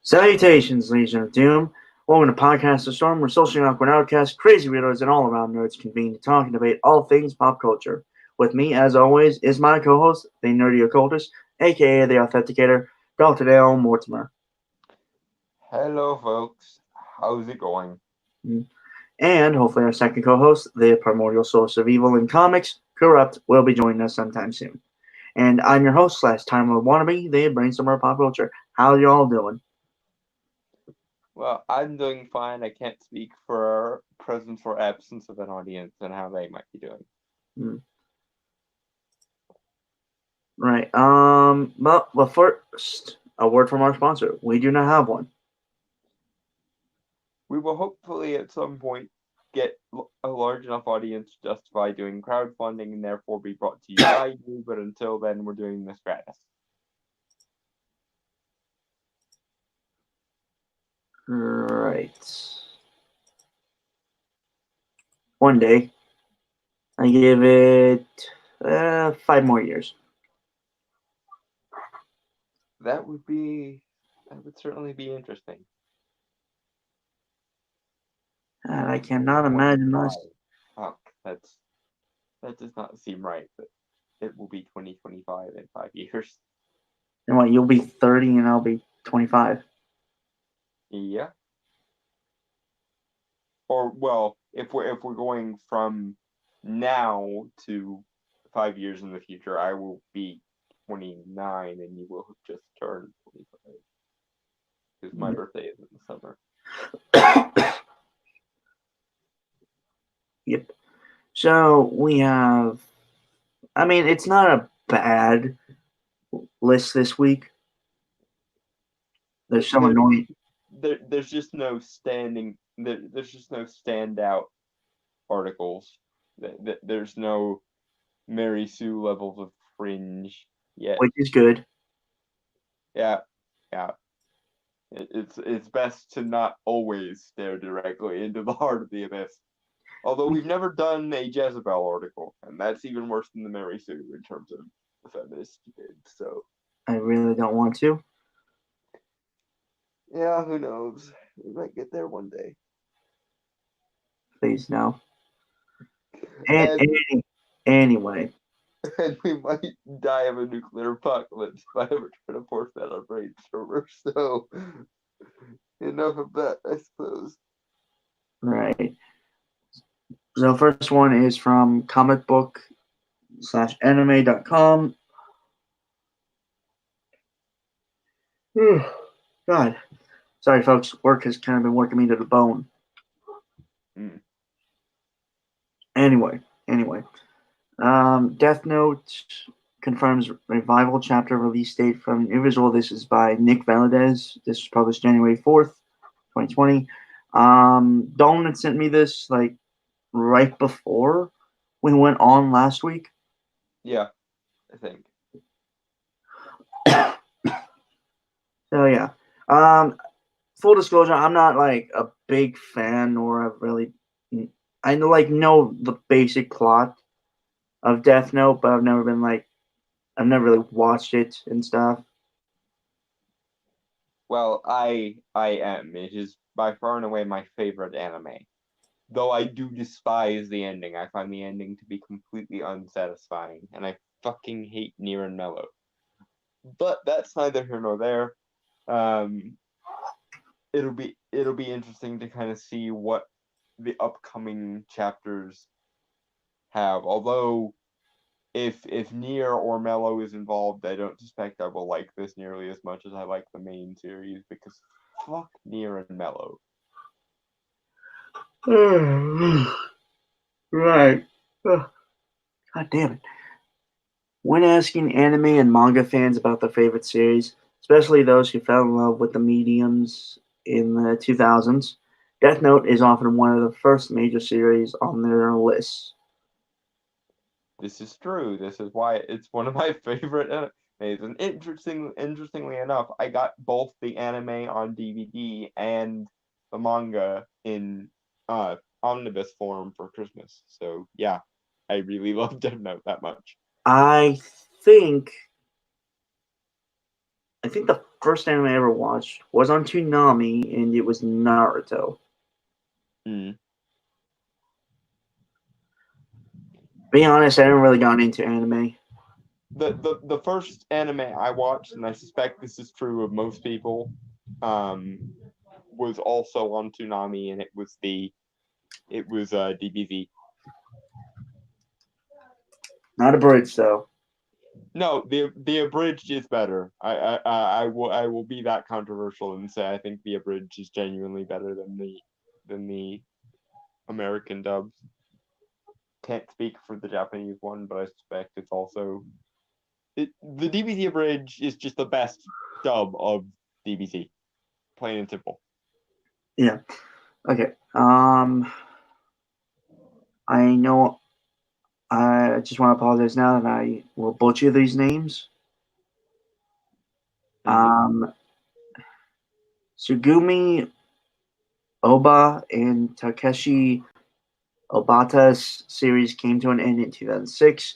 Salutations, Legion of Doom. Welcome to Podcast the Storm, where socially awkward outcasts, crazy weirdos, and all around nerds convene to talk and debate all things pop culture. With me, as always, is my co-host, the nerdy occultist, aka the authenticator, Dr. Dale Mortimer. Hello, folks. How's it going? And hopefully our second co-host, the primordial source of evil in comics, Corrupt, will be joining us sometime soon. And I'm your host / Time Lord Wannabe, the brainstormer of pop culture. How y'all doing? Well, I'm doing fine. I can't speak for presence or absence of an audience and how they might be doing. Right. But first, a word from our sponsor. We do not have one. We will hopefully at some point get a large enough audience to justify doing crowdfunding and therefore be brought to you by you, but until then, we're doing this gratis. Right. One day, I give it 5 more years. That would certainly be interesting. I cannot imagine this. Fuck, that does not seem right, but it will be 2025 in 5 years. And what, you'll be 30 and I'll be 25? Yeah. Or, well, if we're going from now to 5 years in the future, I will be 29 and you will have just turned 25. Because my birthday is in the summer. Yep. So we have, I mean, it's not a bad list this week. There's some annoying. There's just no there's just no standout articles. There's no Mary Sue levels of fringe yet. Which is good. Yeah. It's best to not always stare directly into the heart of the abyss. Although we've never done a Jezebel article, and that's even worse than the Mary Sue in terms of the feminist debate. So I really don't want to. Yeah, who knows? We might get there one day. Please no. Anyway. And we might die of a nuclear apocalypse if I ever try to force that on Brainstormer. So enough of that, I suppose. Right. So first one is from comicbook/anime.com. God. Sorry, folks. Work has kind of been working me to the bone. Anyway. Death Note confirms revival chapter release date from Invisible. This is by Nick Valadez. This was published January 4th, 2020. Dalton had sent me this like right before we went on last week. Yeah, I think. So yeah. Full disclosure, I'm not like a big fan, or I know the basic plot of Death Note, but I've never really watched it and stuff. Well, I am. It is by far and away my favorite anime. Though I do despise the ending. I find the ending to be completely unsatisfying, and I fucking hate Nier and Mello. But that's neither here nor there. It'll be interesting to kind of see what the upcoming chapters have. Although if Nier or Mello is involved, I don't suspect I will like this nearly as much as I like the main series, because fuck Nier and Mello. Right. Ugh. God damn it. When asking anime and manga fans about their favorite series, especially those who fell in love with the mediums in the 2000s, Death Note is often one of the first major series on their lists. This is true. This is why it's one of my favorite animes. And interestingly enough, I got both the anime on DVD and the manga in omnibus form for Christmas. So yeah, I really love Death Note that much. I think I think the first anime I ever watched was on Toonami, and it was Naruto. Mm. Being honest, I haven't really gotten into anime. The first anime I watched, and I suspect this is true of most people, was also on Toonami, and it was DBZ. Not a bridge, though. No, the abridged is better. I will be that controversial and say I think the abridged is genuinely better than the American dubs. Can't speak for the Japanese one, but I suspect it's also the DBZ abridged is just the best dub of DBZ, plain and simple. Yeah. Okay. I know. I just want to apologize now that I will butcher these names. Mm-hmm. Sugumi Oba and Takeshi Obata's series came to an end in 2006,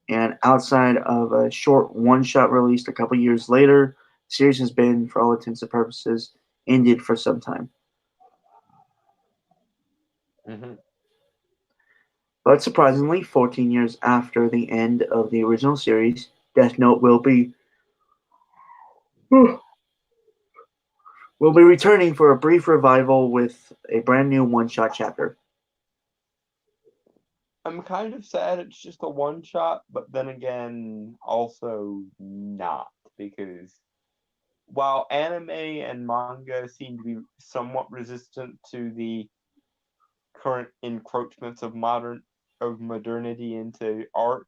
and outside of a short one-shot released a couple years later, the series has been, for all intents and purposes, ended for some time. Mm-hmm. But surprisingly, 14 years after the end of the original series, Death Note will be returning for a brief revival with a brand new one-shot chapter. I'm kind of sad it's just a one shot, but then again, also not, because while anime and manga seem to be somewhat resistant to the current encroachments of modernity into art,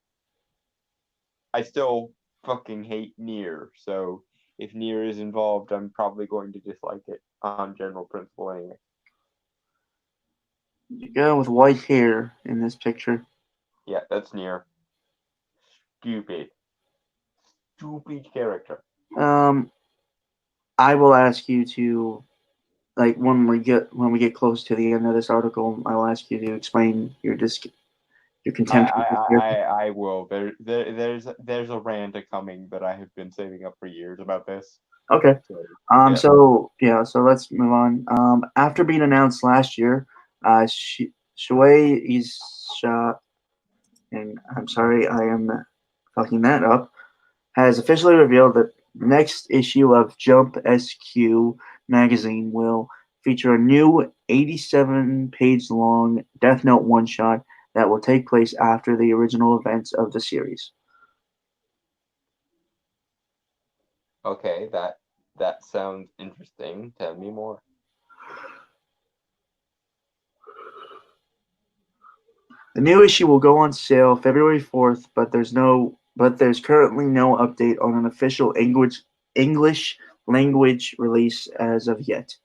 I still fucking hate Nier. So if Nier is involved, I'm probably going to dislike it on general principle anyway. You go with white hair in this picture. Yeah, that's Nier. Stupid. Stupid character. Um, I will ask you to when we get close to the end of this article, I will ask you to explain your I contempt for this I character. I I will. There's a rant coming that I have been saving up for years about this. Okay. So yeah. So let's move on. After being announced last year, Shuei Isha, and I'm sorry, I am fucking that up, has officially revealed that the next issue of Jump SQ magazine will feature a new 87-page long Death Note one shot that will take place after the original events of the series. Okay, that sounds interesting. Tell me more. The new issue will go on sale February 4th, but there's currently no update on an official English language release as of yet.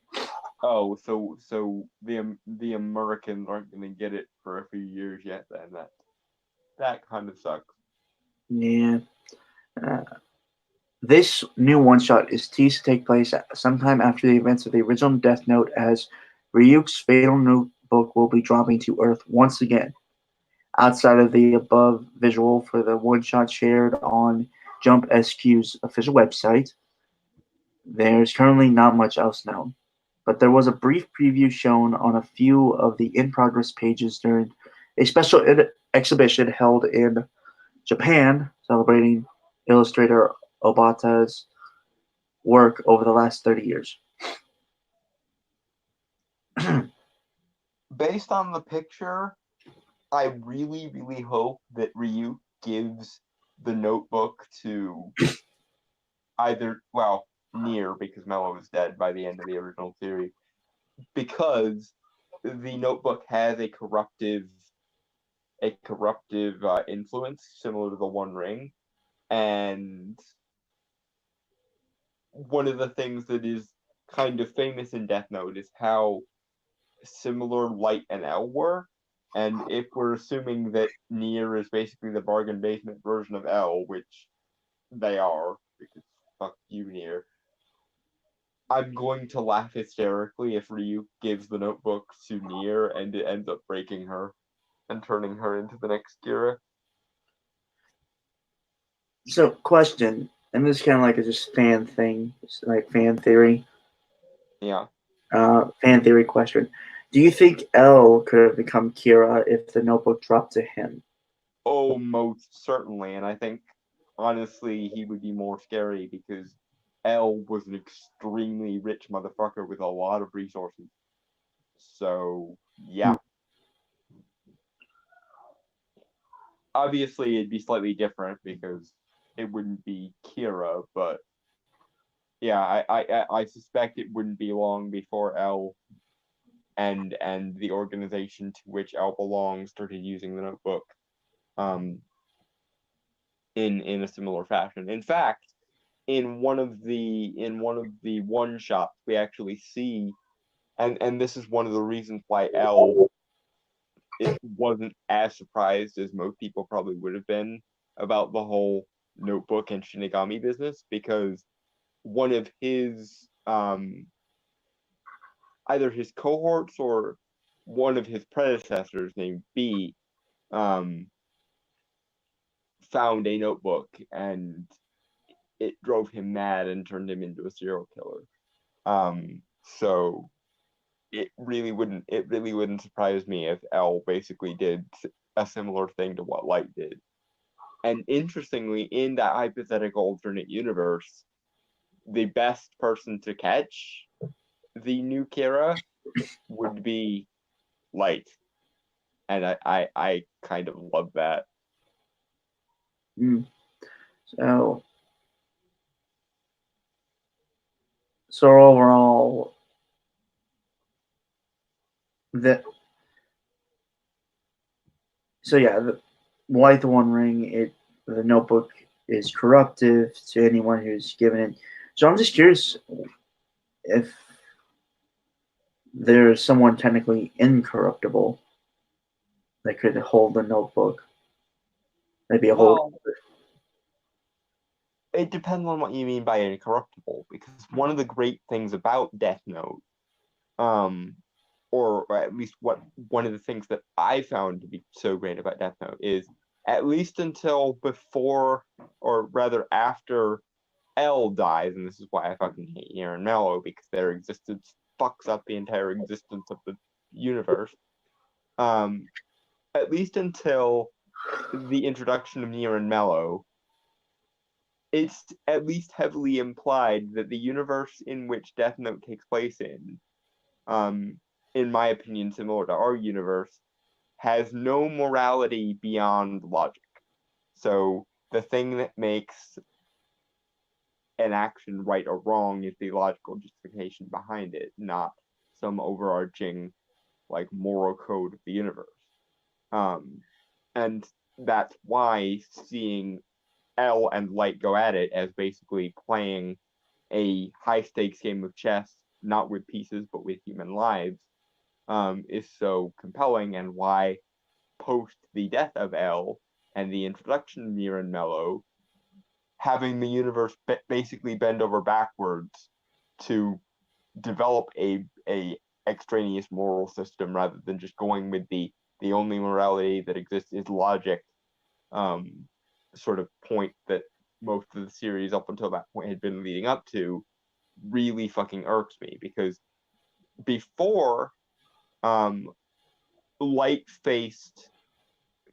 Oh, so the Americans aren't gonna get it for a few years yet. Then that kind of sucks. Yeah. Uh, this new one shot is teased to take place sometime after the events of the original Death Note, as Ryuk's fatal notebook will be dropping to Earth once again. Outside of the above visual for the one shot shared on Jump SQ's official website, there's currently not much else known. But there was a brief preview shown on a few of the in progress pages during a special exhibition held in Japan celebrating illustrator Obata's work over the last 30 years. based on the picture, I really, really hope that Ryuk gives the notebook to either, well, Nier, because Mello is dead by the end of the original series, because the notebook has a corruptive influence similar to the One Ring, and one of the things that is kind of famous in Death Note is how similar Light and L were. And if we're assuming that Nier is basically the bargain basement version of L, which they are, because fuck you, Nier, I'm going to laugh hysterically if Ryuk gives the notebook to Nier and it ends up breaking her and turning her into the next Kira. So, question, and this is kind of like a just fan thing, just like fan theory. Yeah. Fan theory question. Do you think L could have become Kira if the notebook dropped to him? Oh, most certainly. And I think, honestly, he would be more scary because L was an extremely rich motherfucker with a lot of resources. So, yeah. Obviously, it'd be slightly different because it wouldn't be Kira, but yeah, I suspect it wouldn't be long before L and the organization to which L belongs started using the notebook um in a similar fashion. In fact, in one of the one shots we actually see, and this is one of the reasons why L it wasn't as surprised as most people probably would have been about the whole notebook and Shinigami business, because one of his either his cohorts or one of his predecessors named B um found a notebook, and it drove him mad and turned him into a serial killer. So it really wouldn't surprise me if L basically did a similar thing to what Light did. And interestingly, in that hypothetical alternate universe, the best person to catch the new Kira would be Light. And I kind of love that. Mm. So, so overall, the so yeah, Light the One Ring. The notebook is corruptive to anyone who's given it. So I'm just curious if there's someone technically incorruptible that could hold the notebook. Maybe a whole. Well, it depends on what you mean by incorruptible, because one of the great things about Death Note, um, or at least what one of the things that I found to be so great about Death Note is, at least until before, or rather after L dies, and this is why I fucking hate Nier and Mello, because their existence fucks up the entire existence of the universe. Um, at least until the introduction of Nier and Mello, it's at least heavily implied that the universe in which Death Note takes place um, in my opinion, similar to our universe, has no morality beyond logic. So the thing that makes an action right or wrong is the logical justification behind it, not some overarching like moral code of the universe. Um, and that's why seeing L and Light go at it as basically playing a high stakes game of chess, not with pieces but with human lives, is so compelling, and why post the death of L and the introduction of Nier and Mello, having the universe basically bend over backwards to develop a extraneous moral system rather than just going with the only morality that exists is logic, um, sort of point that most of the series up until that point had been leading up to, really fucking irks me, because before um, Light faced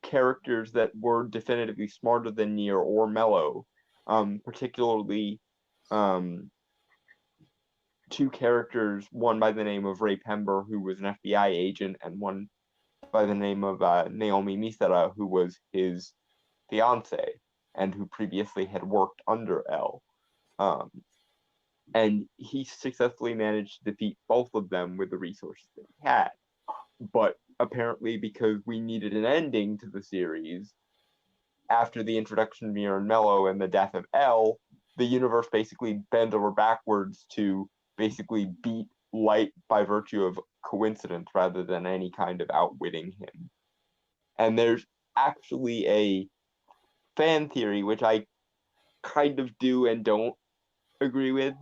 characters that were definitively smarter than Nier or Mello, particularly um, two characters, one by the name of Ray Pember, who was an FBI agent, and one by the name of Naomi Misera, who was his fiance and who previously had worked under L. And he successfully managed to defeat both of them with the resources that he had. But apparently, because we needed an ending to the series, after the introduction of Mir and Mello and the death of L, the universe basically bent over backwards to basically beat Light by virtue of coincidence rather than any kind of outwitting him. And there's actually a fan theory, which I kind of do and don't agree with,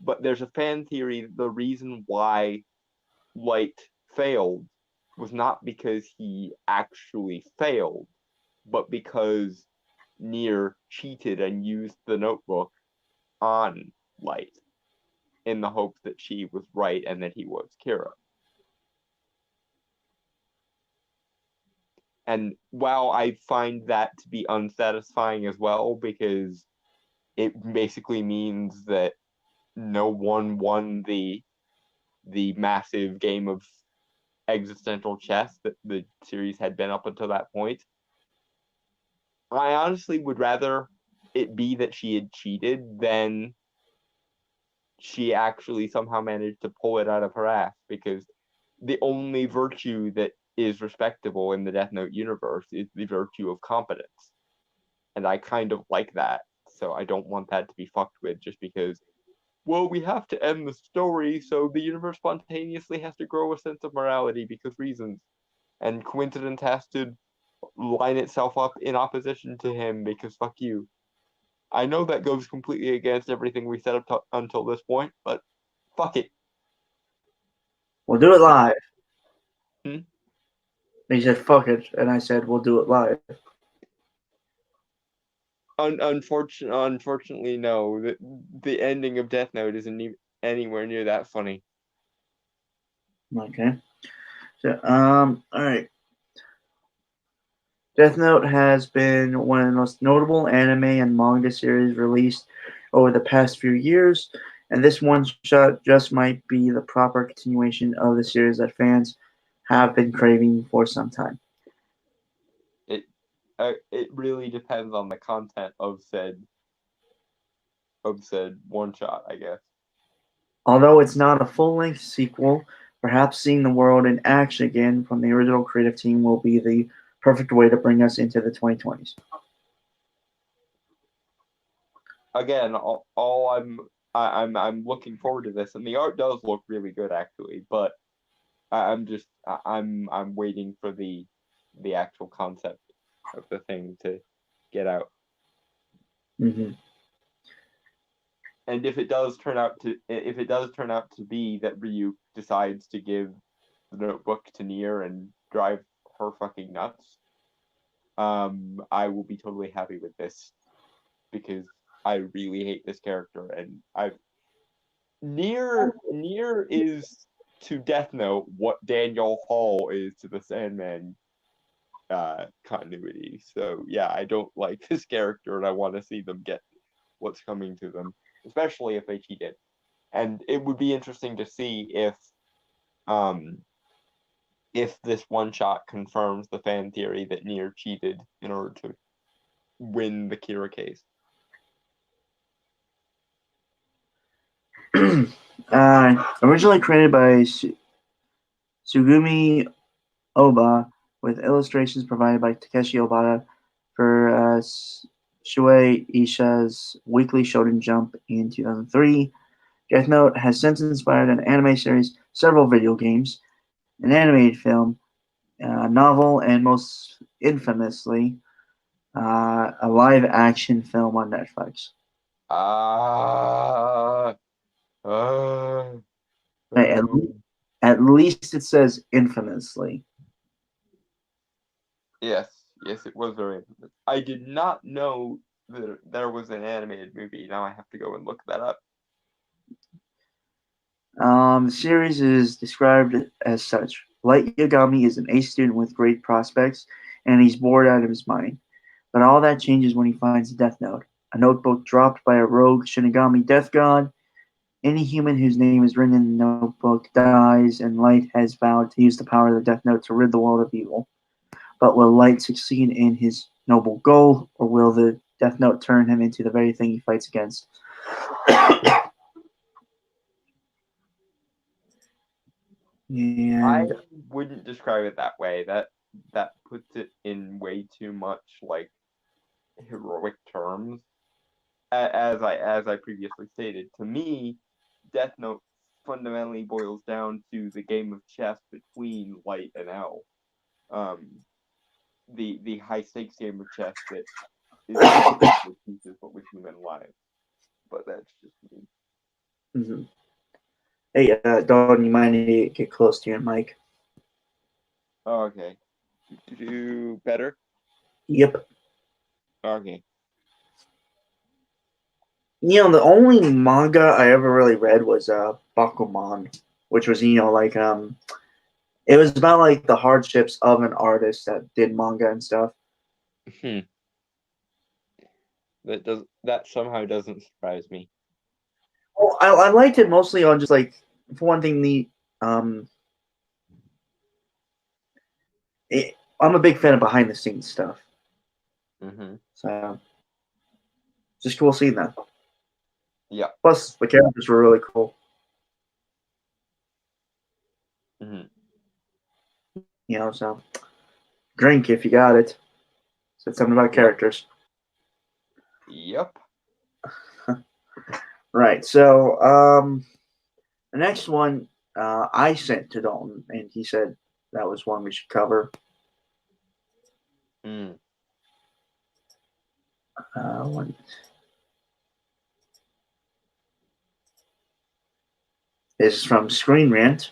but there's a fan theory the reason why Light failed was not because he actually failed, but because Nier cheated and used the notebook on Light in the hope that she was right and that he was Kira. And while I find that to be unsatisfying as well, because it basically means that no one won the massive game of existential chess that the series had been up until that point, I honestly would rather it be that she had cheated than she actually somehow managed to pull it out of her ass, because the only virtue that is respectable in the Death Note universe is the virtue of competence. And I kind of like that, so I don't want that to be fucked with just because, well, we have to end the story, so the universe spontaneously has to grow a sense of morality because reasons. And coincidence has to line itself up in opposition to him because fuck you. I know that goes completely against everything we said up until this point, but fuck it. We'll do it live. Hmm? He said, fuck it. And I said, we'll do it live. Unfortunately, no. The ending of Death Note isn't anywhere near that funny. Okay. So, all right. Death Note has been one of the most notable anime and manga series released over the past few years, and this one shot just might be the proper continuation of the series that fans have been craving for some time. It really depends on the content of said one shot, I guess. Although it's not a full-length sequel, perhaps seeing the world in action again from the original creative team will be the perfect way to bring us into the 2020s. Again, I'm looking forward to this, and the art does look really good actually, but I'm waiting for the actual concept of the thing to get out. Mm-hmm. And if it does turn out to be that Ryu decides to give the notebook to Nier and drive her fucking nuts, I will be totally happy with this because I really hate this character, and Nier is to Death Note what Daniel Hall is to the Sandman continuity. So yeah, I don't like this character, and I want to see them get what's coming to them, especially if they cheated. And it would be interesting to see if this one shot confirms the fan theory that Nier cheated in order to win the Kira case. Originally created by Sugumi Oba, with illustrations provided by Takeshi Obata for Shuei Isha's Weekly Shonen Jump in 2003. Death Note has since inspired an anime series, several video games, an animated film, a novel, and most infamously, a live-action film on Netflix. Hey, at least it says infamously. Yes, it was very infamous. I did not know that there was an animated movie. Now I have to go and look that up. The series is described as such. Light Yagami is an A student with great prospects, and he's bored out of his mind. But all that changes when he finds a Death Note, a notebook dropped by a rogue Shinigami death god. Any human whose name is written in the notebook dies, and Light has vowed to use the power of the Death Note to rid the world of evil. But will Light succeed in his noble goal, or will the Death Note turn him into the very thing he fights against? I And wouldn't describe it that way. That puts it in way too much like heroic terms. As I previously stated, to me, Death Note fundamentally boils down to the game of chess between Light and L. The high stakes game of chess that is not just with pieces but with human lives. But that's just me. mhm. Hey, Dalton, you might need to get close to your mic. Okay. Do better? Yep. Okay. The only manga I ever really read was Bakuman, which was like it was about like the hardships of an artist that did manga and stuff. That somehow doesn't surprise me. Well, I liked it mostly on just like, for one thing, um I'm a big fan of behind the scenes stuff, so just cool seeing that. Yeah. Plus, the characters were really cool. So drink if you got it. Said something about characters. Yep. Right. So the next one I sent to Dalton, and he said that was one we should cover. One. This is from Screen Rant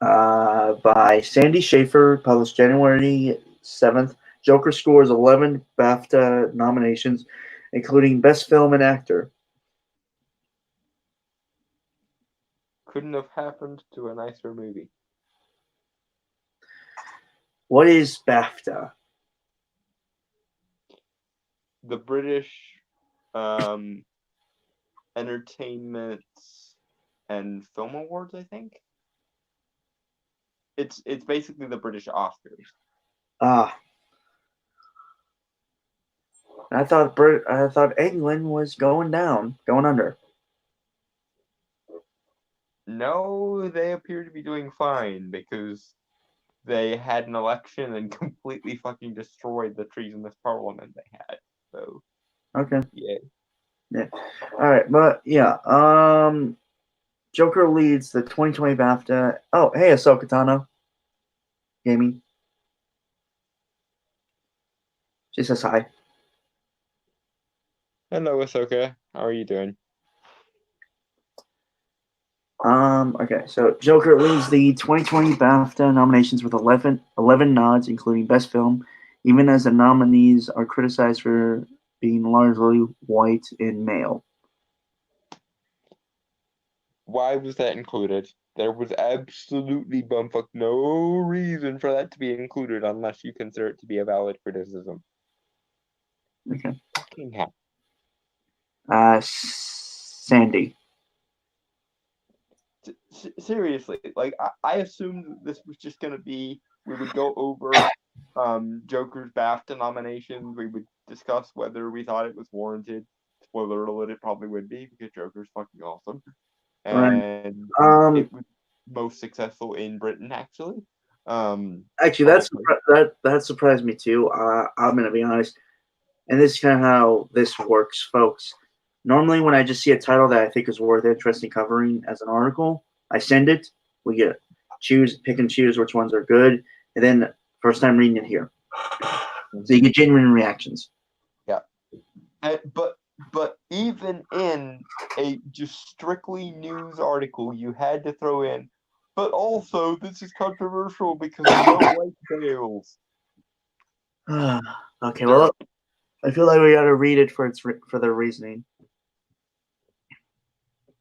by Sandy Schaefer, published January 7th. Joker scores 11 BAFTA nominations, including Best Film and Actor. Couldn't have happened to a nicer movie. What is BAFTA? The British Entertainment and Film Awards, I think. It's basically the British Oscars. I thought England was going down, going under. No, they appear to be doing fine because they had an election and completely fucking destroyed the treasonous parliament they had. So okay, yeah. All right, but yeah, Joker leads the 2020 BAFTA. Oh, hey, Ahsoka Tano. Gaming. She says hi. Hello, Ahsoka. How are you doing? Okay, so Joker leads the 2020 BAFTA nominations with 11 nods, including Best Film, even as the nominees are criticized for being largely white and male. Why was that included? There was absolutely bumfuck no reason for that to be included unless you consider it to be a valid criticism. Okay. Fucking hell. Sandy. Seriously, like I assumed that this was just gonna be we would go over Joker's BAFTA nominations. We would discuss whether we thought it was warranted. Spoiler alert: it probably would be because Joker's fucking awesome, and right. it was most successful in Britain actually. Actually, that surprised me too. I'm gonna be honest, and this is kind of how this works, folks. Normally, when I just see a title that I think is worth interesting covering as an article, I send it. We get pick and choose which ones are good, and then first time reading it here, so you get genuine reactions. Yeah, but even in a just strictly news article, you had to throw in. But also, this is controversial because no white sales. Okay, well, I feel like we got to read it for their reasoning.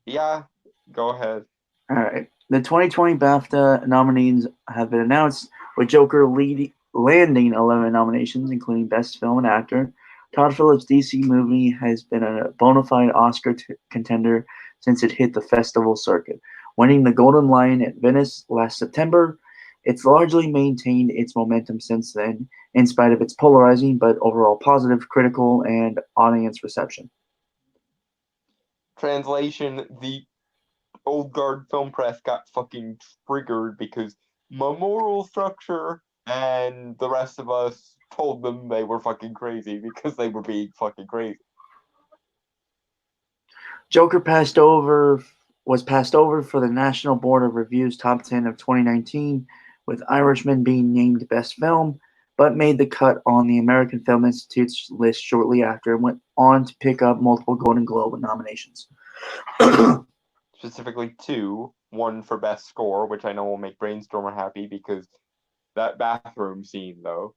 Yeah, go ahead. All right. The 2020 BAFTA nominees have been announced, with Joker landing 11 nominations, including Best Film and Actor. Todd Phillips' DC movie has been a bona fide Oscar contender since it hit the festival circuit, winning the Golden Lion at Venice last September. It's largely maintained its momentum since then, in spite of its polarizing but overall positive critical and audience reception. Translation: the old guard film press got fucking triggered because my moral structure and the rest of us told them they were fucking crazy because they were being fucking crazy. Joker was passed over for the National Board of Review's top 10 of 2019, with Irishman being named Best Film, but made the cut on the American Film Institute's list shortly after and went on to pick up multiple Golden Globe nominations. Specifically two, one for best score, which I know will make Brainstormer happy because that bathroom scene though,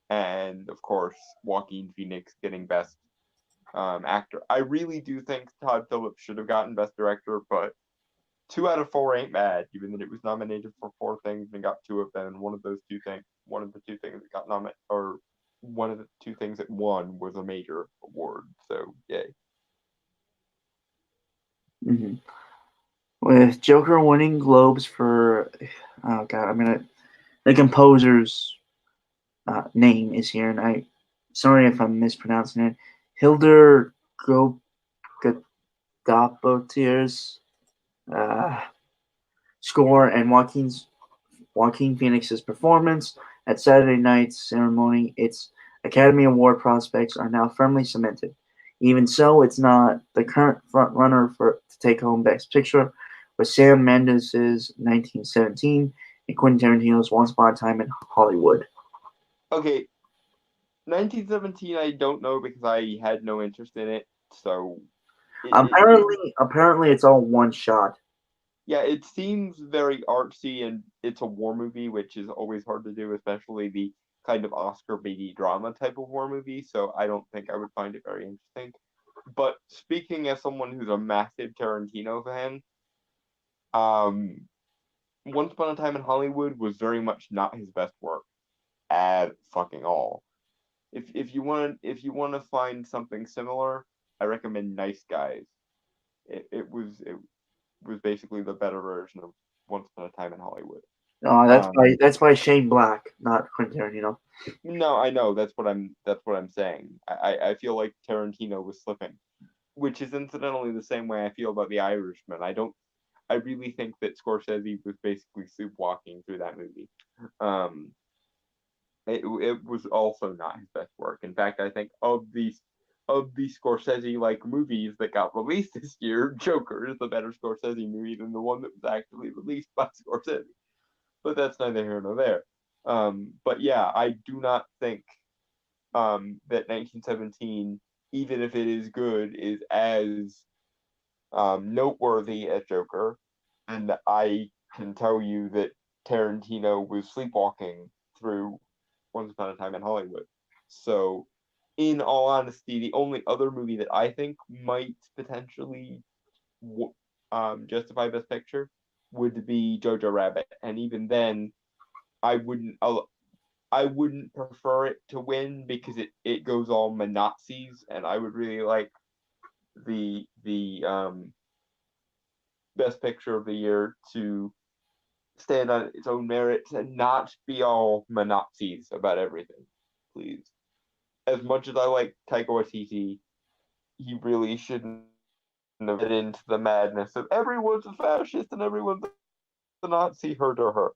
and of course Joaquin Phoenix getting best actor. I really do think Todd Phillips should have gotten best director, but 2 out of 4 ain't bad, given that it was nominated for 4 things and got 2 of them, and one of the 2 things that got nominated, or one of the 2 things that won was a major award, so yay. Mm-hmm. With Joker winning Globes for, oh god, the composer's name is here, and sorry if I'm mispronouncing it, Hildur Gottdoppert's score and Joaquin Phoenix's performance at Saturday night's ceremony, its Academy Award prospects are now firmly cemented. Even so, it's not the current front-runner to take home Best Picture, with Sam Mendes' 1917 and Quentin Tarantino's Once Upon a Time in Hollywood. Okay, 1917 I don't know because I had no interest in it, so... Apparently it's all one shot. Yeah, it seems very artsy, and it's a war movie, which is always hard to do, especially the kind of Oscar baity drama type of war movie, so I don't think I would find it very interesting. But speaking as someone who's a massive Tarantino fan, Once Upon a Time in Hollywood was very much not his best work at fucking all. If you want to find something similar, I recommend Nice Guys. It was basically the better version of Once Upon a Time in Hollywood. That's by Shane Black, not Quentin Tarantino. No, I know that's what I'm saying. I feel like Tarantino was slipping, which is incidentally the same way I feel about The Irishman. I really think that Scorsese was basically sleepwalking through that movie. It was also not his best work. In fact, I think of the Scorsese like movies that got released this year, Joker is the better Scorsese movie than the one that was actually released by Scorsese. But that's neither here nor there. But yeah, I do not think that 1917, even if it is good, is as noteworthy as Joker. And I can tell you that Tarantino was sleepwalking through Once Upon a Time in Hollywood. So, in all honesty, the only other movie that I think might potentially justify Best Picture would be Jojo Rabbit, and even then, I wouldn't prefer it to win because it goes all Nazis, and I would really like the Best Picture of the year to stand on its own merits and not be all Nazis about everything, please. As much as I like Taika Waititi, he really shouldn't have get into the madness of everyone's a fascist and everyone's a Nazi, her to her.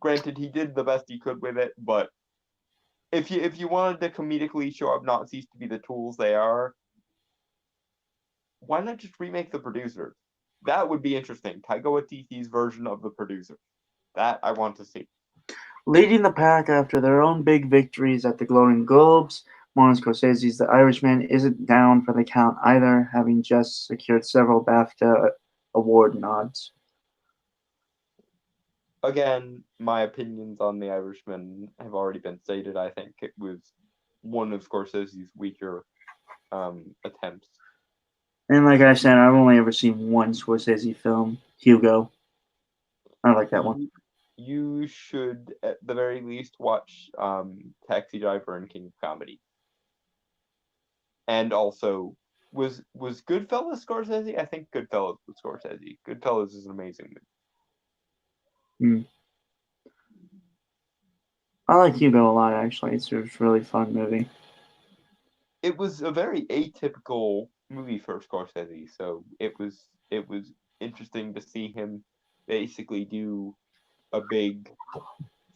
Granted, he did the best he could with it, but if you wanted to comedically show up Nazis to be the tools they are, why not just remake The Producers? That would be interesting. Taika Waititi's version of The Producers. That I want to see. Leading the pack after their own big victories at the Golden Globes, Martin Scorsese's The Irishman isn't down for the count either, having just secured several BAFTA award nods. Again, my opinions on The Irishman have already been stated. I think it was one of Scorsese's weaker attempts. And like I said, I've only ever seen one Scorsese film, Hugo. I like that one. you should at the very least watch Taxi Driver and King of Comedy. And also, was Goodfellas Scorsese? I think Goodfellas was Scorsese. Goodfellas is an amazing movie. I like Hugo a lot, actually. It's a really fun movie. It was a very atypical movie for Scorsese, so it was interesting to see him basically do a big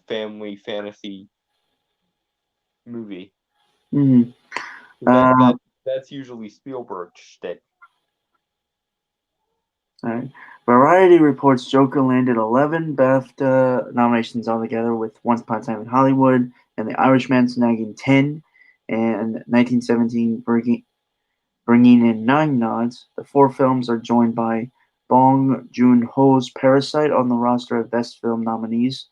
family fantasy movie. Mm-hmm. That's usually Spielberg's shtick. All right. Variety reports Joker landed 11 BAFTA nominations altogether, with Once Upon a Time in Hollywood and The Irishman snagging 10, and 1917 bringing in 9 nods. The 4 films are joined by Bong Joon-ho's Parasite on the roster of Best Film nominees.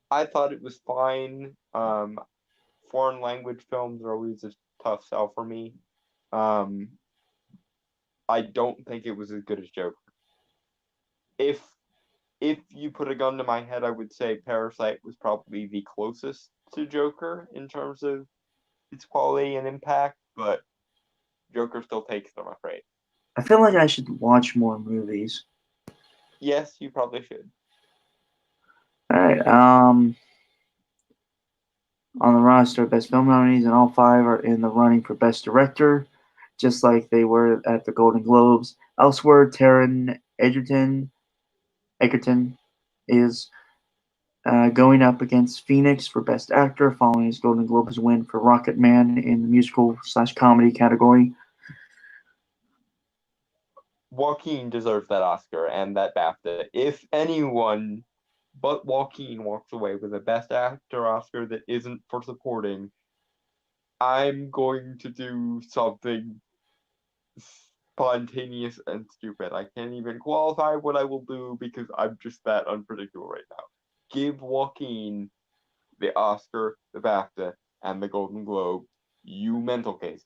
I thought it was fine. Foreign language films are always a tough sell for me. I don't think it was as good as Joker. If you put a gun to my head, I would say Parasite was probably the closest to Joker in terms of its quality and impact, but Joker still takes it, I'm afraid. I feel like I should watch more movies. Yes, you probably should. All right. On the roster, Best Film nominees, and all 5 are in the running for Best Director, just like they were at the Golden Globes. Elsewhere, Taron Egerton is going up against Phoenix for Best Actor, following his Golden Globes win for Rocket Man in the musical/comedy category. Joaquin deserves that Oscar and that BAFTA. If anyone but Joaquin walks away with a Best Actor Oscar that isn't for supporting, I'm going to do something spontaneous and stupid. I can't even qualify what I will do because I'm just that unpredictable right now. Give Joaquin the Oscar, the BAFTA, and the Golden Globe, you mental cases.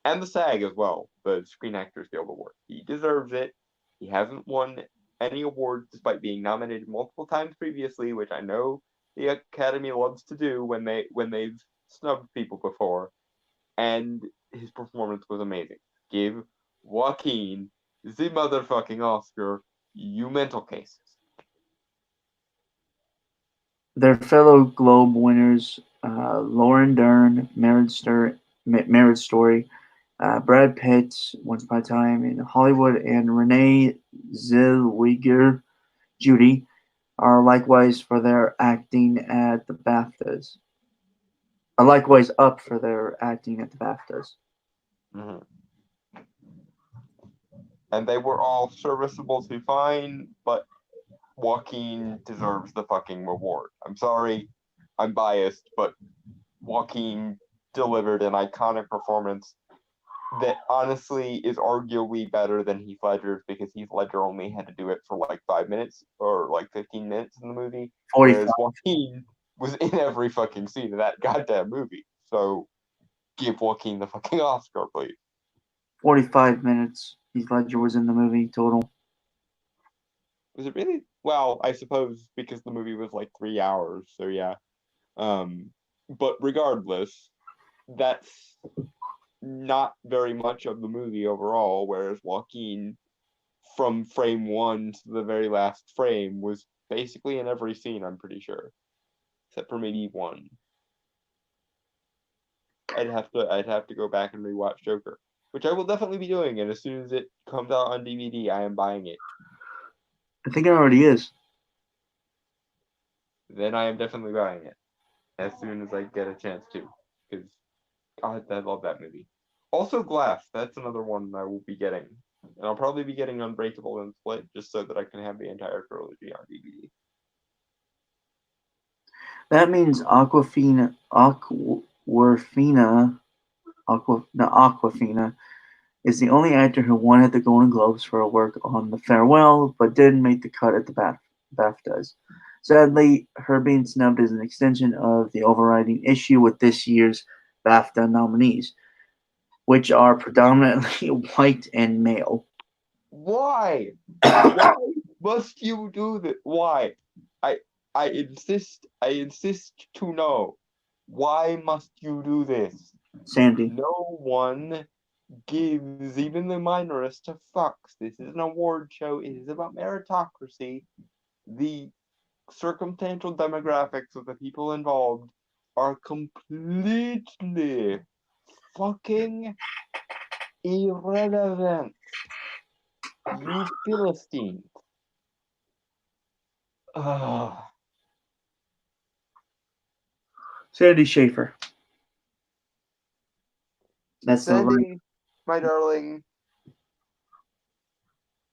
And the SAG as well, the Screen Actors Guild Award. He deserves it. He hasn't won any awards despite being nominated multiple times previously, which I know the Academy loves to do when they've snubbed people before. And his performance was amazing. Give Joaquin the motherfucking Oscar, you mental cases. Their fellow Globe winners, Lauren Dern, Marriage Story, Brad Pitt, Once Upon a Time in Hollywood, and Renee Zellweger, Judy, are likewise for their acting at the BAFTAs. Are likewise up for their acting at the BAFTAs. Mm-hmm. And they were all serviceable to fine, but Joaquin deserves the fucking reward. I'm sorry, I'm biased, but Joaquin delivered an iconic performance that honestly is arguably better than Heath Ledger's, because Heath Ledger only had to do it for like 5 minutes or like 15 minutes in the movie, 45. whereas Joaquin was in every fucking scene of that goddamn movie. So give Joaquin the fucking Oscar, please. 45 minutes Heath Ledger was in the movie total. Was it really? Well, I suppose because the movie was like 3 hours, so yeah. But regardless, that's not very much of the movie overall, whereas Joaquin, from frame 1 to the very last frame, was basically in every scene, I'm pretty sure. Except for maybe 1. I'd have to go back and rewatch Joker, which I will definitely be doing, and as soon as it comes out on DVD, I am buying it. I think it already is. Then I am definitely buying it as soon as I get a chance to, because I love that movie. Also, Glass. That's another one I will be getting, and I'll probably be getting Unbreakable and Split just so that I can have the entire trilogy on DVD. That means Aquafina is the only actor who won at the Golden Globes for her work on The Farewell, but didn't make the cut at the BAFTAs. Sadly, her being snubbed is an extension of the overriding issue with this year's BAFTA nominees, which are predominantly white and male. Why? Why must you do that? Why? I insist to know. Why must you do this? Sandy. No one gives even the minorest of fucks. This is an award show. It is about meritocracy. The circumstantial demographics of the people involved are completely fucking irrelevant. You Philistines. Ugh. Sandy Schaefer. That's the right. Sandy, my darling,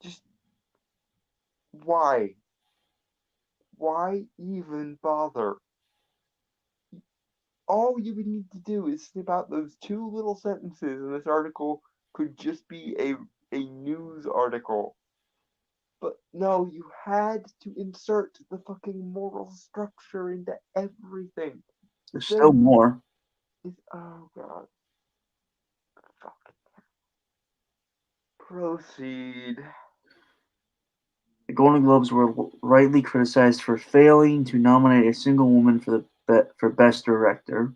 just why? Why even bother? All you would need to do is snip out those two little sentences, and this article could just be a news article. But no, you had to insert the fucking moral structure into everything. There's still more. Oh god. Fuck. Proceed. The Golden Globes were rightly criticized for failing to nominate a single woman for Best Director.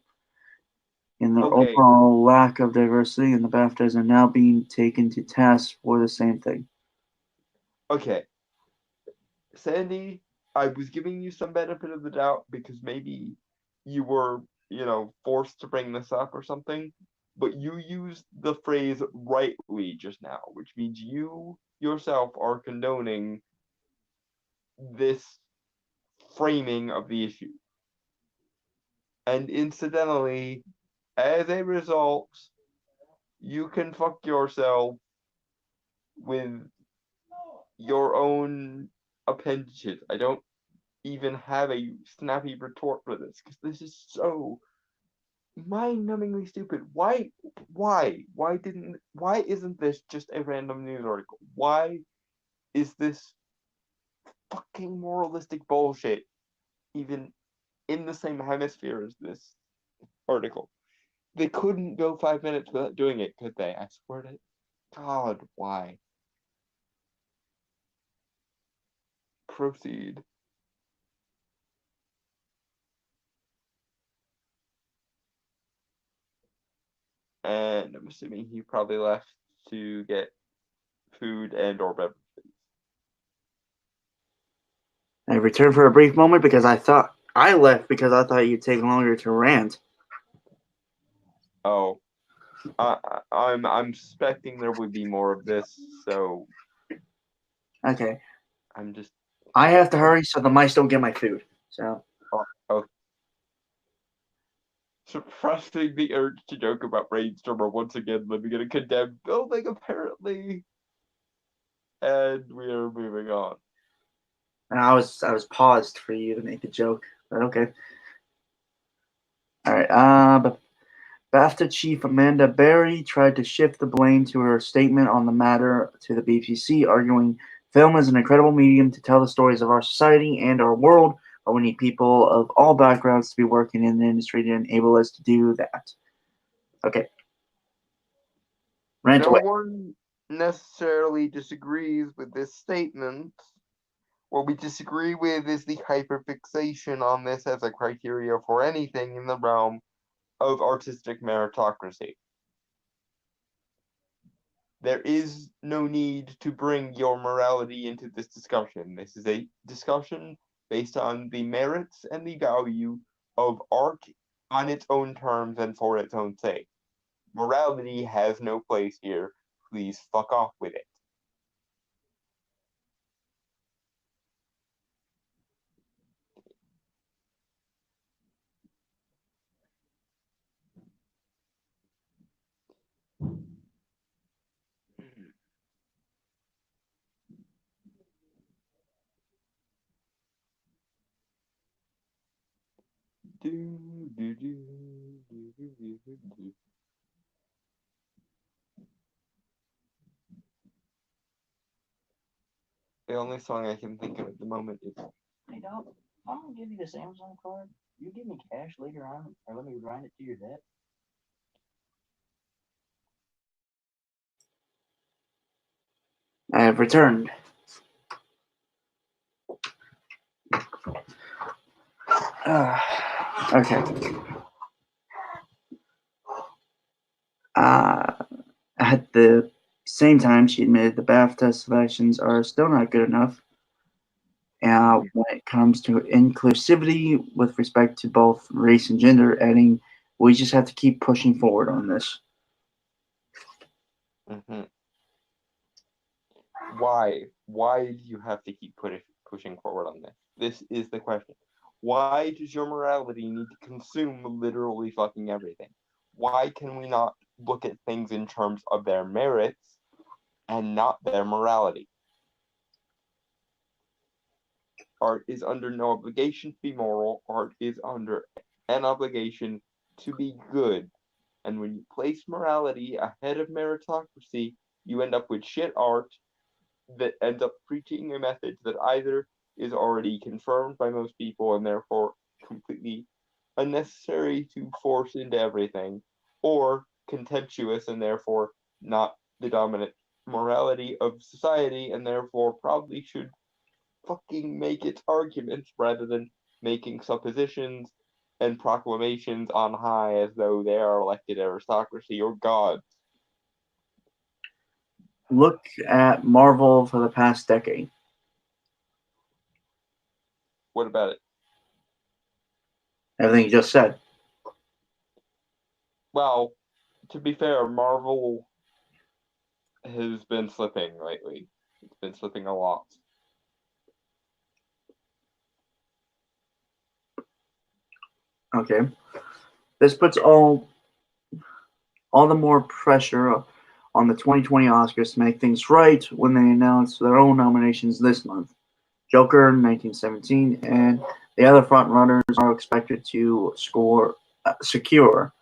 In their Okay. overall lack of diversity, and the BAFTAs are now being taken to task for the same thing. Okay. Sandy, I was giving you some benefit of the doubt because maybe you were, forced to bring this up or something, but you used the phrase rightly just now, which means you yourself are condoning this framing of the issue. And incidentally, as a result, you can fuck yourself with your own appendages. I don't even have a snappy retort for this because this is so mind-numbingly stupid. Why isn't this just a random news article? Why is this fucking moralistic bullshit even in the same hemisphere as this article? They couldn't go 5 minutes without doing it, could they? I swear to God, why? Proceed. And I'm assuming he probably left to get food and or beverages. I returned for a brief moment because I thought you'd take longer to rant. Oh, I'm suspecting there would be more of this, so Okay. I'm just. I have to hurry so the mice don't get my food. So. Oh. Suppressing the urge to joke about Brainstormer once again living in a condemned building, apparently. And we are moving on. And I was paused for you to make a joke, but okay. All right. But BAFTA chief Amanda Berry tried to shift the blame to her statement on the matter to the BBC, arguing film is an incredible medium to tell the stories of our society and our world, but we need people of all backgrounds to be working in the industry to enable us to do that. Okay. Rant No away. one necessarily disagrees with this statement. What we disagree with is the hyperfixation on this as a criteria for anything in the realm of artistic meritocracy. There is no need to bring your morality into this discussion. This is a discussion based on the merits and the value of art on its own terms and for its own sake. Morality has no place here. Please fuck off with it. The only song I can think of at the moment is. Hey, dog, I'm gonna give you this Amazon card. You give me cash later on, or let me grind it to your debt. I have returned. Okay. At the same time, she admitted the BAFTA selections are still not good enough when it comes to inclusivity with respect to both race and gender, adding, we just have to keep pushing forward on this. Mm-hmm. Why do you have to keep pushing forward on this? This is the question. Why does your morality need to consume literally fucking everything? Why can we not look at things in terms of their merits and not their morality? Art is under no obligation to be moral. Art is under an obligation to be good. And when you place morality ahead of meritocracy, you end up with shit art that ends up preaching a message that either is already confirmed by most people and therefore completely unnecessary to force into everything, or contemptuous and therefore not the dominant morality of society and therefore probably should fucking make its arguments rather than making suppositions and proclamations on high as though they are elected aristocracy or gods. Look at Marvel for the past decade. What about it? Everything you just said. Well, to be fair, Marvel has been slipping lately. It's been slipping a lot. Okay. This puts all the more pressure on the 2020 Oscars to make things right when they announce their own nominations this month. Joker, 1917, and the other frontrunners are expected to secure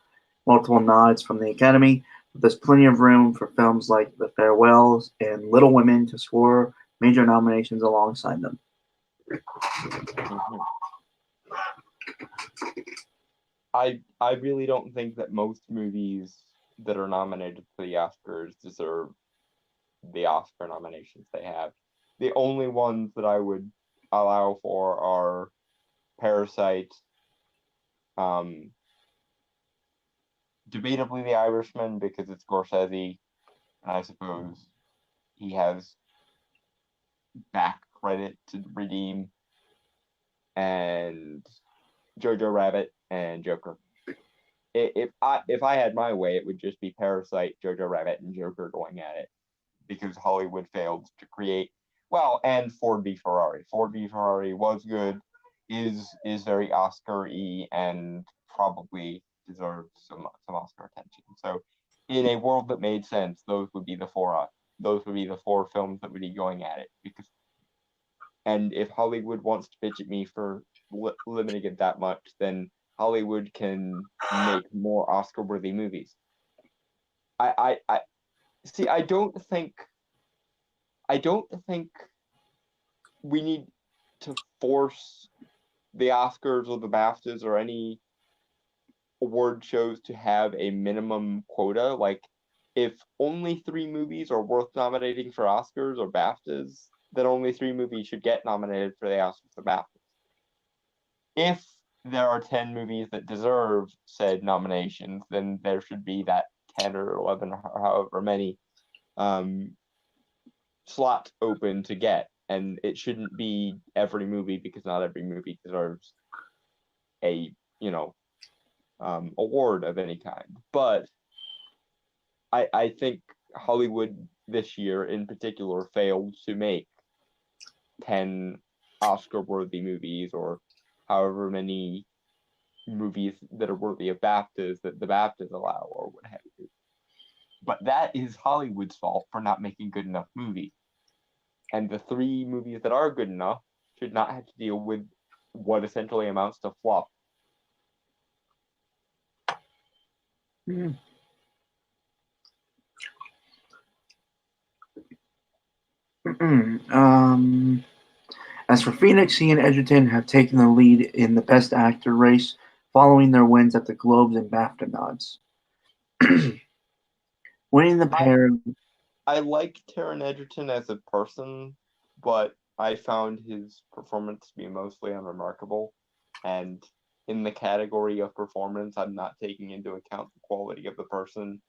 multiple nods from the Academy, but there's plenty of room for films like The Farewells and Little Women to score major nominations alongside them. Mm-hmm. I really don't think that most movies that are nominated for the Oscars deserve the Oscar nominations they have. The only ones that I would allow for are Parasite, debatably The Irishman because it's Scorsese, and I suppose he has back credit to redeem, and Jojo Rabbit and Joker. If I had my way, it would just be Parasite, Jojo Rabbit, and Joker going at it, because Hollywood failed to create. Well, and Ford v Ferrari. Ford v Ferrari was good, is very Oscar-y, and probably deserves some Oscar attention. So, in a world that made sense, those would be the four films that would be going at it. Because, and if Hollywood wants to bitch at me for limiting it that much, then Hollywood can make more Oscar-worthy movies. I see. I don't think we need to force the Oscars or the BAFTAs or any award shows to have a minimum quota. Like, if only 3 movies are worth nominating for Oscars or BAFTAs, then only 3 movies should get nominated for the Oscars or BAFTAs. If there are 10 movies that deserve said nominations, then there should be that 10 or 11 or however many slot open to get, and it shouldn't be every movie because not every movie deserves a award of any kind. But I think Hollywood this year in particular failed to make 10 Oscar-worthy movies or however many movies that are worthy of BAFTAs that the BAFTAs allow or what have you. But that is Hollywood's fault for not making good enough movies. And the 3 movies that are good enough should not have to deal with what essentially amounts to fluff. Mm. As for Phoenix, he and Edgerton have taken the lead in the Best Actor race, following their wins at the Globes and BAFTA nods. Winning the pair. I like Taron Egerton as a person, but I found his performance to be mostly unremarkable. And in the category of performance, I'm not taking into account the quality of the person.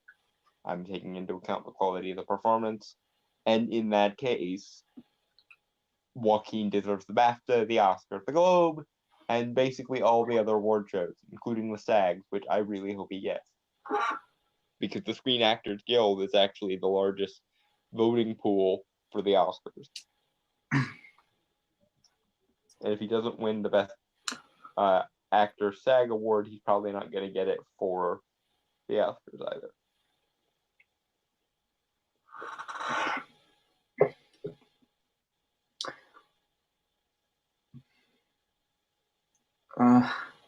I'm taking into account the quality of the performance. And in that case, Joaquin deserves the BAFTA, the Oscar, the Globe, and basically all the other award shows, including the SAGs, which I really hope he gets. Because the Screen Actors Guild is actually the largest voting pool for the Oscars. And if he doesn't win the Best Actor SAG award, he's probably not going to get it for the Oscars either.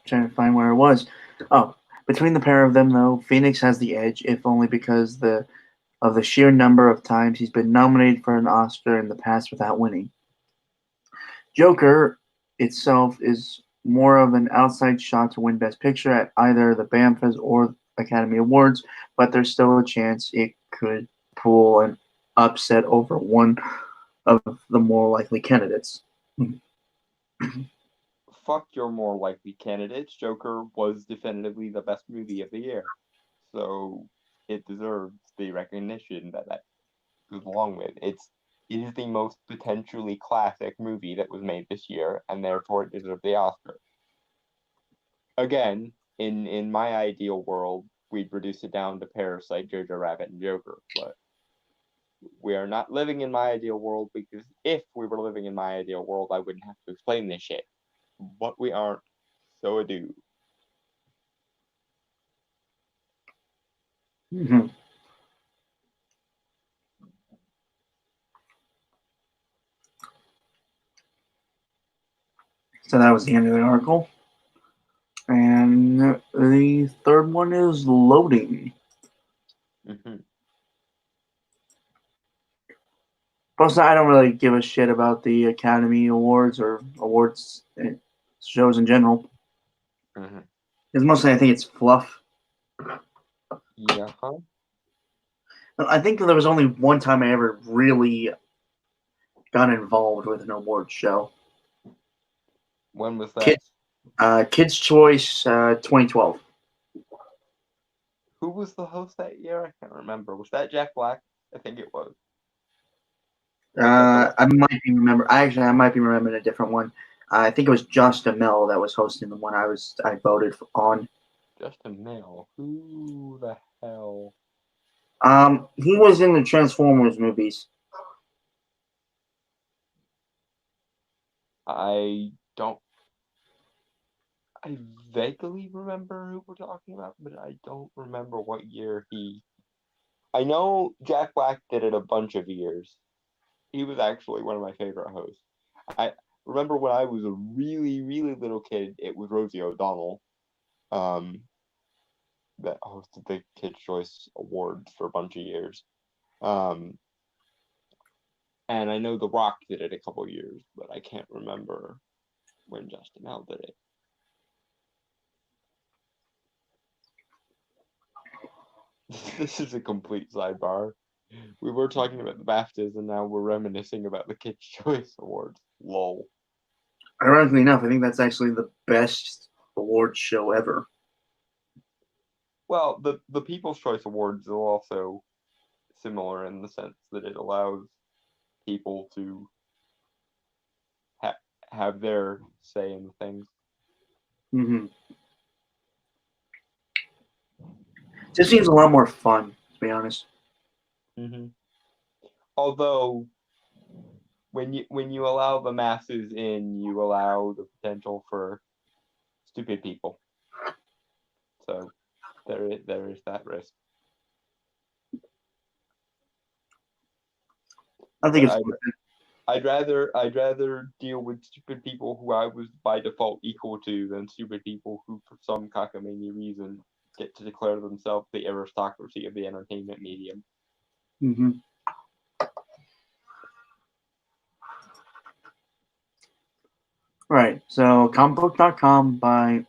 Trying to find where it was. Oh, between the pair of them, though, Phoenix has the edge, if only because of the sheer number of times he's been nominated for an Oscar in the past without winning. Joker itself is more of an outside shot to win Best Picture at either the BAFTAs or Academy Awards, but there's still a chance it could pull an upset over one of the more likely candidates. Fuck your more likely candidates. Joker was definitively the best movie of the year. So it deserves the recognition that goes along with. It is the most potentially classic movie that was made this year, and therefore it deserves the Oscar. Again, in my ideal world, we'd reduce it down to Parasite, Jojo Rabbit, and Joker, but we are not living in my ideal world, because if we were living in my ideal world, I wouldn't have to explain this shit. But we aren't, so adieu. Mm-hmm. So that was the end of the article. And the third one is loading. Mm-hmm. Plus, I don't really give a shit about the Academy Awards or awards shows in general. Mm-hmm. Because mostly I think it's fluff. Yeah. I think there was only one time I ever really got involved with an awards show. When was that? Kids' Choice 2012. Who was the host that year? I can't remember. Was that Jack Black? I think it was. I might be remembering a different one. I think it was Justin Mel that was hosting the one I voted on. Justin Mel. Who the hell? He was in the Transformers movies. I vaguely remember who we're talking about, but I don't remember what year I know Jack Black did it a bunch of years. He was actually one of my favorite hosts. I remember when I was a really, really little kid, it was Rosie O'Donnell, that hosted the Kids' Choice Awards for a bunch of years. And I know The Rock did it a couple of years, but I can't remember when Justin Mel did it. This is a complete sidebar. We were talking about the BAFTAs, and now we're reminiscing about the Kids' Choice Awards. Lol. Ironically enough, I think that's actually the best awards show ever. Well, the People's Choice Awards are also similar in the sense that it allows people to have their say in things. Mm-hmm. Just seems a lot more fun, to be honest. Mm-hmm. Although, when you allow the masses in, you allow the potential for stupid people. So there is that risk. I think I'd rather deal with stupid people who I was by default equal to than stupid people who, for some cockamamie reason, get to declare themselves the aristocracy of the entertainment medium. Mm-hmm. Right. So, comicbook.com by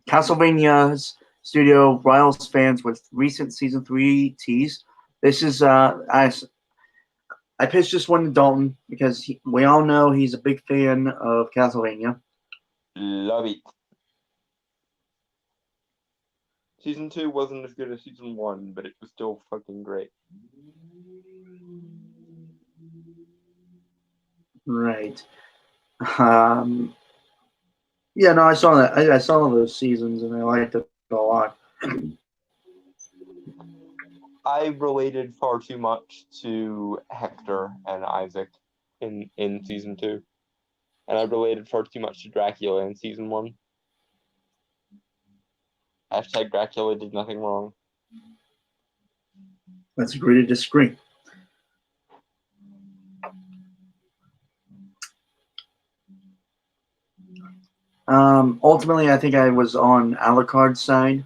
Castlevania's studio riles fans with recent season 3 tease. This is I pitched this one to Dalton because we all know he's a big fan of Castlevania. Love it. Season 2 wasn't as good as season 1, but it was still fucking great. Right. Yeah, no, I saw that. I saw those seasons and I liked it a lot. I related far too much to Hector and Isaac in season 2. And I related far too much to Dracula in season 1. Hashtag Dracula did nothing wrong. Let's agree to disagree. Ultimately, I think I was on Alucard's side.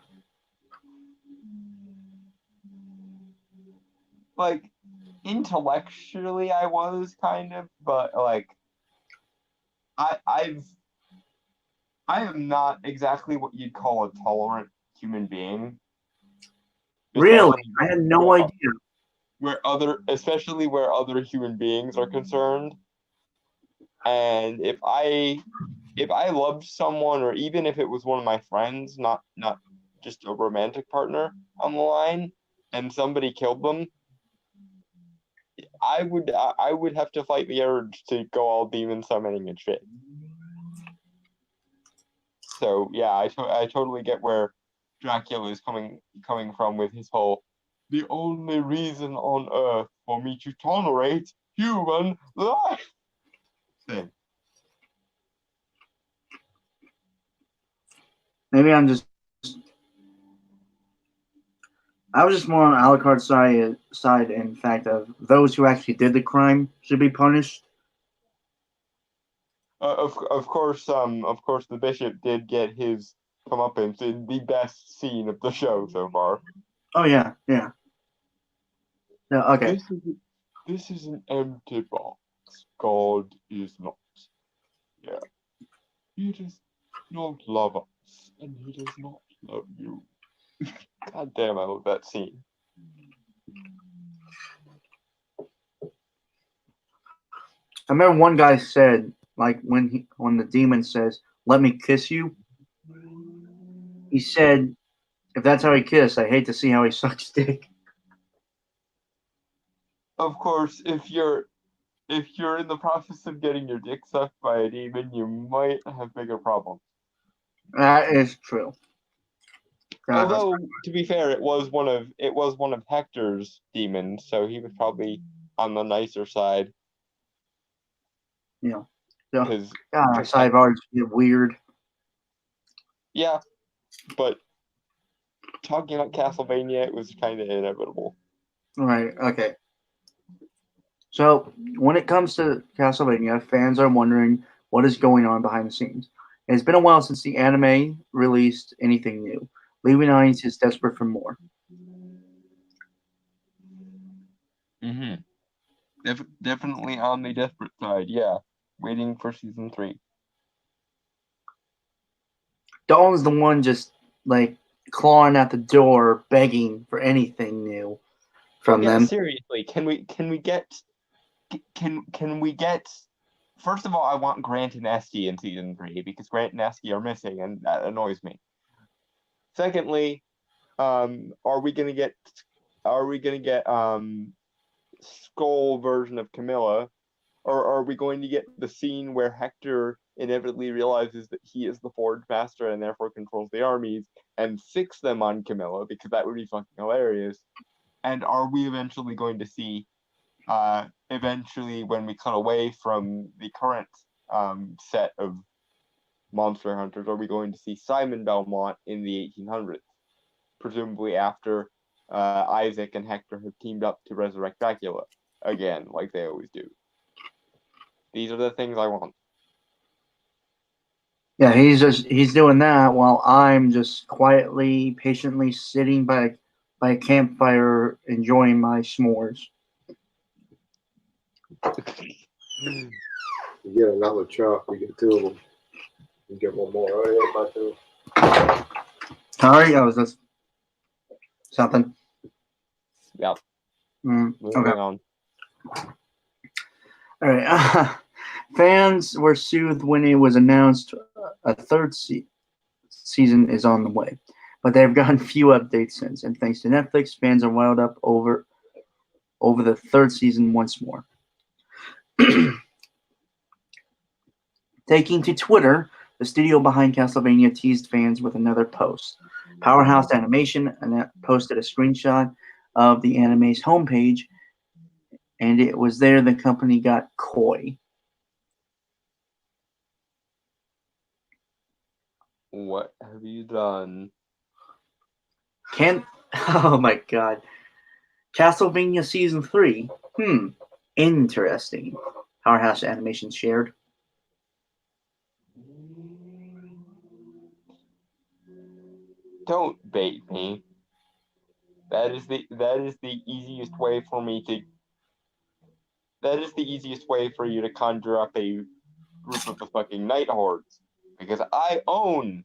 Like, intellectually I was kind of, but like I am not exactly what you'd call a tolerant human being. Really? I had no idea. Especially where other human beings are concerned. And if I loved someone, or even if it was one of my friends, not just a romantic partner on the line, and somebody killed them, I would have to fight the urge to go all demon summoning and shit. So yeah, I totally get where Dracula is coming from with his whole, the only reason on earth for me to tolerate human life thing. Maybe I was just more on Alucard's side, in fact, of those who actually did the crime should be punished. Of course, the bishop did get his comeuppance in the best scene of the show so far. Oh yeah. No, okay. This is an empty box. God is not. Yeah. He does not love us, and he does not love you. God damn, I love that scene. I remember one guy said, like, when the demon says, "Let me kiss you," he said, "If that's how he kissed, I hate to see how he sucks dick." Of course, if you're in the process of getting your dick sucked by a demon, you might have bigger problems. That is true. Although, to be fair, it was one of Hector's demons, so he was probably on the nicer side. You know, Because sidebars get weird. Yeah, but talking about Castlevania, it was kind of inevitable. Right. Okay. So when it comes to Castlevania, fans are wondering what is going on behind the scenes. It's been a while since the anime released anything new. Leaving Eyes is desperate for more. Definitely on the desperate side, yeah. Waiting for season 3. Dawn's the one just like clawing at the door, begging for anything new from them. Seriously, can we get? First of all, I want Grant and Esty in season 3 because Grant and Esty are missing, and that annoys me. Secondly, are we gonna get Skull version of Camilla, or are we going to get the scene where Hector inevitably realizes that he is the Forge Master and therefore controls the armies and fix them on Camilla, because that would be fucking hilarious? And are we eventually going to see, when we cut away from the current set of monster hunters, are we going to see Simon Belmont in the 1800s? Presumably after Isaac and Hector have teamed up to resurrect Dracula again, like they always do. These are the things I want. Yeah, he's doing that while I'm just quietly, patiently sitting by a campfire enjoying my s'mores. You get another truck, you get 2 of them. You get one more. Right, about 2. Sorry, was this something? Yep. Okay. On. All right. Fans were soothed when it was announced a third season is on the way, but they've gotten few updates since. And thanks to Netflix, fans are wild up over the third season once more. Taking to Twitter, the studio behind Castlevania teased fans with another post. Powerhouse Animation posted a screenshot of the anime's homepage, and it was there the company got coy. What have you done? Oh my god. Castlevania Season 3. Interesting. Powerhouse Animation shared. Don't bait me. That is the easiest way for me to. That is the easiest way for you to conjure up a group of the fucking Night Hordes, because I own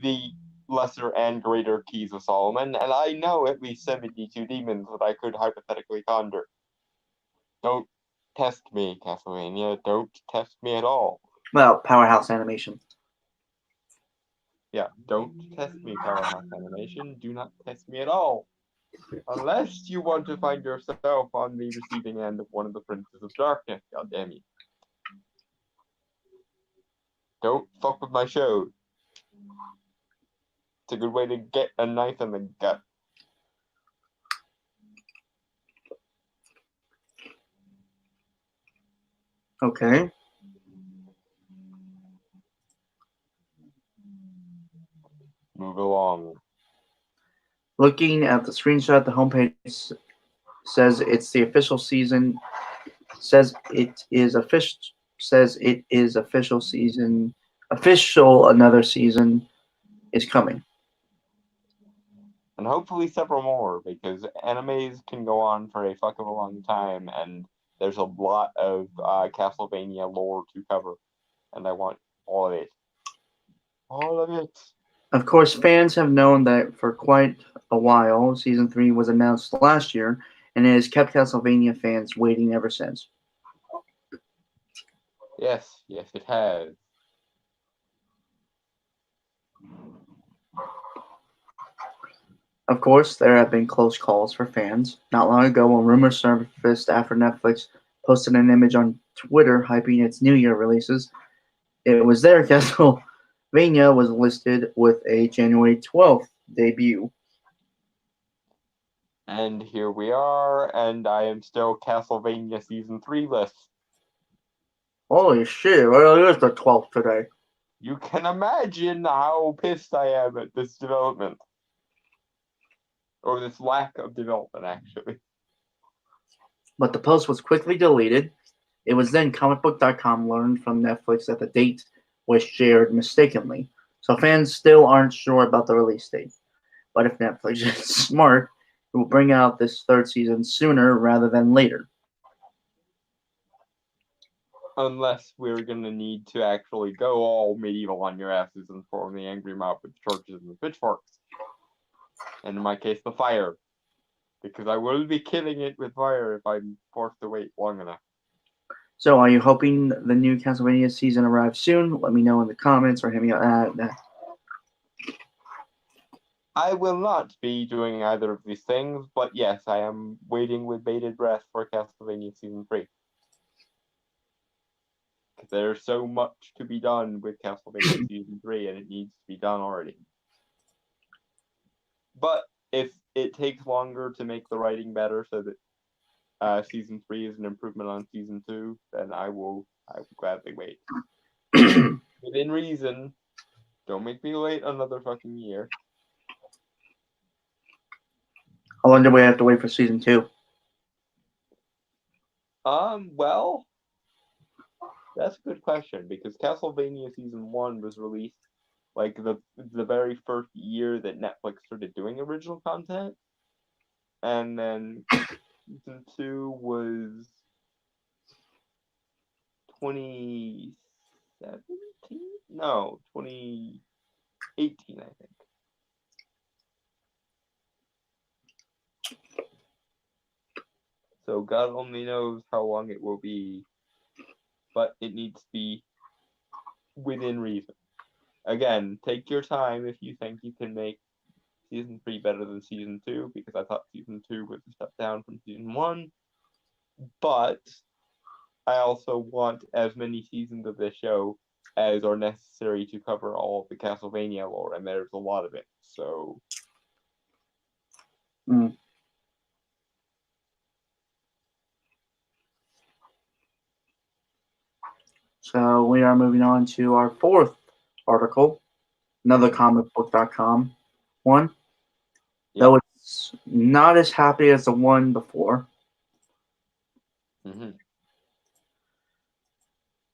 the Lesser and Greater Keys of Solomon, and I know at least 72 demons that I could hypothetically conjure. Don't test me, Castlevania. Don't test me at all. Well, Powerhouse Animation. Yeah, don't test me, Powerhouse Animation. Do not test me at all. Unless you want to find yourself on the receiving end of one of the Princes of Darkness, goddammit. Don't fuck with my show. It's a good way to get a knife in the gut. Okay. Move along. Looking at the screenshot, the homepage says it's the official season. Says it is official season. Official another season is coming. And hopefully several more, because animes can go on for a fuck of a long time, and there's a lot of Castlevania lore to cover, and I want all of it. All of it. Of course, fans have known that for quite a while. Season 3 was announced last year, and it has kept Castlevania fans waiting ever since. Yes, it has. Of course, there have been close calls for fans. Not long ago, when rumors surfaced after Netflix posted an image on Twitter hyping its New Year releases, it was there Castlevania was listed with a January 12th debut. And here we are, and I am still Castlevania Season 3 list. Holy shit, well, it is the 12th today. You can imagine how pissed I am at this development. Or this lack of development, actually. But the post was quickly deleted. It was then comicbook.com learned from Netflix that the date was shared mistakenly. So fans still aren't sure about the release date. But if Netflix is smart, it will bring out this third season sooner rather than later. Unless we're gonna need to actually go all medieval on your asses and form the angry mob with torches and pitchforks. And in my case, the fire. Because I will be killing it with fire if I'm forced to wait long enough. So are you hoping the new Castlevania season arrives soon? Let me know in the comments or hit me up. I will not be doing either of these things, but yes, I am waiting with bated breath for Castlevania Season 3. Because there's so much to be done with Castlevania Season 3, and it needs to be done already. But if it takes longer to make the writing better so that Season 3 is an improvement on Season 2, then I will gladly wait. Within reason. Don't make me wait another fucking year. How long do we have to wait for season 2? Well, that's a good question, because Castlevania Season 1 was released like the very first year that Netflix started doing original content. And then Season 2 was 2017? No, 2018, I think. So God only knows how long it will be, but it needs to be within reason. Again, take your time if you think you can make season 3 better than season 2, because I thought season 2 was a step down from season 1. But I also want as many seasons of this show as are necessary to cover all of the Castlevania lore, and there's a lot of it. So So we are moving on to our fourth article, another comicbook.com one. Yeah. Though it's not as happy as the one before. mhm.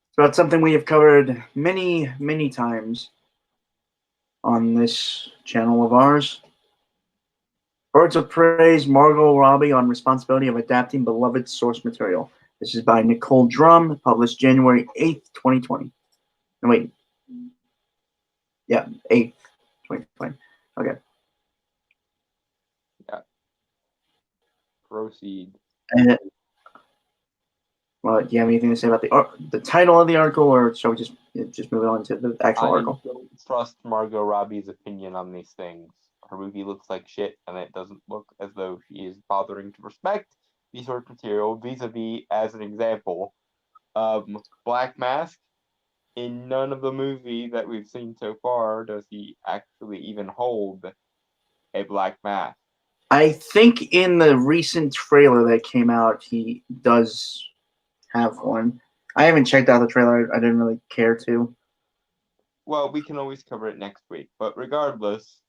It's about something we have covered many, many times on this channel of ours. Birds of Prey's Margot Robbie on responsibility of adapting beloved source material. This is by Nicole Drum, published January 8th, 2020. No, wait. Yeah, 8th, 2020. Okay. Proceed. And well, do you have anything to say about the title of the article, or shall we just move on to the actual I article? don't trust Margot Robbie's opinion on these things. Her movie looks like shit, and it doesn't look as though she is bothering to respect the source material vis-a-vis, as an example, Black Mask. In none of the movies that we've seen so far does he actually even hold a black mask. I think in the recent trailer that came out, he does have one. I haven't checked out the trailer. I didn't really care to. Well, we can always cover it next week, but regardless,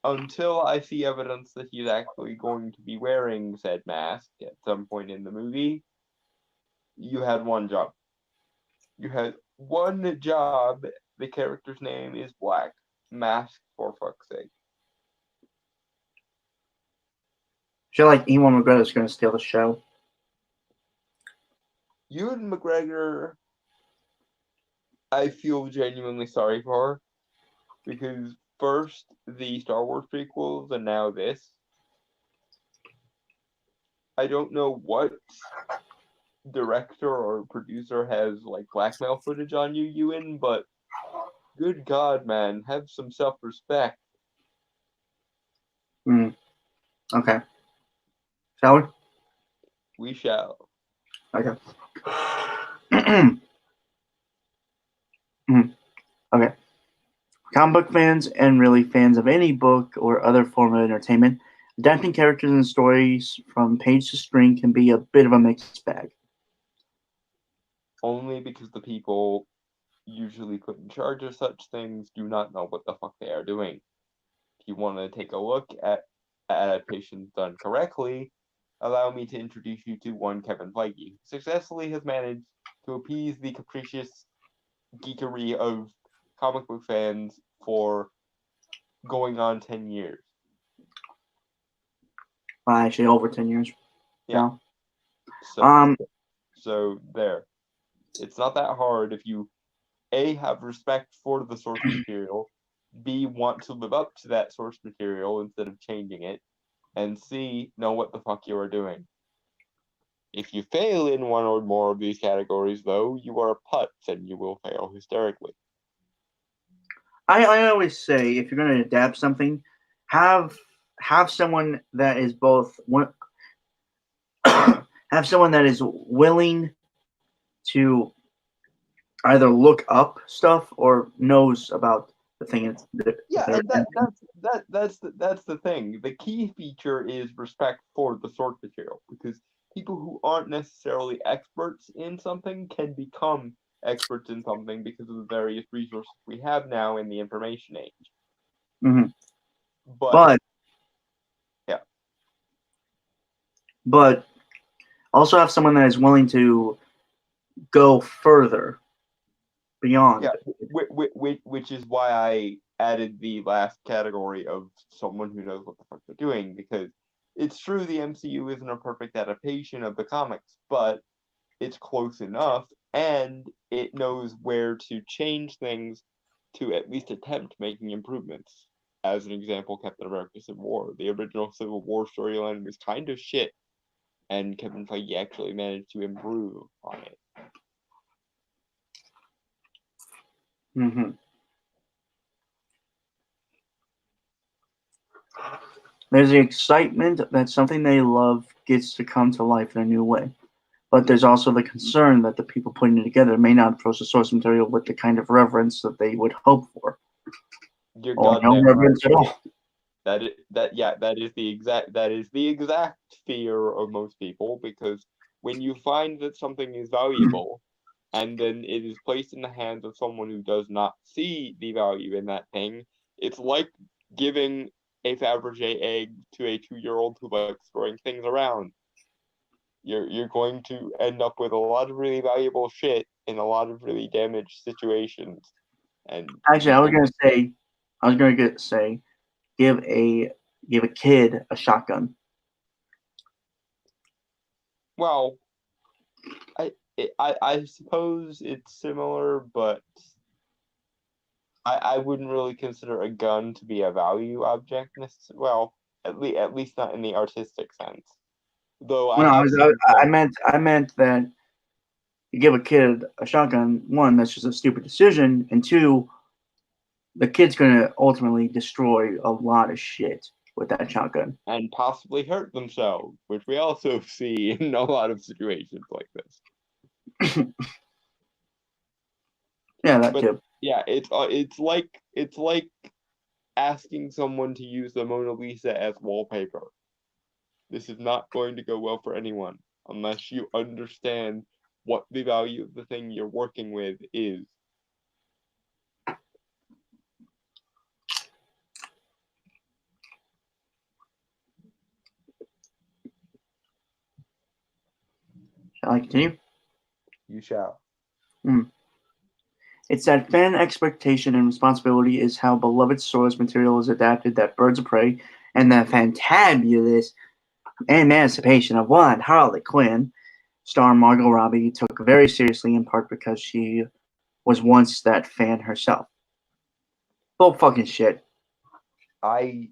until I see evidence that he's actually going to be wearing said mask at some point in the movie, you had one job. You had one job. The character's name is Black Mask, for fuck's sake. I feel like Ewan McGregor is going to steal the show. Ewan McGregor, I feel genuinely sorry for, because first the Star Wars prequels and now this. I don't know what director or producer has like blackmail footage on you, Ewan, but good God, man, have some self-respect. Okay. Shall we? We shall. Okay. Okay. Comic book fans, and really fans of any book or other form of entertainment, adapting characters and stories from page to screen can be a bit of a mixed bag. Only because the people usually put in charge of such things do not know what the fuck they are doing. If you want to take a look at adaptations done correctly, allow me to introduce you to one Kevin Feige, who successfully has managed to appease the capricious geekery of comic book fans for going on 10 years. Well, actually, over 10 years. Yeah. So, so there. It's not that hard if you A, have respect for the source material, B, want to live up to that source material instead of changing it, and C, know what the fuck you are doing. If you fail in one or more of these categories, though, you are a putz and you will fail hysterically. I always say, if you're going to adapt something, have someone that is both have someone that is willing to either look up stuff or knows about the thing. Yeah, and that's the thing. The key feature is respect for the source material, because people who aren't necessarily experts in something can become experts in something because of the various resources we have now in the information age. Mm-hmm. But also have someone that is willing to go further beyond. Yeah, which is why I added the last category of someone who knows what the fuck they're doing, because it's true the MCU isn't a perfect adaptation of the comics, but it's close enough, and it knows where to change things to at least attempt making improvements. As an example, Captain America Civil War. The original Civil War storyline was kind of shit, and Kevin Feige actually managed to improve on it. Mm-hmm. There's the excitement that something they love gets to come to life in a new way. But there's also the concern that the people putting it together may not approach the source material with the kind of reverence that they would hope for. You're Or no goddamn reverence right. at all. That is the exact fear of most people, because when you find that something is valuable and then it is placed in the hands of someone who does not see the value in that thing, it's like giving a Fabergé egg to a 2-year-old who likes throwing things around. You're going to end up with a lot of really valuable shit in a lot of really damaged situations. And Actually, I was gonna say, give a kid a shotgun. well, I suppose it's similar, but I wouldn't really consider a gun to be a value object necessarily. Well, at least not in the artistic sense. Though I No, have seen I some, meant that you give a kid a shotgun. One, that's just a stupid decision, and two, the kid's gonna ultimately destroy a lot of shit with that shotgun. and possibly hurt themselves, which we also see in a lot of situations like this. Yeah, that But too. yeah, it's like asking someone to use the Mona Lisa as wallpaper. This is not going to go well for anyone unless you understand what the value of the thing you're working with is. Shall I continue? You shall. It's that fan expectation and responsibility is how beloved source material is adapted that Birds of Prey and the fantabulous emancipation of one Harley Quinn star Margot Robbie took very seriously, in part because she was once that fan herself. Bull fucking shit. I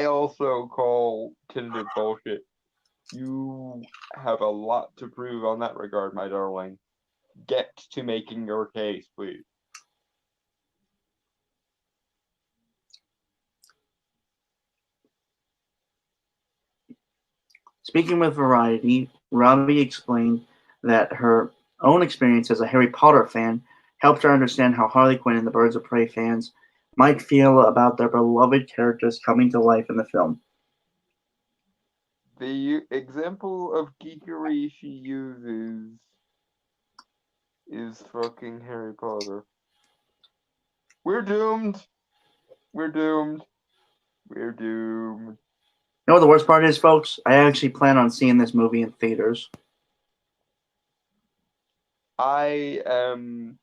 also call Tinder bullshit. You have a lot to prove on that regard, my darling. Get to making your case, please. Speaking with Variety, Robbie explained that her own experience as a Harry Potter fan helped her understand how Harley Quinn and the Birds of Prey fans might feel about their beloved characters coming to life in the film. The example of geekery she uses is fucking Harry Potter. We're doomed. We're doomed. We're doomed. You know what the worst part is, folks? I actually plan on seeing this movie in theaters. I am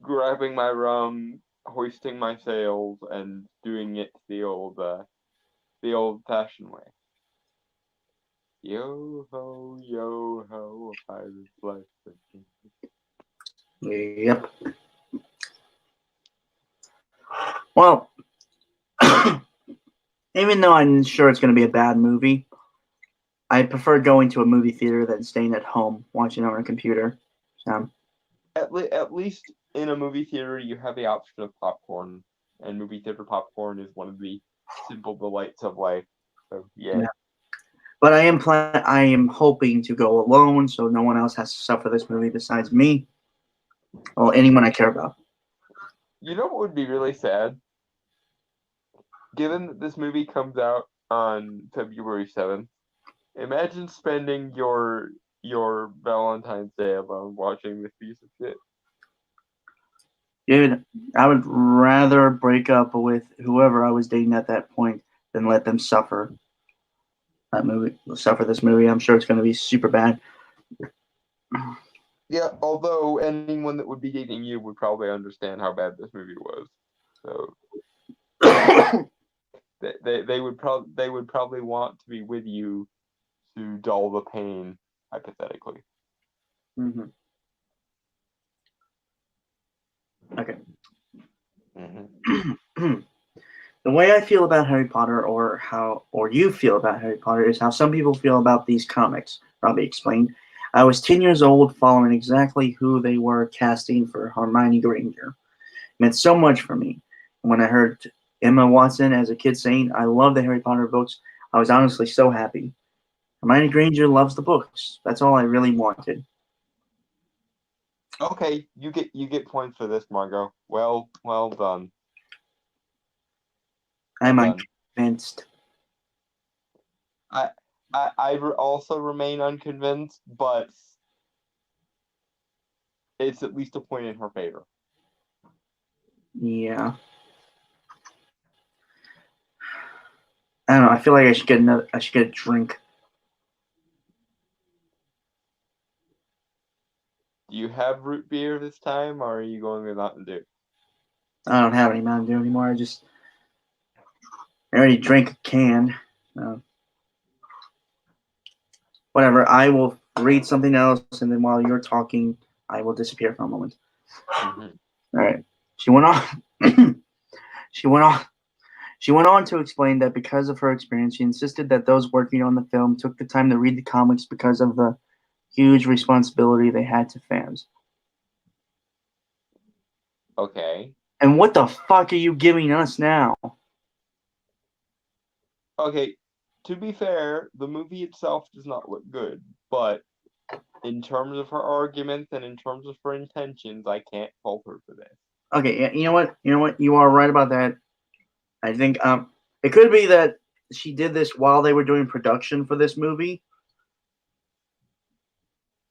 grabbing my rum, hoisting my sails, and doing it the old-fashioned way. Yo ho, a pirate's life. Yep. Well, even though I'm sure it's going to be a bad movie, I prefer going to a movie theater than staying at home watching on a computer. So, At least in a movie theater, you have the option of popcorn, and movie theater popcorn is one of the simple delights of life. So yeah. but I am hoping to go alone, so no one else has to suffer this movie besides me or anyone I care about. You know what would be really sad? Given that this movie comes out on February 7th, imagine spending your Valentine's Day alone watching this piece of shit. Dude, I would rather break up with whoever I was dating at that point than let them suffer this movie. I'm sure it's going to be super bad. Yeah, although anyone that would be dating you would probably understand how bad this movie was. So they would probably want to be with you to dull the pain, hypothetically. Mm-hmm. Okay. Mm-hmm. The way I feel about Harry Potter, or you feel about Harry Potter, is how some people feel about these comics, Robbie explained. I was 10 years old following exactly who they were casting for Hermione Granger. It meant so much for me. And when I heard Emma Watson as a kid saying, I love the Harry Potter books. I was honestly so happy. Hermione Granger loves the books. That's all I really wanted. Okay, you get points for this, Margot. Well done. I'm Well done. unconvinced. I also remain unconvinced, but it's at least a point in her favor. Yeah. I don't know. I feel like I should get a drink. Do you have root beer this time, or are you going with Mountain Dew? I don't have any Mountain Dew anymore. I already drank a can. Whatever. I will read something else, and then while you're talking, I will disappear for a moment. Mm-hmm. All right. She went on. She went on to explain that because of her experience, she insisted that those working on the film took the time to read the comics because of the huge responsibility they had to fans. Okay. And what the fuck are you giving us now? Okay, to be fair, the movie itself does not look good, but in terms of her arguments and in terms of her intentions, I can't fault her for this. Okay, yeah, you know what? You are right about that. I think it could be that she did this while they were doing production for this movie,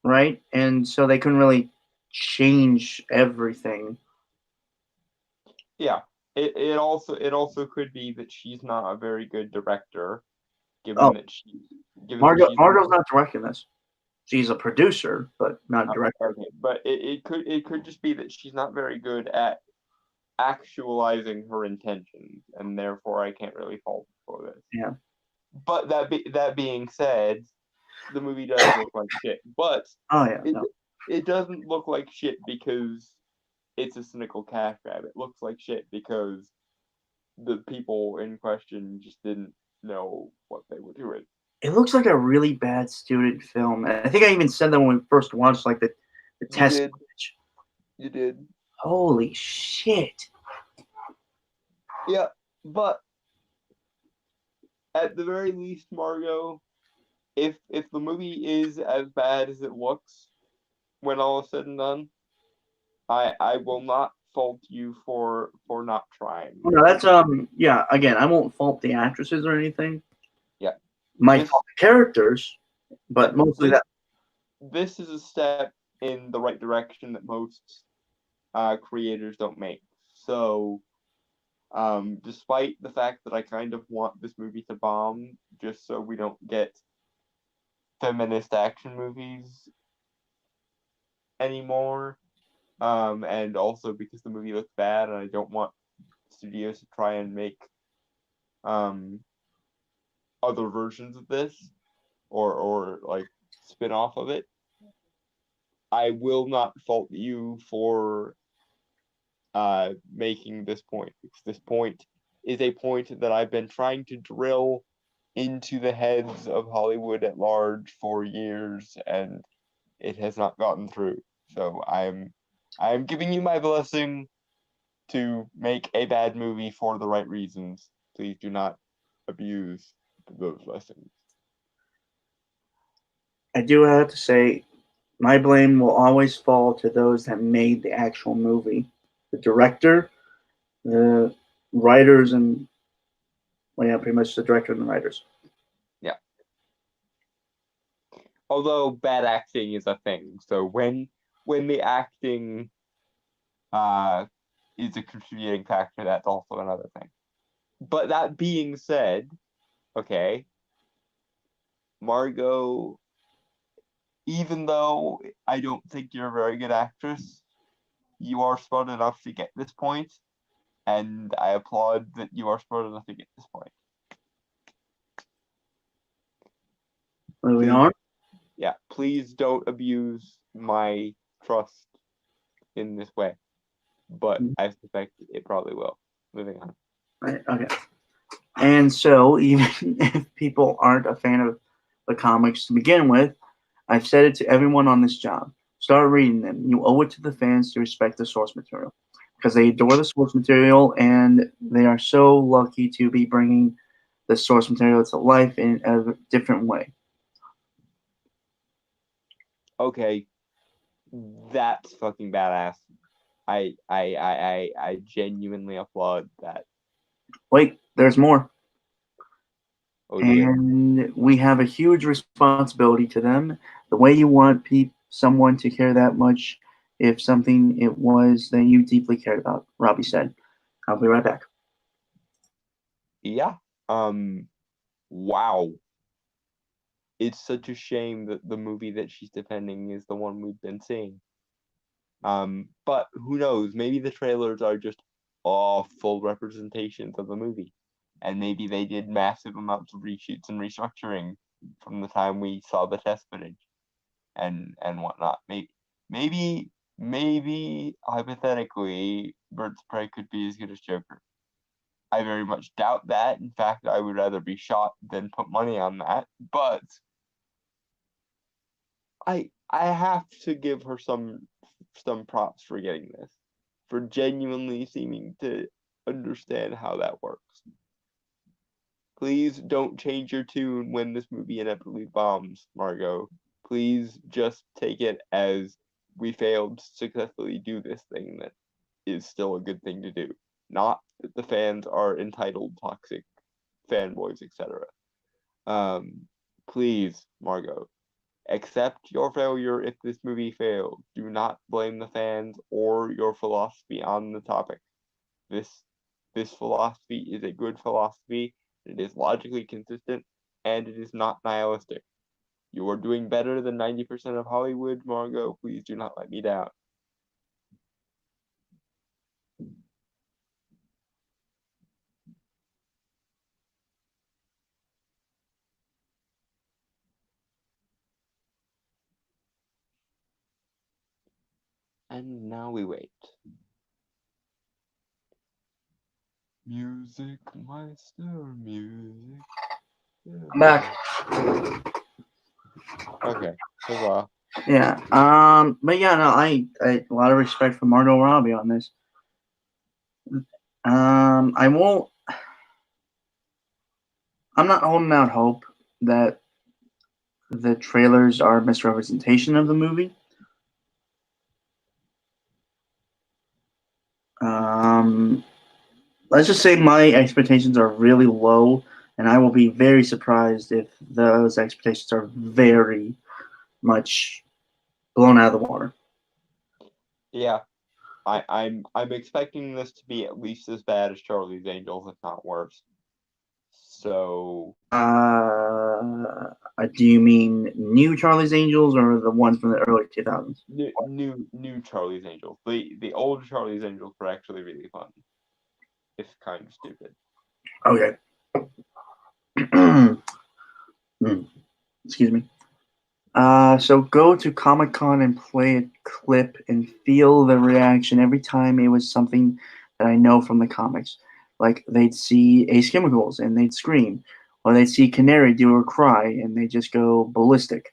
right? And so they couldn't really change everything. Yeah, it also could be that she's not a very good director, given that she's Margot's not directing this. She's a producer, but not director. Okay, but it could just be that she's not very good at actualizing her intentions, and therefore I can't really fault her for this. Yeah. But that being said, the movie does look like shit. But it doesn't look like shit because it's a cynical cash grab. It looks like shit because the people in question just didn't know what they were doing. It looks like a really bad student film. I think I even said that when we first watched like the test footage. You did. Holy shit. Yeah, but at the very least, Margot, if the movie is as bad as it looks when all is said and done, I will not fault you for not trying. No, that's yeah, again, I won't fault the actresses or anything. Yeah. Might fault the characters, but mostly that. This is a step in the right direction that most creators don't make. So despite the fact that I kind of want this movie to bomb just so we don't get feminist action movies anymore, and also because the movie looks bad and I don't want studios to try and make other versions of this or like spin off of it, I will not fault you for making this point, because this point is a point that I've been trying to drill into the heads of Hollywood at large for years, and it has not gotten through. So I'm giving you my blessing to make a bad movie for the right reasons. Please do not abuse those blessings. I do have to say, my blame will always fall to those that made the actual movie. The director, the writers, and well, yeah, pretty much the director and the writers. Yeah. Although bad acting is a thing, so when the acting is a contributing factor, that's also another thing. But that being said, okay, Margot, even though I don't think you're a very good actress, you are smart enough to get this point, and I applaud that you are smart enough to get this point. Moving on. Yeah, please don't abuse my trust in this way, but I suspect it probably will. Moving on. Right, okay. And so, even if people aren't a fan of the comics to begin with, I've said it to everyone on this job. Start reading them. You owe it to the fans to respect the source material. because they adore the source material and they are so lucky to be bringing the source material to life in a different way. Okay, that's fucking badass. I genuinely applaud that. Wait, there's more. Oh dear. And we have a huge responsibility to them. The way you want someone to care that much if something it was that you deeply cared about, Robbie said. I'll be right back. Yeah. Wow. It's such a shame that the movie that she's defending is the one we've been seeing. But who knows? Maybe the trailers are just awful representations of the movie. And maybe they did massive amounts of reshoots and restructuring from the time we saw the test footage and whatnot. Maybe hypothetically, Birds of Prey could be as good as Joker. I very much doubt that. In fact, I would rather be shot than put money on that. But I have to give her some props for getting this, for genuinely seeming to understand how that works. Please don't change your tune when this movie inevitably bombs, Margot. Please just take it as we failed to successfully do this thing that is still a good thing to do. Not that the fans are entitled, toxic fanboys, etc. Please, Margot, accept your failure if this movie failed. Do not blame the fans or your philosophy on the topic. This philosophy is a good philosophy. It is logically consistent, and it is not nihilistic. You are doing better than 90% of Hollywood, Margot. Please do not let me down. And now we wait. Music, Meister, music. I'm back. Okay. Huzzah. Yeah. But yeah, no, I a lot of respect for Margot Robbie on this. I won't. I'm not holding out hope that the trailers are a misrepresentation of the movie. Let's just say my expectations are really low, and I will be very surprised if those expectations are very much blown out of the water. Yeah. I'm expecting this to be at least as bad as Charlie's Angels, if not worse. So Do you mean new Charlie's Angels or the ones from the early 2000s? new Charlie's Angels. The old Charlie's Angels were actually really fun. It's kind of stupid. Okay. Excuse me. So go to Comic-Con and play a clip and feel the reaction every time it was something that I know from the comics. Like they'd see Ace Chemicals and they'd scream, or they'd see Canary do a cry and they just go ballistic.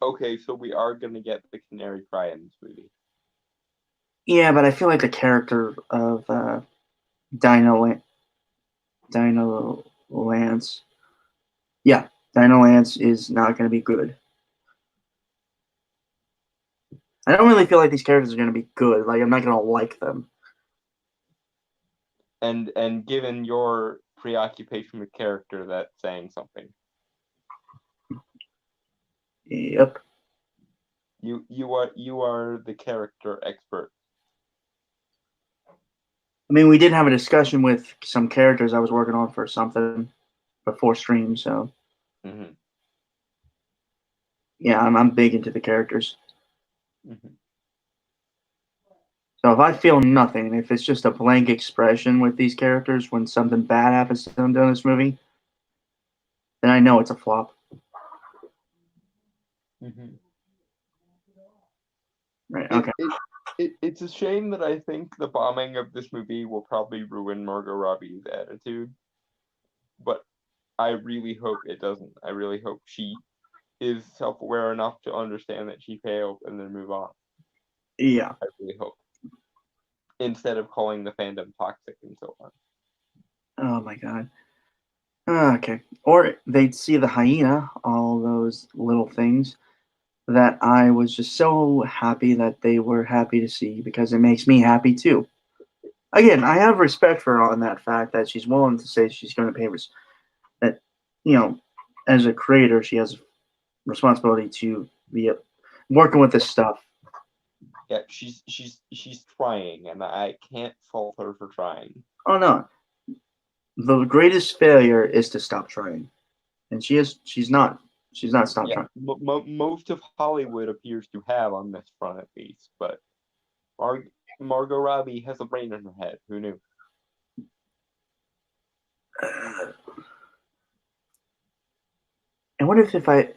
Okay, so we are gonna get the Canary cry in this movie. Yeah, but I feel like the character of Dino Lance. Yeah, Dino Lance is not going to be good. I don't really feel like these characters are going to be good. Like, I'm not going to like them. And given your preoccupation with character, that's saying something. Yep. You are the character expert. I mean, we did have a discussion with some characters I was working on for something before stream, so Mm-hmm. yeah, I'm big into the characters. Mm-hmm. So if I feel nothing, if it's just a blank expression with these characters when something bad happens to them during this movie, then I know it's a flop. Mm-hmm. Right? Okay. It's a shame that I think the bombing of this movie will probably ruin Margot Robbie's attitude, but I really hope it doesn't. I really hope she is self-aware enough to understand that she failed and then move on. Yeah. I really hope. instead of calling the fandom toxic and so on. Oh my god. Okay. Or they'd see the hyena, all those little things that I was just so happy that they were happy to see because it makes me happy too. Again, I have respect for her on that fact that she's willing to say she's going to pay that, as a creator, she has a responsibility to be working with this stuff. Yeah, she's trying, and I can't fault her for trying. Oh no, the greatest failure is to stop trying, and she's not stopped trying. Most of Hollywood appears to have on this front at least, but Margot Robbie has a brain in her head. Who knew? And what if I,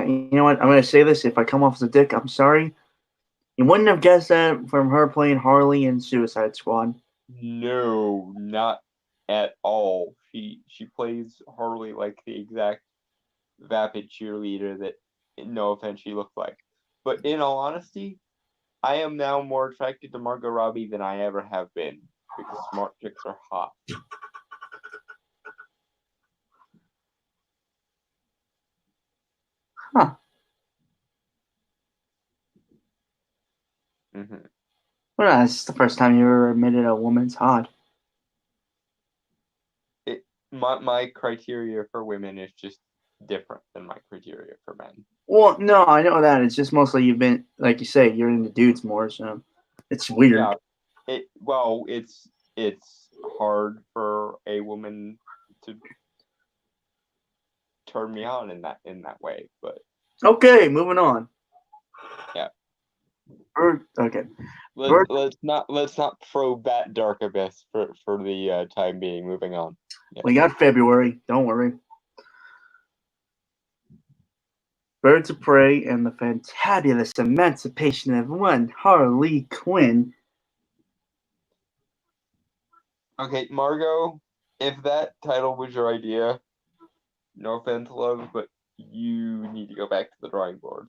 you know what? I'm going to say this. If I come off as a dick, I'm sorry. You wouldn't have guessed that from her playing Harley in Suicide Squad. No, not at all. She plays Harley like the exact vapid cheerleader that, no offense, she looked like. But in all honesty, I am now more attracted to Margot Robbie than I ever have been because smart chicks are hot. Huh. Mm-hmm. Well, that's the first time you ever admitted a woman's hot. My criteria for women is just different than my criteria for men. Well, no, I know that. It's just mostly you've been, like you say, you're into dudes more, so it's weird. Yeah, it's hard for a woman to turn me on in that way, but Okay, moving on. yeah. Okay. Let's not probe that dark abyss for the time being. Moving on. Yeah. We got February. Don't worry. Birds of Prey and the Fantabulous Emancipation of One Harley Quinn. Okay, Margot, if that title was your idea, no offense, love, but you need to go back to the drawing board.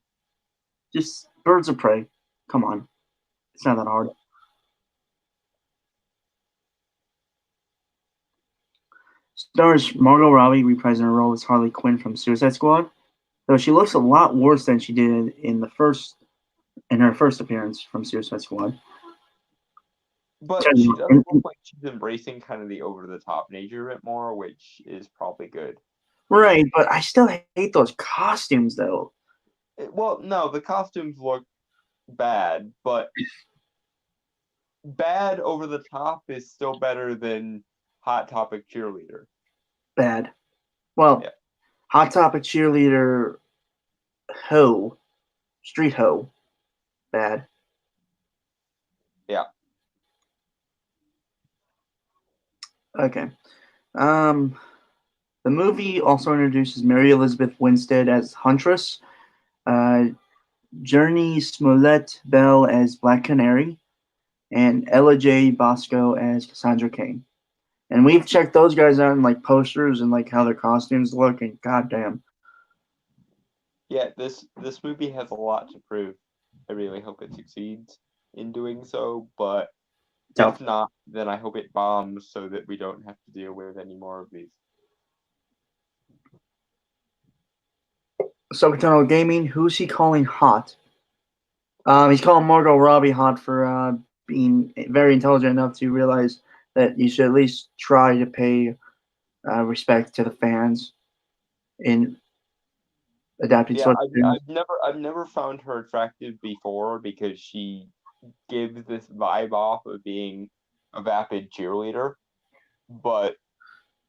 Just Birds of Prey. Come on. It's not that hard. Stars Margot Robbie reprising her role as Harley Quinn from Suicide Squad, though she looks a lot worse than she did in her first appearance from Suicide Squad. But she does look like she's embracing kind of the over-the-top nature of it more, which is probably good. Right, but I still hate those costumes, though. Well, no, the costumes look bad, but bad over the top is still better than Hot Topic cheerleader. Bad. Well, yeah. Hot Topic cheerleader, hoe, street hoe, bad. Yeah. Okay. The movie also introduces Mary Elizabeth Winstead as Huntress, Journey Smollett-Bell as Black Canary, and Ella J. Bosco as Cassandra Cain. And we've checked those guys out in like posters and like how their costumes look, and goddamn. Yeah, this movie has a lot to prove. I really hope it succeeds in doing so, but if not, then I hope it bombs so that we don't have to deal with any more of these. Sokatano Gaming, who's he calling hot? He's calling Margot Robbie hot for being very intelligent enough to realize that you should at least try to pay respect to the fans in adapting. Yeah, I've never found her attractive before because she gives this vibe off of being a vapid cheerleader, but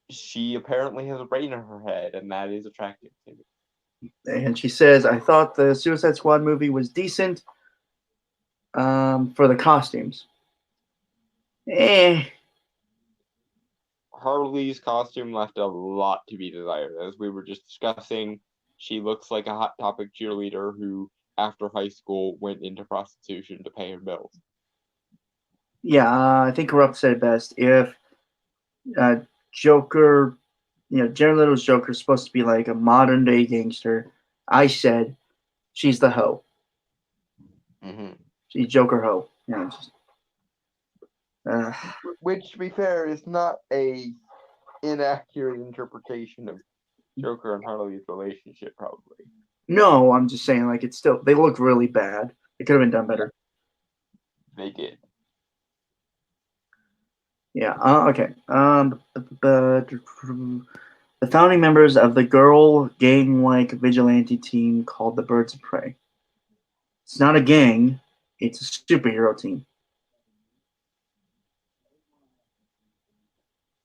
she apparently has a brain in her head, and that is attractive to me. And she says, I thought the Suicide Squad movie was decent for the costumes. Harley's costume left a lot to be desired. As we were just discussing, she looks like a Hot Topic cheerleader who, after high school, went into prostitution to pay her bills. Yeah, I think Corrupt said it best. If Joker, Jared Leto's Joker is supposed to be like a modern day gangster, I said she's the hoe. Mm-hmm. She's Joker hoe. Which, to be fair, is not a inaccurate interpretation of Joker and Harley's relationship, probably. No, I'm just saying, like, it's still, they look really bad. It could have been done better. They did. Yeah. Okay. The founding members of the girl gang-like vigilante team called the Birds of Prey. It's not a gang; it's a superhero team.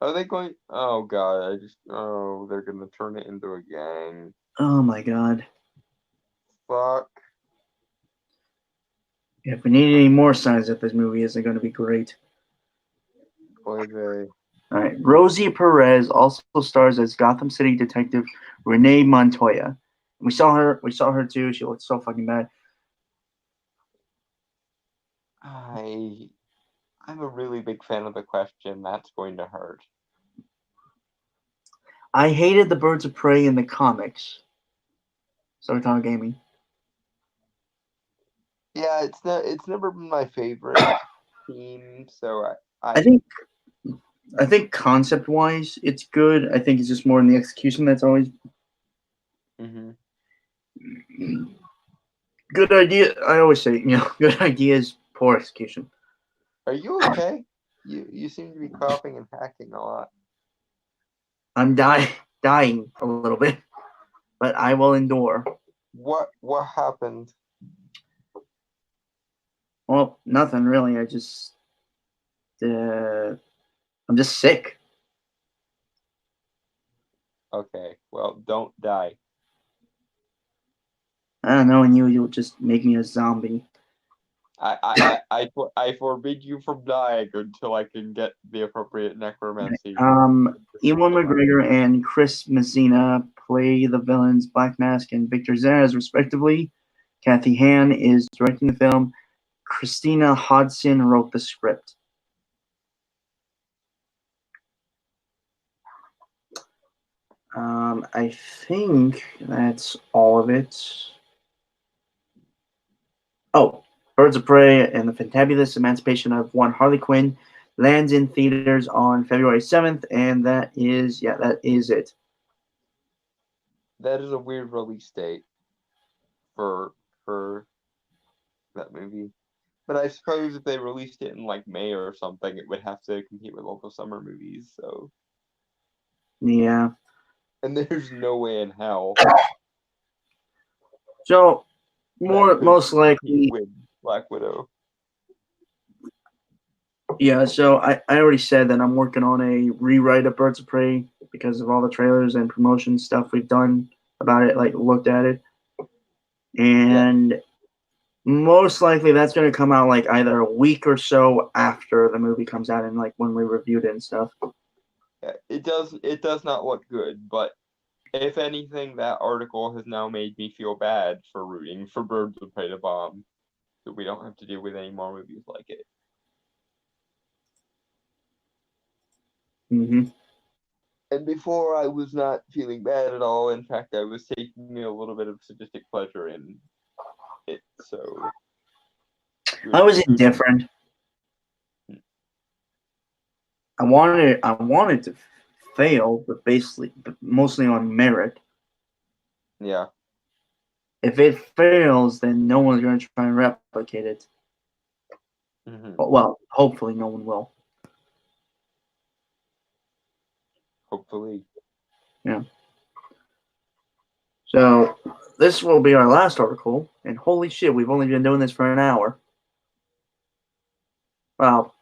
Are they going? Oh god! They're gonna turn it into a gang. Oh my god! Fuck. If we need any more signs that this movie isn't going to be great. Boy, they. All right. Rosie Perez also stars as Gotham City detective Renee Montoya. We saw her. We saw her too. She looked so fucking bad. I'm a really big fan of the question. That's going to hurt. I hated the Birds of Prey in the comics. So Tom Gaming. Yeah, it's never been my favorite theme. So I think concept wise it's good. I think it's just more in the execution that's always Mhm. good idea. I always say, good ideas, poor execution. Are you okay? You seem to be coughing and hacking a lot. I'm dying a little bit, but I will endure. What happened? Well, nothing really. I'm just sick. Okay, well, don't die. I don't know, and you'll just make me a zombie. I forbid you from dying until I can get the appropriate necromancy. Ewan McGregor and Chris Messina play the villains Black Mask and Victor Zsasz, respectively. Kathy Han is directing the film. Christina Hodson wrote the script. I think that's all of it. Oh, Birds of Prey and the Fantabulous Emancipation of One Harley Quinn lands in theaters on February 7th, and that is it. That is a weird release date for that movie. But I suppose if they released it in like May or something, it would have to compete with all the summer movies. So, Yeah. and there's no way in hell. So, that could most compete likely, with Black Widow. yeah. So I already said that I'm working on a rewrite of Birds of Prey because of all the trailers and promotion stuff we've done about it, like looked at it, and most likely that's going to come out like either a week or so after the movie comes out and like when we reviewed it and stuff. Yeah, it does not look good, but if anything, that article has now made me feel bad for rooting for Birds of Prey to bomb, so we don't have to deal with any more movies like it. Mm-hmm. And before, I was not feeling bad at all. In fact, I was taking a little bit of sadistic pleasure in it. So I was indifferent. I wanted to fail, but mostly on merit. Yeah. If it fails, then no one's going to try and replicate it. Mm-hmm. Well, hopefully no one will. Hopefully. Yeah. So this will be our last article, and holy shit, we've only been doing this for an hour. Well,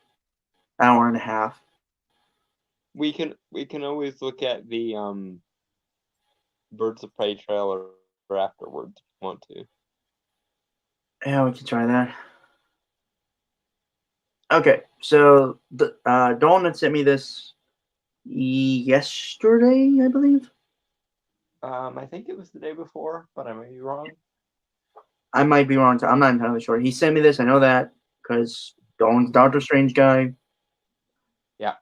hour and a half. We can always look at the Birds of Prey trailer afterwards if you want to. Yeah, we can try that. Okay, so Dawn had sent me this yesterday, I believe. I think it was the day before, but I may be wrong. I might be wrong. I'm not entirely sure. He sent me this. I know that because Dawn's Doctor Strange guy. Yeah.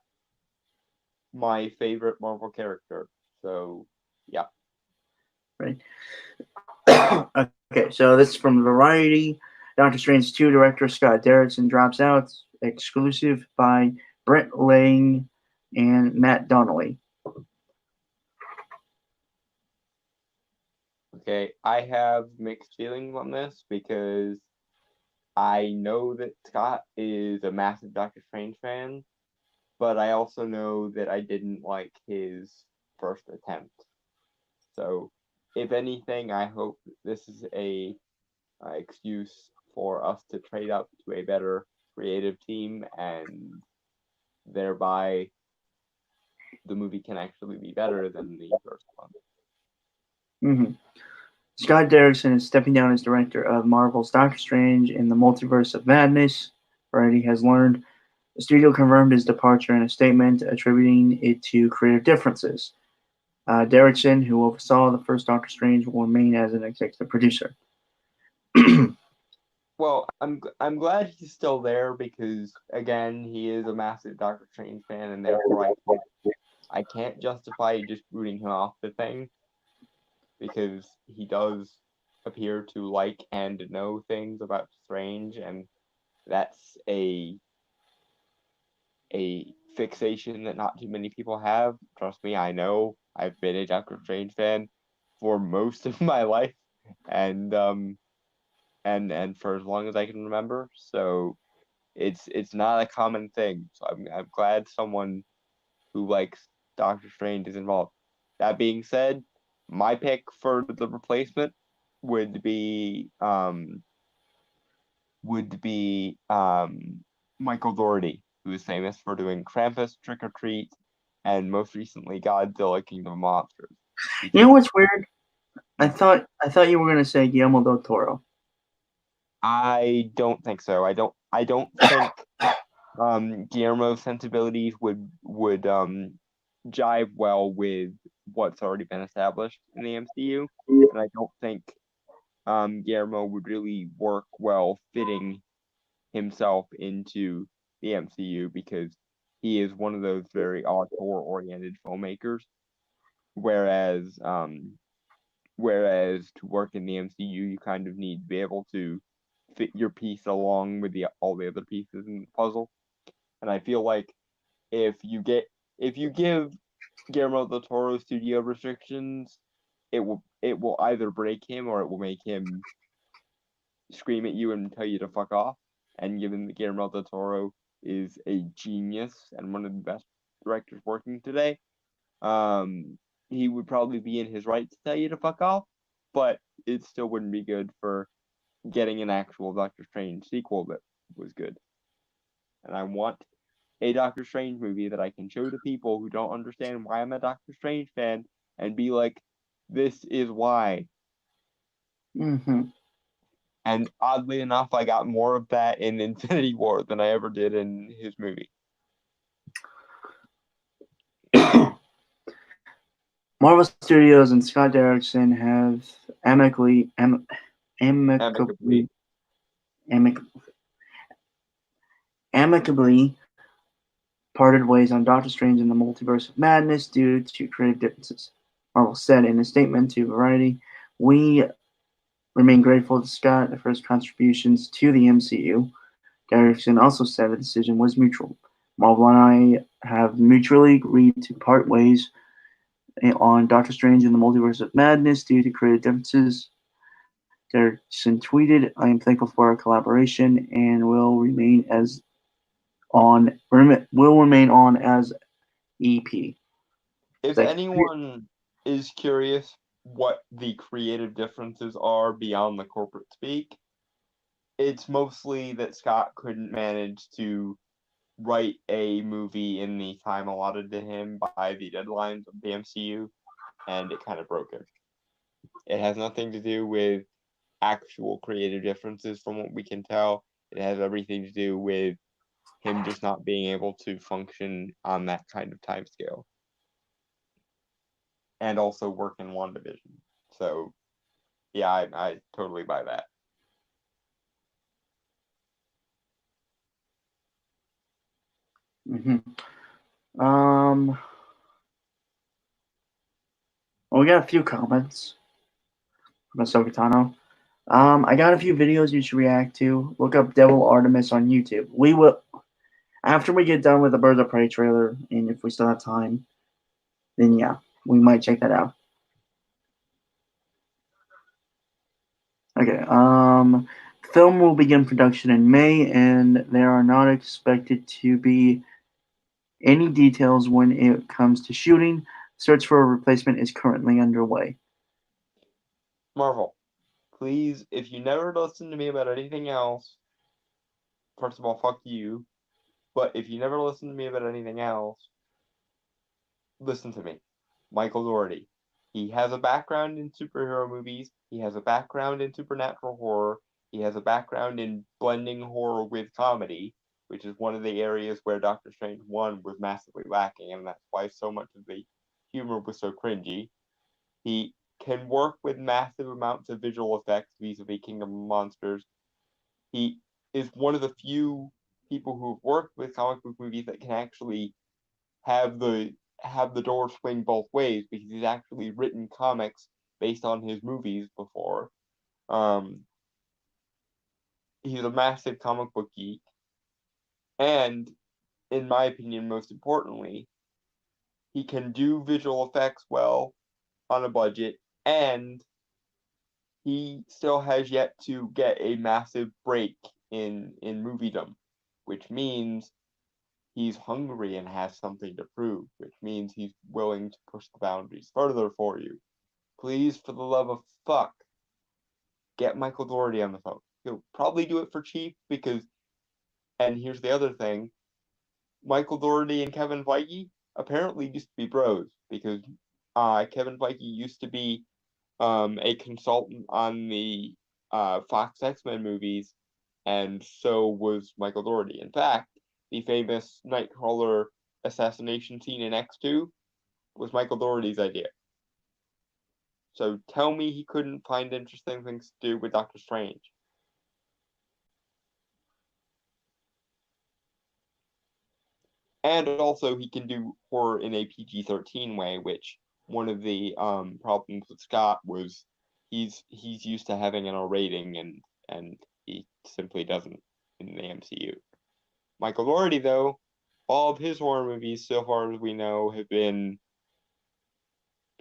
My favorite Marvel character. So, yeah. Right. Okay, so this is from Variety. Doctor Strange 2 director Scott Derrickson drops out exclusive by Brett Lang and Matt Donnelly. Okay, I have mixed feelings on this because I know that Scott is a massive Doctor Strange fan, but I also know that I didn't like his first attempt. So, if anything, I hope this is a excuse for us to trade up to a better creative team, and thereby the movie can actually be better than the first one. Mm-hmm. Scott Derrickson is stepping down as director of Marvel's Doctor Strange in the Multiverse of Madness. Variety has learned. The studio confirmed his departure in a statement, attributing it to creative differences. Derrickson, who oversaw the first Doctor Strange, will remain as an executive producer. Well, I'm glad he's still there because again, he is a massive Doctor Strange fan, and therefore I can't justify just booting him off the thing because he does appear to like and know things about Strange, and that's a fixation that not too many people have. Trust me, I know. I've been a Doctor Strange fan for most of my life, and for as long as I can remember. So it's not a common thing. So I'm glad someone who likes Doctor Strange is involved. That being said, my pick for the replacement would be Michael Dougherty, who is famous for doing Krampus, Trick or Treat, and most recently Godzilla Kingdom of Monsters. You know what's weird? I thought you were gonna say Guillermo del Toro. I don't think so. I don't think Guillermo's sensibilities would jive well with what's already been established in the MCU, and I don't think Guillermo would really work well fitting himself into the MCU because he is one of those very auteur-oriented filmmakers, whereas to work in the MCU you kind of need to be able to fit your piece along with all the other pieces in the puzzle. And I feel like if you give Guillermo del Toro studio restrictions, it will either break him or it will make him scream at you and tell you to fuck off. And given that Guillermo del Toro is a genius and one of the best directors working today, he would probably be in his right to tell you to fuck off, but it still wouldn't be good for getting an actual Doctor Strange sequel that was good. And I want a Doctor Strange movie that I can show to people who don't understand why I'm a Doctor Strange fan and be like, this is why. Mm-hmm. And oddly enough, I got more of that in Infinity War than I ever did in his movie. Marvel Studios and Scott Derrickson have amicably parted ways on Doctor Strange in the Multiverse of Madness due to creative differences. Marvel said in a statement to Variety, "We remain grateful to Scott for his contributions to the MCU." Derrickson also said the decision was mutual. Marvel and I have mutually agreed to part ways on Doctor Strange in the Multiverse of Madness due to creative differences. Derrickson tweeted, "I am thankful for our collaboration and will remain on as EP." If anyone is curious what the creative differences are beyond the corporate speak, it's mostly that Scott couldn't manage to write a movie in the time allotted to him by the deadlines of the MCU, and it kind of broke him. It has nothing to do with actual creative differences from what we can tell. It has everything to do with him just not being able to function on that kind of time scale. And also work in WandaVision. So, yeah, I totally buy that. Mm-hmm. Well, we got a few comments from Ahsoka Tano. I got a few videos you should react to. Look up Devil Artemis on YouTube. after we get done with the Birds of Prey trailer, and if we still have time, then yeah, we might check that out. Okay. Film will begin production in May, and there are not expected to be any details when it comes to shooting. Search for a replacement is currently underway. Marvel, please, if you never listen to me about anything else, first of all, fuck you. But if you never listen to me about anything else, listen to me. Michael Dougherty. He has a background in superhero movies. He has a background in supernatural horror. He has a background in blending horror with comedy, which is one of the areas where Doctor Strange 1 was massively lacking, and that's why so much of the humor was so cringy. He can work with massive amounts of visual effects vis-a-vis Kingdom of Monsters. He is one of the few people who've worked with comic book movies that can actually have the door swing both ways, because he's actually written comics based on his movies before. He's a massive comic book geek, and in my opinion, most importantly, he can do visual effects well on a budget, and he still has yet to get a massive break in moviedom, which means he's hungry and has something to prove, which means he's willing to push the boundaries further for you. Please, for the love of fuck, get Michael Dougherty on the phone. He'll probably do it for cheap because, and here's the other thing, Michael Dougherty and Kevin Feige apparently used to be bros, because Kevin Feige used to be a consultant on the Fox X-Men movies, and so was Michael Dougherty. In fact, the famous Nightcrawler assassination scene in X2 was Michael Dougherty's idea. So tell me he couldn't find interesting things to do with Doctor Strange. And also he can do horror in a PG-13 way, which one of the problems with Scott was he's used to having an R rating, and he simply doesn't in the MCU. Michael Dougherty, though, all of his horror movies, so far as we know, have been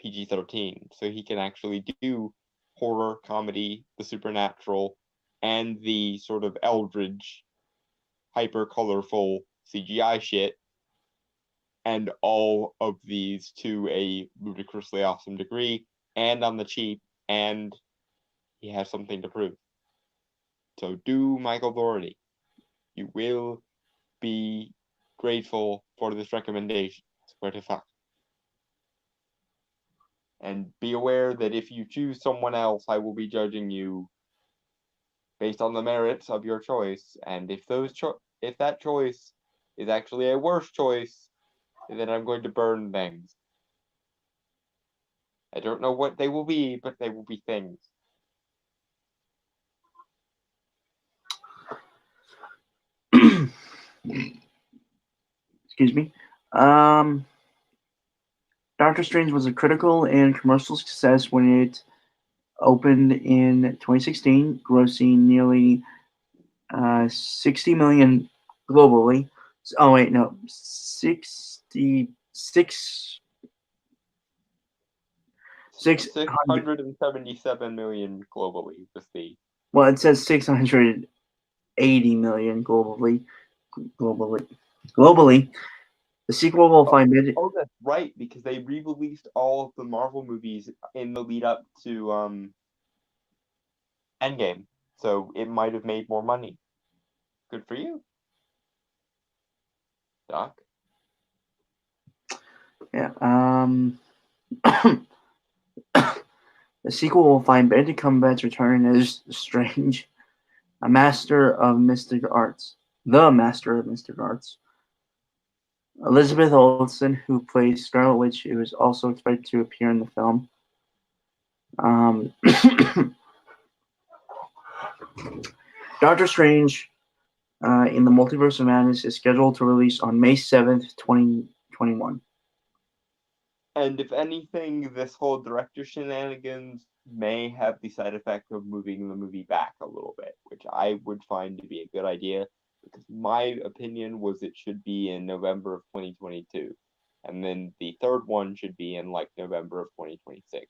PG-13, so he can actually do horror, comedy, the supernatural, and the sort of eldritch, hyper colorful CGI shit, and all of these to a ludicrously awesome degree, and on the cheap, and he has something to prove. So do Michael Dougherty. You will be grateful for this recommendation. Swear to fuck. And be aware that if you choose someone else, I will be judging you based on the merits of your choice. And if that choice is actually a worse choice, then I'm going to burn things. I don't know what they will be, but they will be things. Excuse me. Doctor Strange was a critical and commercial success when it opened in 2016, grossing nearly 60 million globally. Oh wait, no, 66. 677 million globally was the. Well, it says 680 million globally. Globally, the sequel will find it. Oh, that's right, because they re-released all of the Marvel movies in the lead up to Endgame, so it might have made more money. Good for you, Doc. Yeah. The sequel will find Benedict Cumberbatch return as Strange, a master of mystic arts. The master of mystic arts. Elizabeth Olsen, who plays Scarlet Witch, is also expected to appear in the film. Doctor Strange in the Multiverse of Madness is scheduled to release on May 7th, 2021. And if anything, this whole director shenanigans may have the side effect of moving the movie back a little bit, which I would find to be a good idea, Because my opinion was it should be in November of 2022. And then the third one should be in like November of 2026.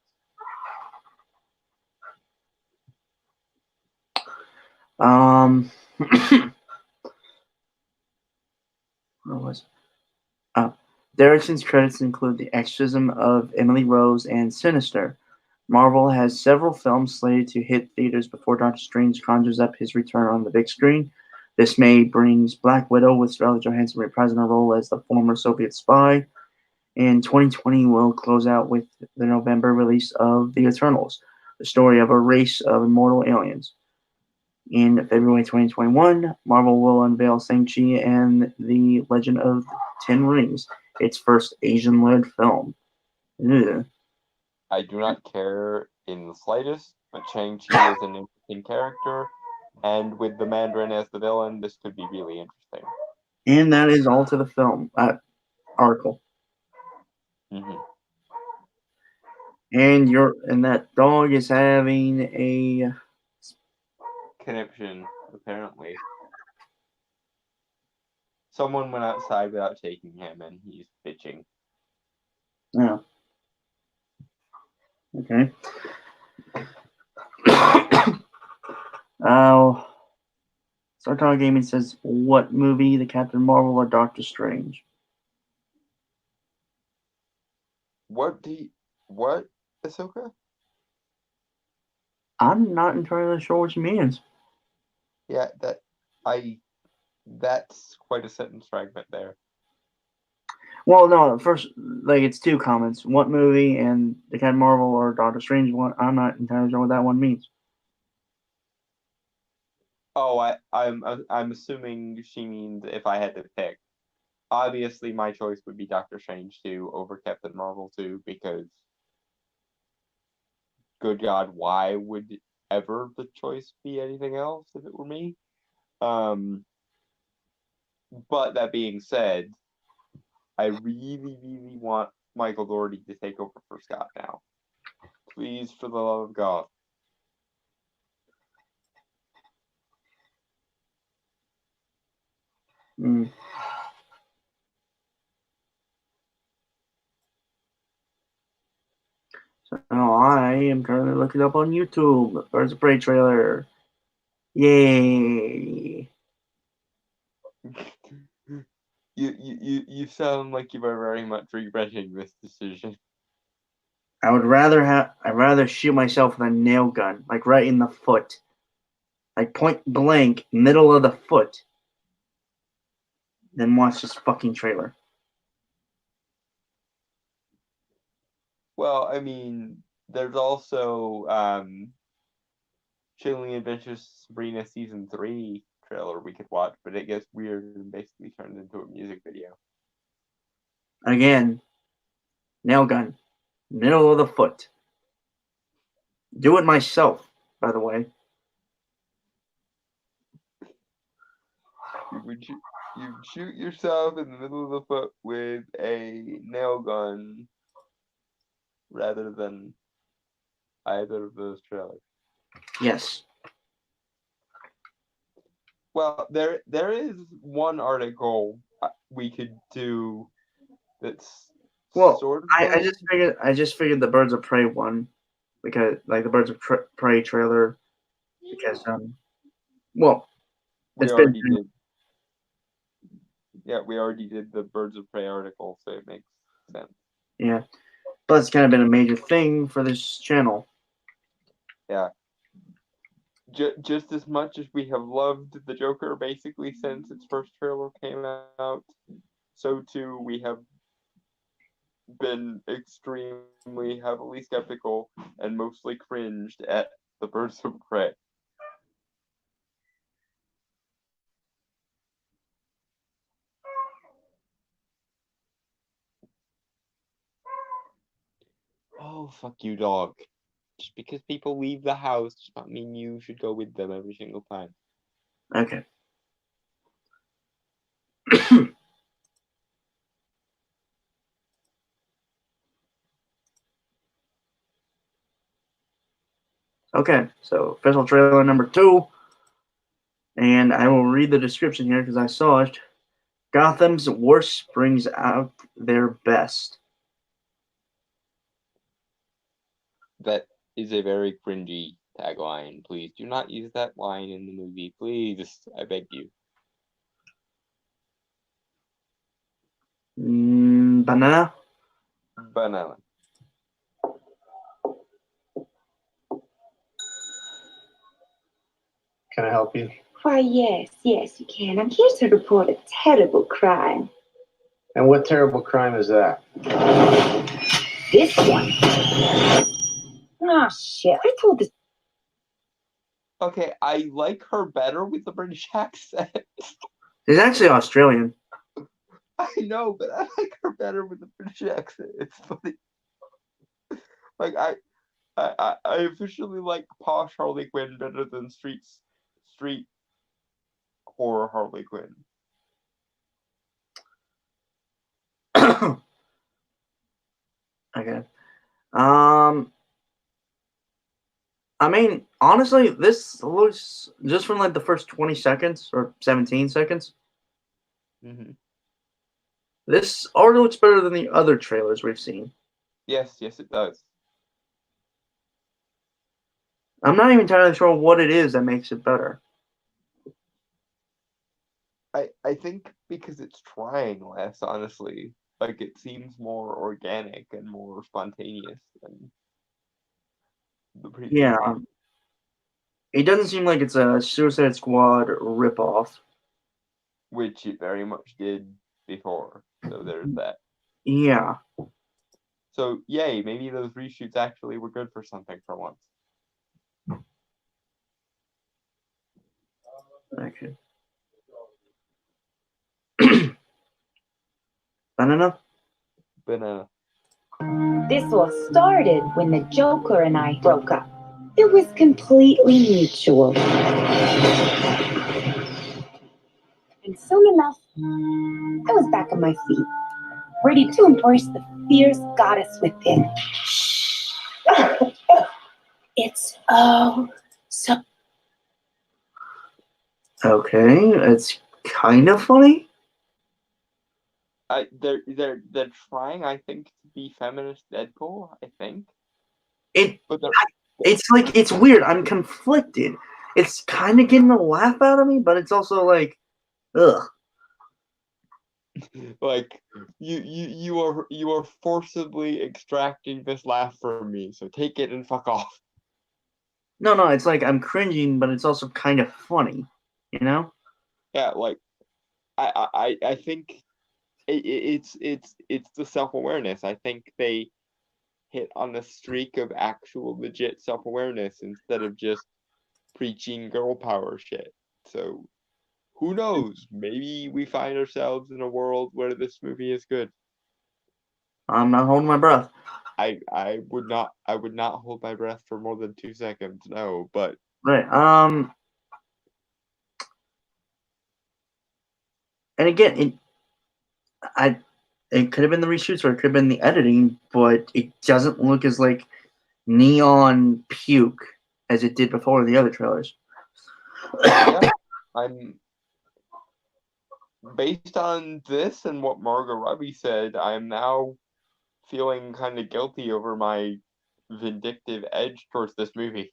What was? Direction's credits include The Exorcism of Emily Rose and Sinister. Marvel has several films slated to hit theaters before Doctor Strange conjures up his return on the big screen. This May brings Black Widow with Scarlett Johansson reprising her role as the former Soviet spy. And 2020 will close out with the November release of The Eternals, the story of a race of immortal aliens. In February 2021, Marvel will unveil Shang-Chi and the Legend of Ten Rings, its first Asian-led film. Ugh. I do not care in the slightest, but Shang-Chi is an interesting character, and with the Mandarin as the villain, this could be really interesting. And that is all to the film article. Mm-hmm. And that dog is having a Conniption, apparently. Someone went outside without taking him, and he's bitching. oh. Okay. Sartar Gaming says, what movie, the Captain Marvel or Doctor Strange? What, Ahsoka? I'm not entirely sure what she means. Yeah, that's quite a sentence fragment there. Well, no, first, like, it's two comments. What movie and the Captain Marvel or Doctor Strange one? I'm not entirely sure what that one means. Oh, I'm assuming she means if I had to pick. Obviously, my choice would be Doctor Strange 2 over Captain Marvel 2 because, good God, why would ever the choice be anything else if it were me? But that being said, I really, really want Michael Dougherty to take over for Scott now. Please, for the love of God. Mm. So I am currently looking up on YouTube. Birds of Prey trailer. Yay! You sound like you are very much regretting this decision. I'd rather shoot myself with a nail gun, like right in the foot, like point blank, middle of the foot, than watch this fucking trailer. Well, I mean, there's also Chilling Adventures of Sabrina Season 3 trailer we could watch, but it gets weird and basically turns into a music video. Again, nail gun, middle of the foot. Do it myself, by the way. You shoot yourself in the middle of the foot with a nail gun rather than either of those trailers. Yes. Well, there is one article we could do that's Well, sort of. I just figured the Birds of Prey one, because like the Birds of Prey trailer, because well, we it's already been did. Yeah, we already did the Birds of Prey article, so it makes sense. yeah, but it's kind of been a major thing for this channel. Yeah. Just as much as we have loved the Joker basically since its first trailer came out, so too we have been extremely heavily skeptical and mostly cringed at the Birds of Prey. Oh, fuck you, dog. Just because people leave the house does not mean you should go with them every single time. Okay. Okay, so official trailer number 2. And I will read the description here because I saw it. Gotham's worst brings out their best. That is a very cringy tagline. Please do not use that line in the movie. Please, I beg you. Banana? Banana. Can I help you? Why, yes, you can. I'm here to report a terrible crime. And what terrible crime is that? This one. Oh, shit. I told this. Okay, I like her better with the British accent. She's actually Australian. I know, but I like her better with the British accent. It's funny. Like I officially like posh Harley Quinn better than street horror Harley Quinn. Okay. I mean, honestly, this looks just from like the first 20 seconds or 17 seconds. Mm-hmm. This already looks better than the other trailers we've seen. Yes, it does. I'm not even entirely sure what it is that makes it better. I think because it's trying less, honestly. Like it seems more organic and more spontaneous than the previous Yeah. game. It doesn't seem like it's a Suicide Squad ripoff. Which it very much did before. So there's that. Yeah. So yay, maybe those reshoots actually were good for something for once. Okay. Banana? Banana. This all started when the Joker and I broke up. It was completely mutual. And soon enough, I was back on my feet, ready to embrace the fierce goddess within. It's so. Okay, it's kind of funny. They're trying, I think, to be feminist Deadpool, I think. But It's like, it's weird. I'm conflicted. It's kind of getting a laugh out of me, but it's also like, ugh. like you are forcibly extracting this laugh from me, so take it and fuck off. No, it's like I'm cringing, but it's also kind of funny, you know? Yeah, like I think it's the self-awareness. I think they hit on a streak of actual legit self-awareness instead of just preaching girl power shit. So who knows? Maybe we find ourselves in a world where this movie is good. I'm not holding my breath. I would not hold my breath for more than 2 seconds, no, but Right. And again, it could have been the reshoots or it could have been the editing, but it doesn't look as like neon puke as it did before in the other trailers. yeah, I'm based on this and what Margot Robbie said, I'm now feeling kind of guilty over my vindictive edge towards this movie.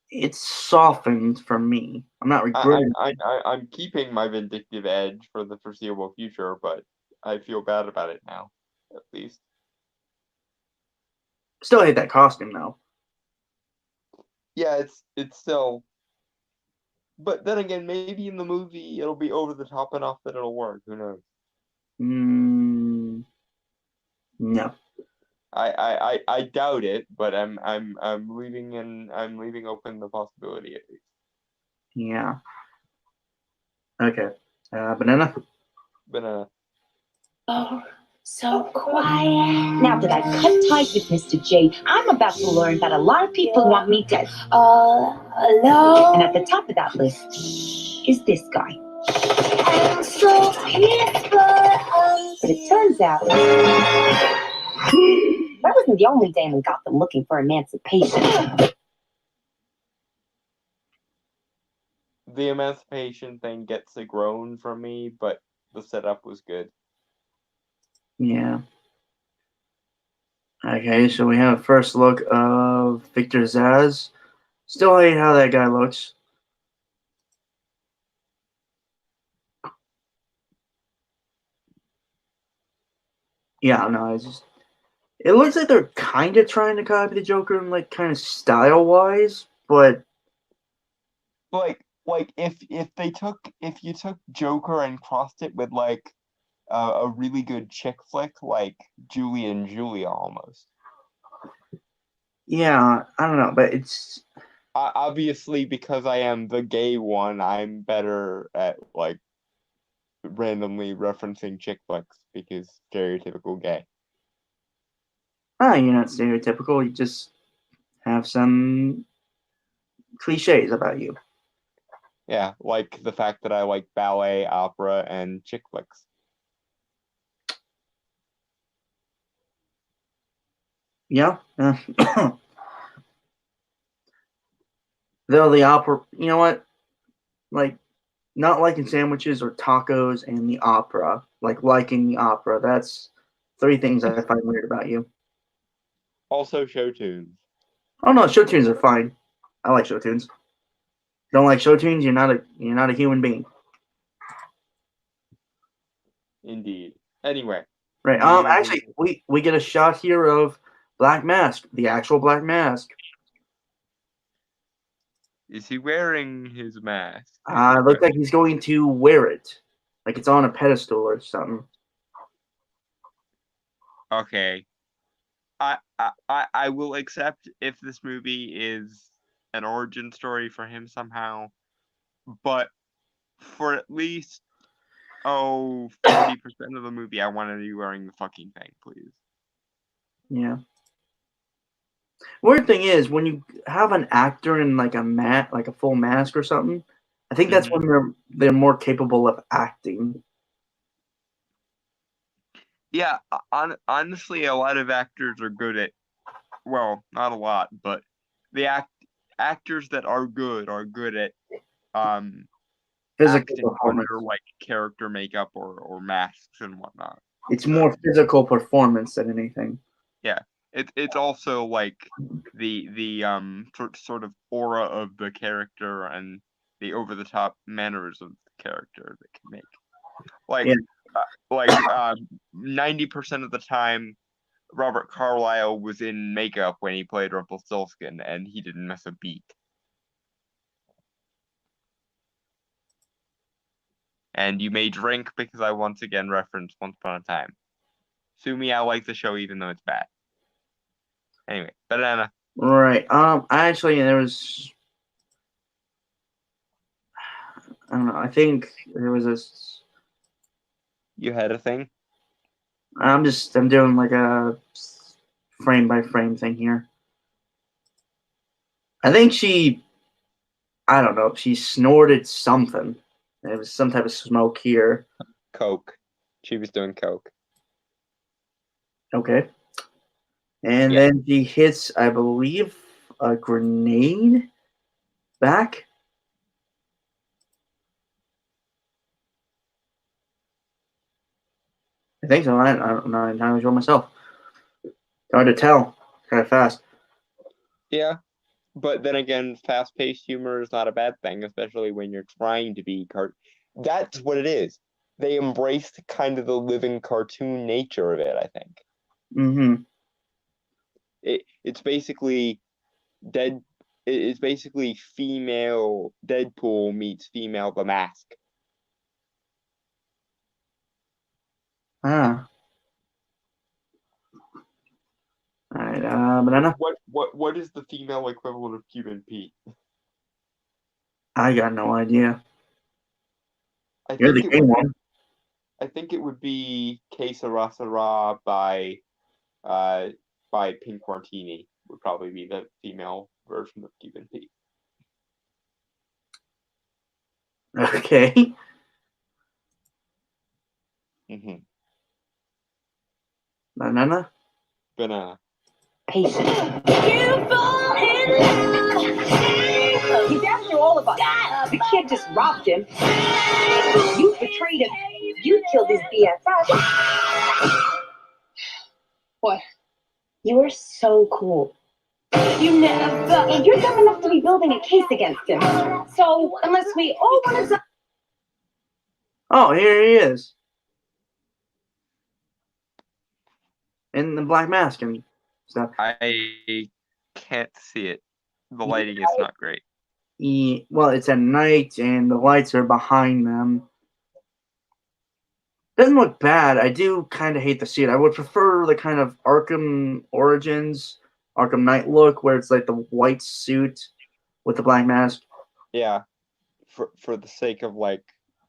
It's softened for me. I'm not regretting. I'm keeping my vindictive edge for the foreseeable future, but I feel bad about it now, at least. Still hate that costume though. Yeah, it's still. But then again, maybe in the movie it'll be over the top enough that it'll work. Who knows? No. I doubt it, but I'm leaving open the possibility at least. Yeah. Okay. Banana. Banana. Oh, so quiet. Now that I've cut ties with Mr. J, I'm about to learn that a lot of people want me dead. Hello? And at the top of that list is this guy. I'm so peaceful. But it turns out that wasn't the only day in Gotham looking for emancipation. the emancipation thing gets a groan from me, but the setup was good. Yeah. Okay, so we have a first look of Victor Zsasz. Still hate how that guy looks. Yeah, no, it's just it looks like they're kind of trying to copy the Joker in like kind of style wise, but Like if you took Joker and crossed it with like a really good chick flick like Julie and Julia almost. yeah, I don't know, but it's Obviously, because I am the gay one, I'm better at like randomly referencing chick flicks because stereotypical gay. you're not stereotypical. You just have some cliches about you. Yeah, like the fact that I like ballet, opera, and chick flicks. Yeah. Though the opera, you know what? Like, not liking sandwiches or tacos and the opera. Like, liking the opera. That's 3 things I find weird about you. Also, show tunes. Oh no, show tunes are fine. I like show tunes. Don't like show tunes, you're not a human being. Indeed. Anyway. Right. Actually, we get a shot here of Black Mask, the actual Black Mask. Is he wearing his mask? Looks like he's going to wear it, like it's on a pedestal or something. Okay. I will accept if this movie is an origin story for him somehow, but for at least 40% of the movie, I want to be wearing the fucking thing, please. Yeah. Weird thing is, when you have an actor in like a full mask or something, I think that's when they're more capable of acting. Yeah, honestly, a lot of actors are good at, well, not a lot, but the actors that are good at Physical acting performance. under like character makeup or masks and whatnot. It's more physical performance than anything. Yeah, it's also like the sort of aura of the character and the over the top manners of the character that can make like 90% of the time Robert Carlyle was in makeup when he played Rumpelstiltskin and he didn't miss a beat. And you may drink because I once again referenced Once Upon a Time. Sue me, I like the show even though it's bad. Anyway, Banana. Right. Actually, there was. I don't know. I think there was this. You had a thing? I'm doing like a frame by frame thing here. I think I don't know, she snorted something. It was some type of smoke here. Coke. She was doing coke. Okay. And then she hits, I believe, a grenade back. I think so. I don't know entirely sure myself. Hard to tell. Kind of fast. Yeah. But then again, fast-paced humor is not a bad thing, especially when you're trying to be That's what it is. They embraced kind of the living cartoon nature of it, I think. Mm-hmm. It's basically it's basically female Deadpool meets female The Mask. Ah. All right, Banana. What is the female equivalent of Cuban Pete? I got no idea. I You're think the game one. I think it would be Que Sera Sera by Pink Martini would probably be the female version of Cuban Pete. Okay. Banana. Patient. You fall in love. He definitely all of us. The kid just robbed him. You betrayed him. You killed his BFF. What? You were so cool. You never. And you're dumb enough to be building a case against him. So, unless we all want to. Oh, here he is. In the black mask and stuff. I can't see it. The lighting is not great. Well, it's at night and the lights are behind them. Doesn't look bad. I do kind of hate to see it. I would prefer the kind of Arkham Origins, Arkham Knight look where it's like the white suit with the black mask. Yeah, for the sake of like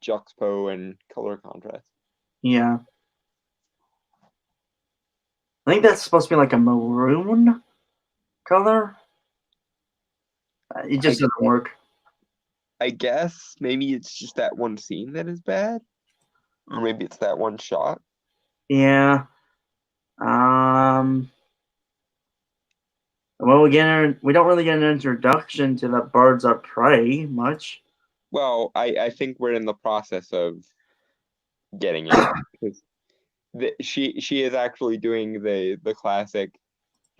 juxpo and color contrast. Yeah. I think that's supposed to be like a maroon color. It just doesn't work. I guess maybe it's just that one scene that is bad, or maybe it's that one shot. Yeah. Well, we don't really get an introduction to the Birds of Prey much. Well, I think we're in the process of getting it because she is actually doing the classic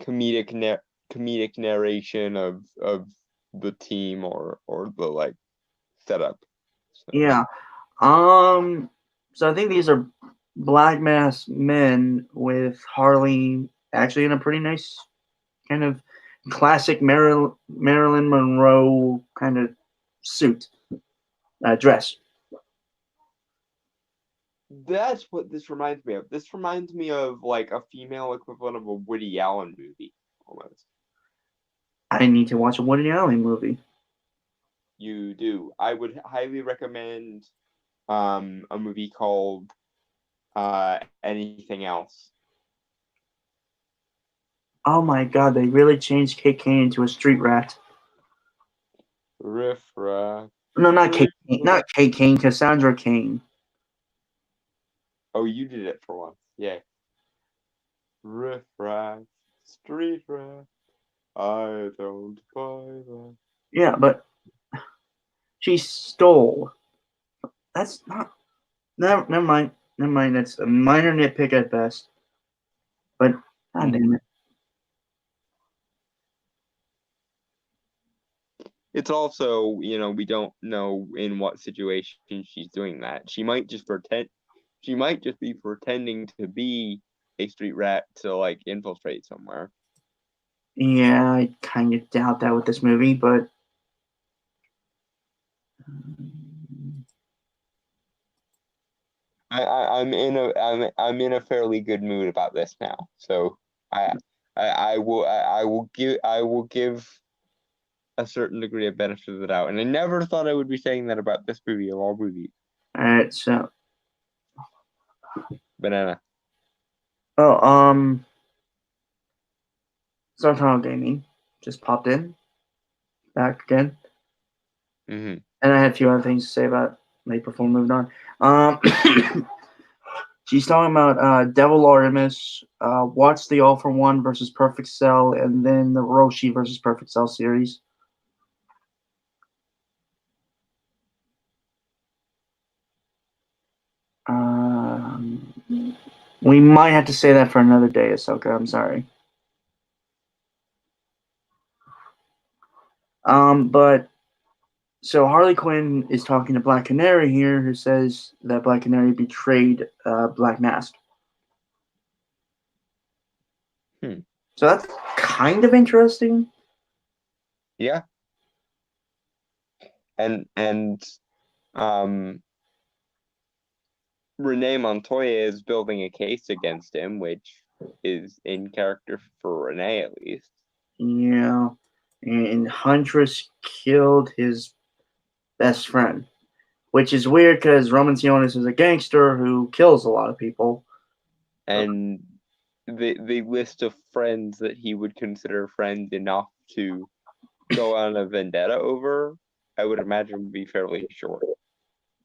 comedic narration of the team or the like setup. So. Yeah. So I think these are black masked men with Harley actually in a pretty nice kind of classic Marilyn Monroe kind of suit, dress. That's what this reminds me of. This reminds me of like a female equivalent of a Woody Allen movie, almost. I need to watch a Woody Allen movie. You do. I would highly recommend a movie called Anything Else. Oh my god, they really changed Kate Kane into a street rat. Riff raff. No, not Kate Kane. Not Kate Kane, Cassandra Cain. Oh, you did it for once. Yeah. Riff raff, street rat. I don't buy that. Yeah, but she stole. That's not. Never mind. Never mind. That's a minor nitpick at best. But god damn it. It's also, we don't know in what situation she's doing that. She might just be pretending to be a street rat to like infiltrate somewhere. Yeah, I kind of doubt that with this movie, but I'm in a fairly good mood about this now. So I will give a certain degree of benefit of the doubt, and I never thought I would be saying that about this movie of all movies. all right. So, Banana. oh, Sartano Gaming just popped in, back again, Mm-hmm. and I had a few other things to say about it before we moved on. She's talking about Devil Artemis, watch the All for One versus Perfect Cell, and then the Roshi versus Perfect Cell series. We might have to say that for another day, Ahsoka. I'm sorry. But so Harley Quinn is talking to Black Canary here, who says that Black Canary betrayed Black Mask. So that's kind of interesting. Yeah. And Renee Montoya is building a case against him, which is in character for Renee at least. Yeah. And Huntress killed his best friend, which is weird because Roman Sionis is a gangster who kills a lot of people. And the list of friends that he would consider friends enough to go on a vendetta over, I would imagine would be fairly short.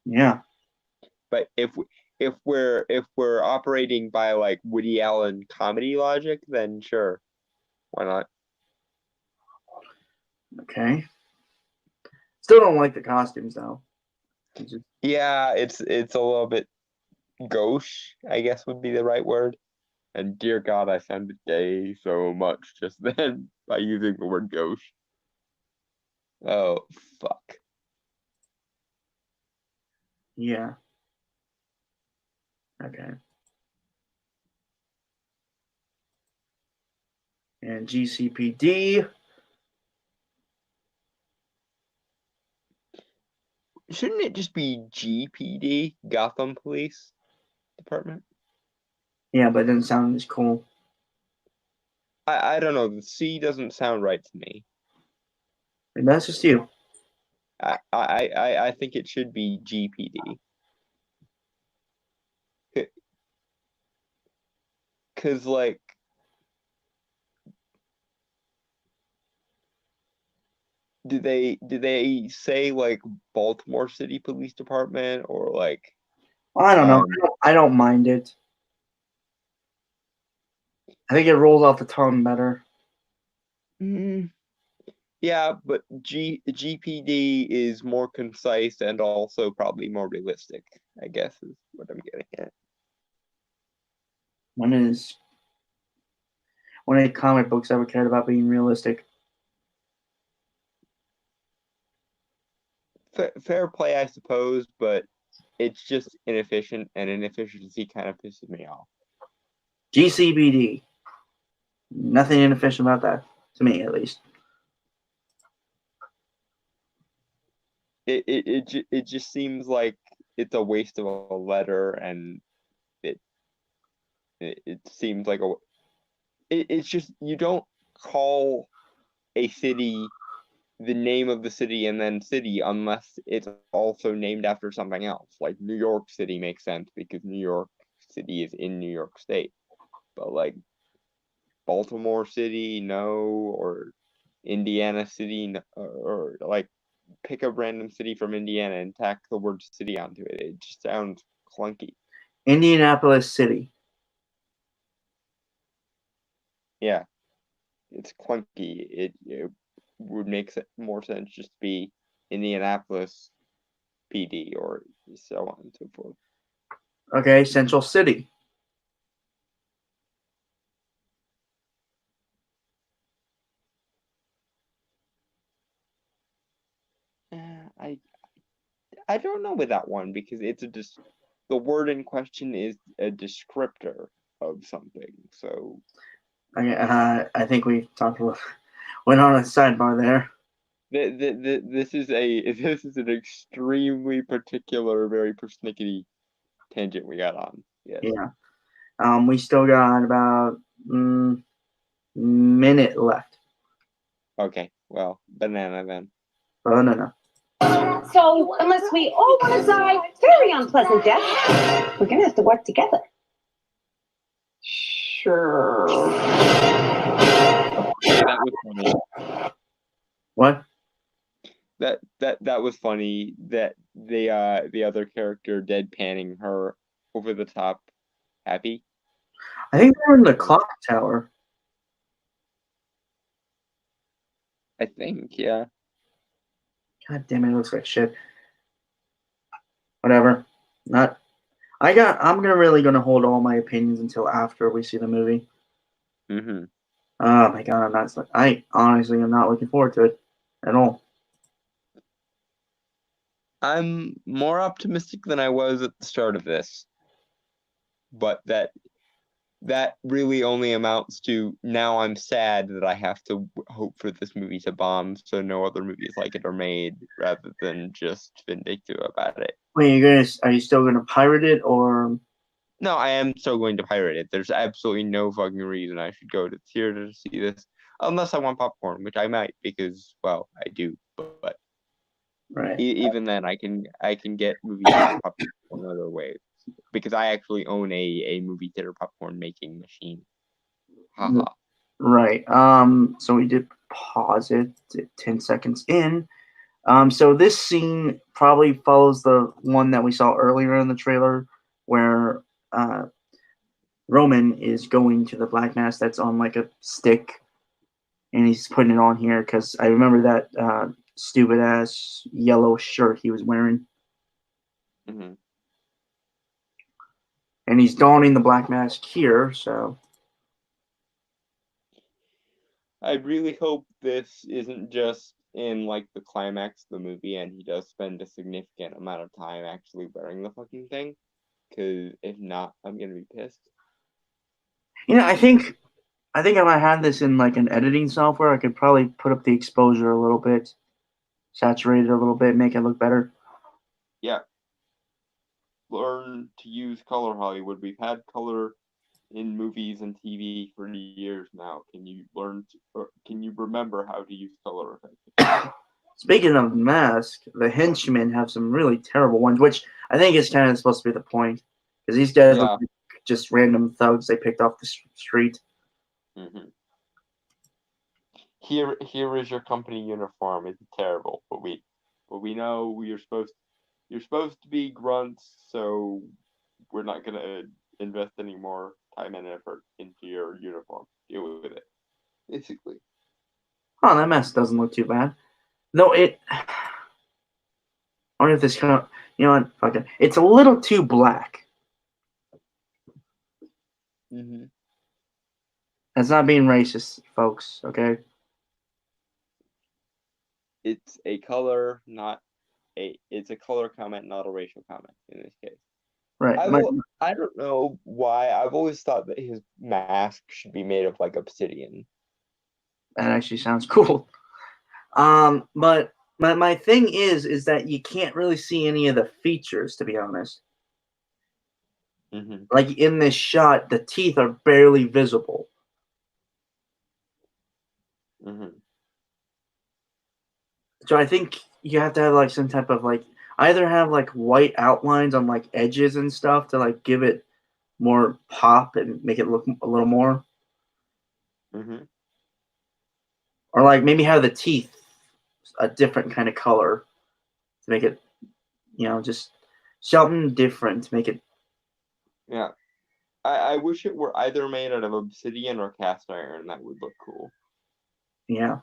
Yeah. But if we're operating by like Woody Allen comedy logic, then sure, why not? Okay. Still don't like the costumes though. It's just- Yeah, it's a little bit gauche, I guess would be the right word. And dear God, I sounded gay so much just then by using the word gauche. Oh, fuck. yeah. Okay. And GCPD. Shouldn't it just be GPD, Gotham Police Department? Yeah, but it doesn't sound as cool. I don't know. The C doesn't sound right to me. And that's just you. I think it should be GPD. Cause like do they say like Baltimore City Police Department or like I don't know. Um, I don't mind it. I think it rolls off the tongue better. yeah, but GPD is more concise and also probably more realistic, I guess is what I'm getting at. When any comic books ever cared about being realistic? Fair play, I suppose, but it's just inefficient, and inefficiency kind of pisses me off. GCBD. Nothing inefficient about that, to me at least. It just seems like it's a waste of a letter, and it seems like it's just you don't call a city the name of the city and then city unless it's also named after something else. Like New York City makes sense because New York City is in New York State. But like Baltimore City, no, or Indiana City, no, or like pick a random city from Indiana and tack the word city onto it. It just sounds clunky. Indianapolis City. Yeah, it's clunky. It would make more sense just to be Indianapolis PD or so on and so forth. Okay, Central City. I don't know with that one because it's the word in question is a descriptor of something. So I think we went on a sidebar there. this is an extremely particular, very persnickety tangent we got on. Yes. Yeah. We still got about minute left. Okay. Well, banana then. Oh no. So, unless we all want to die very unpleasant death, we're gonna have to work together. Sure. That was funny. What? That was funny. That the other character deadpanning her over the top happy. I think they're in the clock tower. I think, yeah. God damn it, it looks like shit. Whatever. I'm really gonna hold all my opinions until after we see the movie. Mm-hmm. Oh my god, I honestly am not looking forward to it at all. I'm more optimistic than I was at the start of this, but that really only amounts to now I'm sad that I have to hope for this movie to bomb so no other movies like it are made rather than just vindictive about it. Wait, are you still gonna pirate it or? No, I am still going to pirate it. There's absolutely no fucking reason I should go to the theater to see this unless I want popcorn, which I might because, well, I do, but Right. even then I can get movie theater popcorn other ways because I actually own a movie theater popcorn making machine. Haha. Right. So we did pause it at 10 seconds in. So this scene probably follows the one that we saw earlier in the trailer where Roman is going to the Black Mass that's on like a stick and he's putting it on here because I remember that stupid ass yellow shirt he was wearing. Hmm. And he's donning the black mask here, so I really hope this isn't just in like the climax of the movie and he does spend a significant amount of time actually wearing the fucking thing. Cause if not, I'm gonna be pissed. I think if I had this in like an editing software, I could probably put up the exposure a little bit, saturate it a little bit, make it look better. Yeah. Learn to use color, Hollywood. We've had color in movies and TV for years now. Can you can you remember how to use color effectively? Speaking of mask, the henchmen have some really terrible ones, which I think is kind of supposed to be the point, because these guys Yeah. look like just random thugs they picked off the street. Mm-hmm. Here is your company uniform. It's terrible, but we know you're supposed to be grunts, so we're not gonna invest any more time and effort into your uniform. Deal with it, basically. Oh, that mask doesn't look too bad. No, I wonder if this kind of, what? Fuck it. It's a little too black. Mm-hmm. That's not being racist, folks. Okay. It's a color, it's a color comment, not a racial comment in this case. Right. I don't know why. I've always thought that his mask should be made of like obsidian. That actually sounds cool. But my thing is that you can't really see any of the features, to be honest. Mm-hmm. Like in this shot, the teeth are barely visible. Mm-hmm. So I think you have to have like some type of like either have like white outlines on like edges and stuff to like give it more pop and make it look a little more, Mm-hmm. or like maybe have the teeth a different kind of color to make it, just something different to make it. Yeah. I wish it were either made out of obsidian or cast iron. That would look cool. Yeah.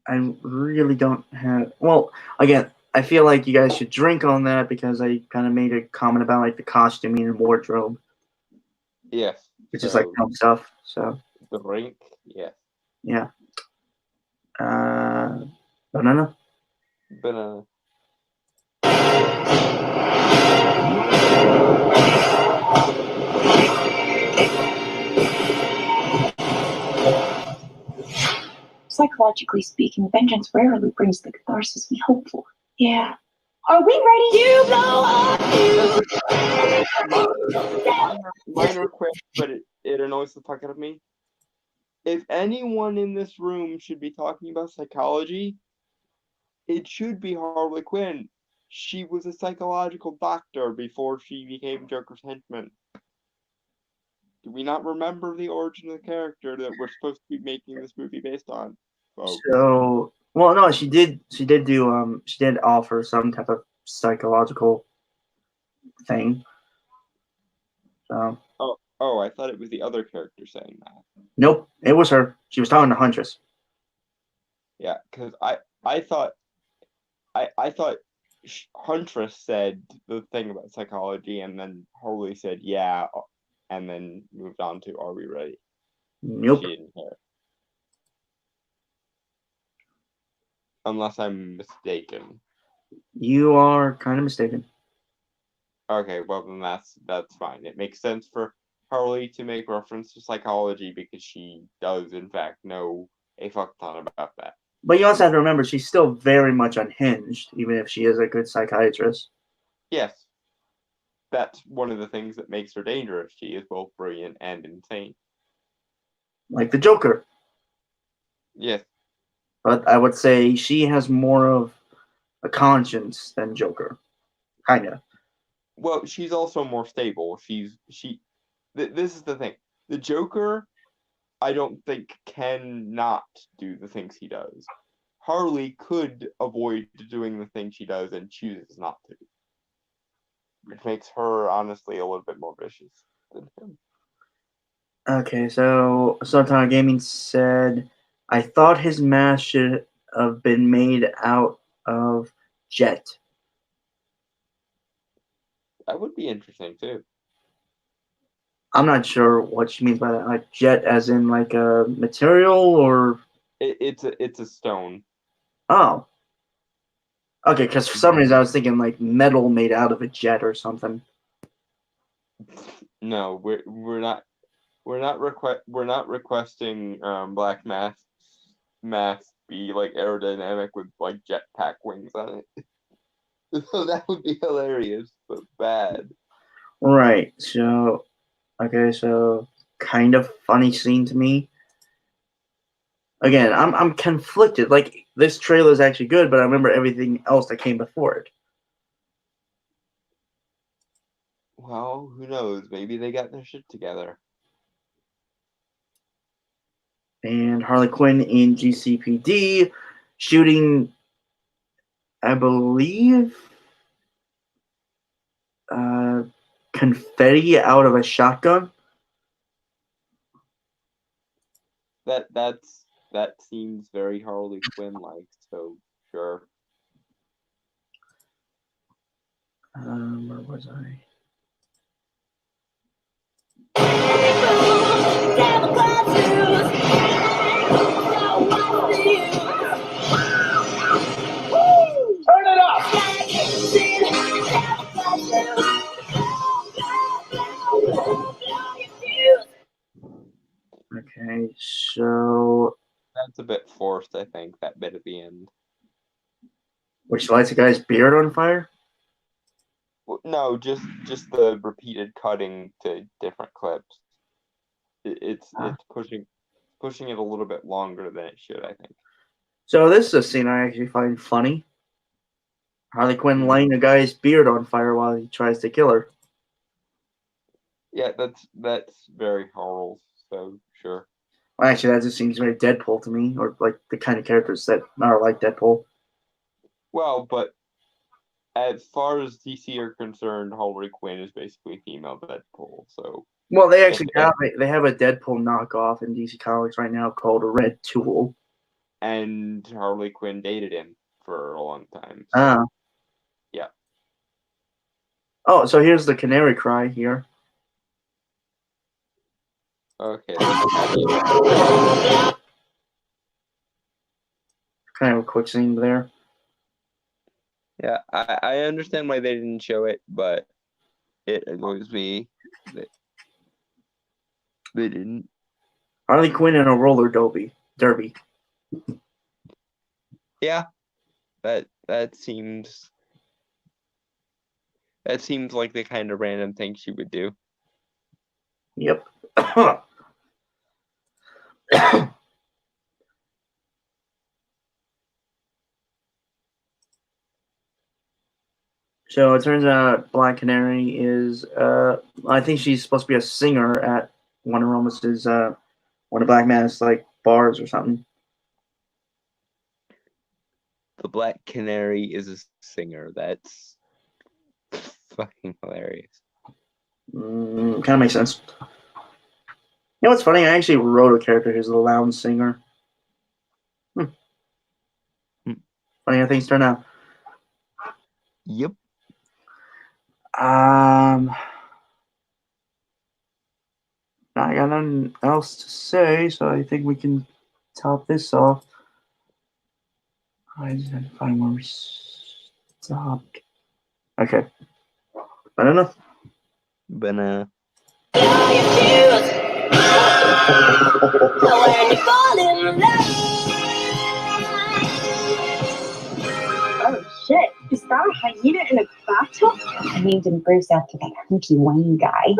I really don't have. Well, again, I feel like you guys should drink on that because I kind of made a comment about like the costuming and wardrobe, Yes. which is like dumb stuff. So Drink. Yes. yeah. Banana. Banana. Psychologically speaking, vengeance rarely brings the catharsis we hope for. Yeah. Are we ready to blow up? Minor quick, but it annoys the fuck out of me. If anyone in this room should be talking about psychology, it should be Harley Quinn. She was a psychological doctor before she became Joker's henchman. Do we not remember the origin of the character that we're supposed to be making this movie based on? Folks? So, well, no, she did do she did offer some type of psychological thing. So Oh, I thought it was the other character saying that. nope, it was her. She was talking to Huntress. Yeah, because I thought Huntress said the thing about psychology, and then Harley said yeah, and then moved on to "Are we ready?" Nope. She didn't care, unless I'm mistaken. You are kind of mistaken. Okay, well then that's fine. It makes sense for Harley to make reference to psychology because she does in fact know a fuck ton about that. But you also have to remember she's still very much unhinged, even if she is a good psychiatrist. Yes, that's one of the things that makes her dangerous. She is both brilliant and insane. Like the Joker. Yes. But I would say she has more of a conscience than Joker. Kinda. Well, she's also more stable. This is the thing. The Joker, I don't think can not do the things he does. Harley could avoid doing the things she does and chooses not to. Which makes her honestly a little bit more vicious than him. Okay, so Sultan Gaming said, I thought his mask should have been made out of jet. That would be interesting too. I'm not sure what she means by that. Like jet as in like a material or It's a stone. oh. Okay, because for some reason I was thinking like metal made out of a jet or something. No, we're not requesting black masks be like aerodynamic with like jetpack wings on it. So that would be hilarious, but bad. Right. So okay, so kind of funny scene to me. Again, I'm conflicted. Like this trailer is actually good, but I remember everything else that came before it. Well, who knows? Maybe they got their shit together. And Harley Quinn in GCPD shooting, I believe, confetti out of a shotgun. That seems very Harley Quinn like, so sure. Where was I? Turn it up! Okay, so That's a bit forced, I think, that bit at the end. which lights a guy's beard on fire? No, just the repeated cutting to different clips. It's pushing it a little bit longer than it should, I think. So this is a scene I actually find funny. Harley Quinn Mhm. lighting a guy's beard on fire while he tries to kill her. Yeah, that's very horrible, so sure. Well, actually, that just seems very Deadpool to me, or like the kind of characters that are like Deadpool. Well, but as far as DC are concerned, Harley Quinn is basically female Deadpool, so Well, they if actually they, have a Deadpool knockoff in DC Comics right now called Red Tool. and Harley Quinn dated him for a long time. So, Ah. yeah. Oh, so here's the canary cry here. Okay. Kind of a quick scene there. Yeah, I understand why they didn't show it, but it annoys me that they didn't. Harley Quinn in a roller derby. Yeah, that seems like the kind of random thing she would do. Yep. So it turns out Black Canary is, I think she's supposed to be a singer at Wonder Woman's, one of Black Man's like bars or something. The Black Canary is a singer. That's fucking hilarious. Kind of makes sense. You know what's funny? I actually wrote a character who's a lounge singer. Funny how things turn out. Yep. I got nothing else to say, so I think we can top this off. I just had to find where we stopped. Okay. I don't know. Banana. Oh shit, is that a hyena in a bathtub? I named him Bruce after that hunky Wayne guy.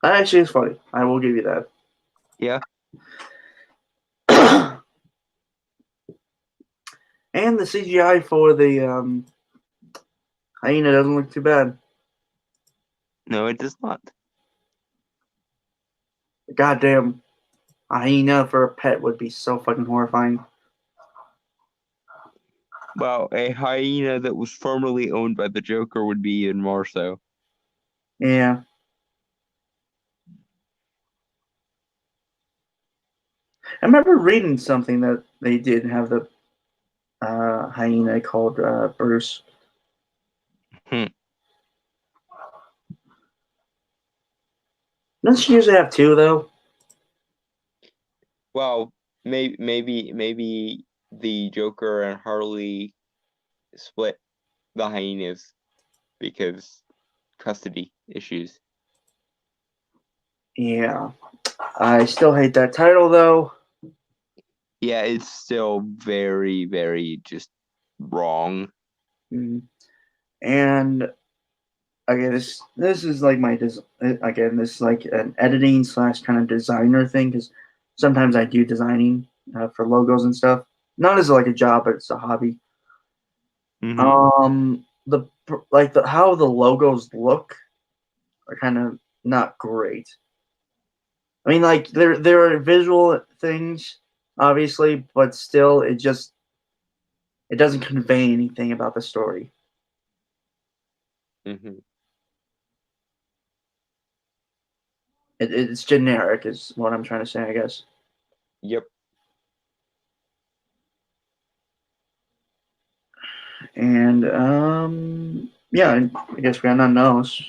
That actually is funny. I will give you that. Yeah. And the CGI for the hyena doesn't look too bad. No, it does not. Goddamn, a hyena for a pet would be so fucking horrifying. Well, a hyena that was formerly owned by the Joker would be even more so. Yeah. I remember reading something that they did have the hyena called Bruce. Hmm. Doesn't she usually have two though? Well, maybe the Joker and Harley split the hyenas because custody issues. Yeah. I still hate that title though. Yeah, it's still very, very just wrong. Mm. And again, this is like my again, this is like an editing slash kind of designer thing because sometimes I do designing for logos and stuff. Not as like a job, but it's a hobby. The how the logos look are kind of not great. I mean, like there are visual things, obviously, but still, it doesn't convey anything about the story. Mm-hmm. It's generic, is what I'm trying to say, I guess. Yep. And yeah, I guess we got nothing else.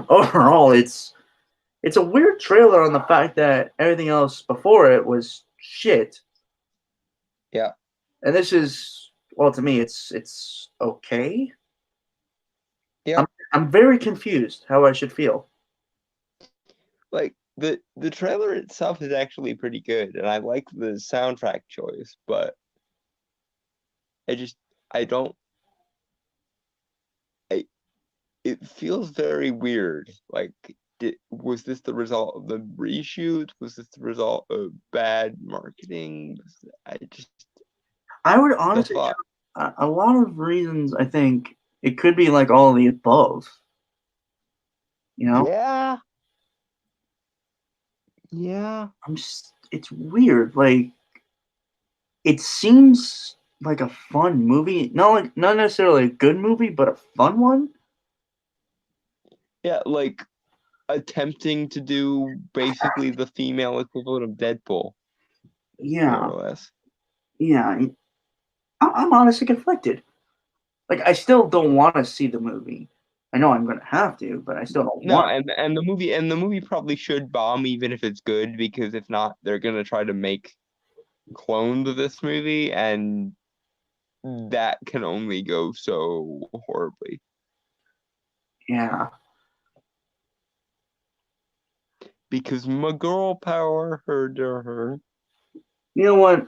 Overall, it's a weird trailer on the fact that everything else before it was shit. Yeah. And this is, well, to me, it's okay. Yeah. I'm very confused how I should feel. Like the trailer itself is actually pretty good, and I like the soundtrack choice, but I don't I it feels very weird. Like was this the result of the reshoot? Was this the result of bad marketing? I just I would the honestly, thought a lot of reasons, I think it could be like all of the above. You know, Yeah. Yeah. it's weird. Like, it seems like a fun movie. Not necessarily a good movie, but a fun one. Yeah, like attempting to do basically the female equivalent of Deadpool, more Yeah, or less. yeah. I'm honestly conflicted. Like, I still don't want to see the movie. I know I'm gonna have to, but I still don't No, want. and the movie probably should bomb even if it's good, because if not, they're gonna try to make clones of this movie, and that can only go so horribly. Yeah, Because my girl power heard to her. you know what?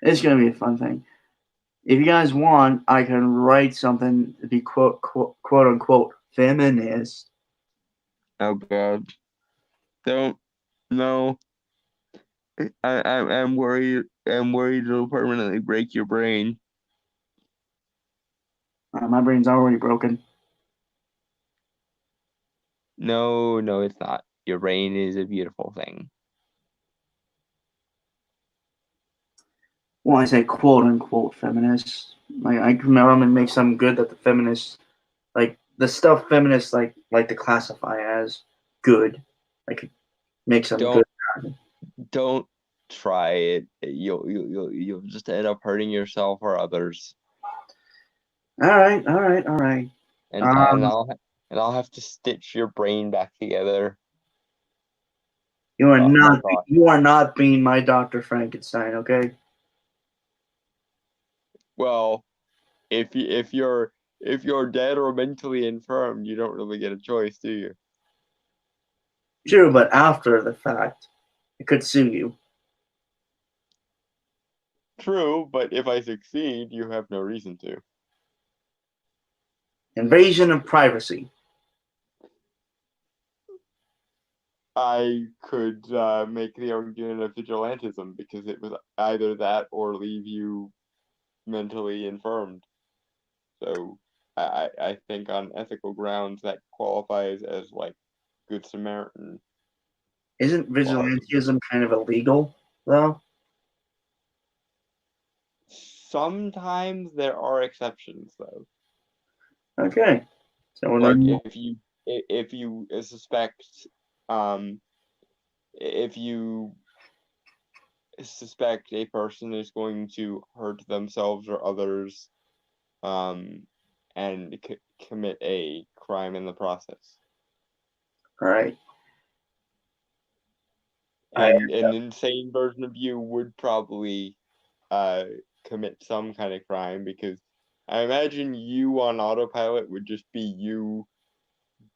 It's gonna be a fun thing. If you guys want, I can write something to be quote unquote feminist. Oh god. Don't no. I'm worried. I'm worried it'll permanently break your brain. My brain's already broken. No, no, it's not. Your brain is a beautiful thing. Well, I say quote unquote feminist. Like I can remember and make something good that the feminists like the stuff feminists like to classify as good. Like make something good. Don't try it. You'll just end up hurting yourself or others. All right, all right, all right. And I'll have to stitch your brain back together. You are Oh my not god. you are not being my Dr. Frankenstein, okay? Well, if you're dead or mentally infirm, you don't really get a choice, do you? True, but after the fact, it could sue you. True, but if I succeed, you have no reason to. Invasion of privacy. I could make the argument of vigilantism, because it was either that or leave you mentally infirmed. So I think on ethical grounds that qualifies as like Good Samaritan. Isn't vigilantism kind of illegal, though? Sometimes there are exceptions, though. Okay. So when Like they're if you suspect if you suspect a person is going to hurt themselves or others, and commit a crime in the process. all right. And an insane version of you would probably commit some kind of crime, because I imagine you on autopilot would just be you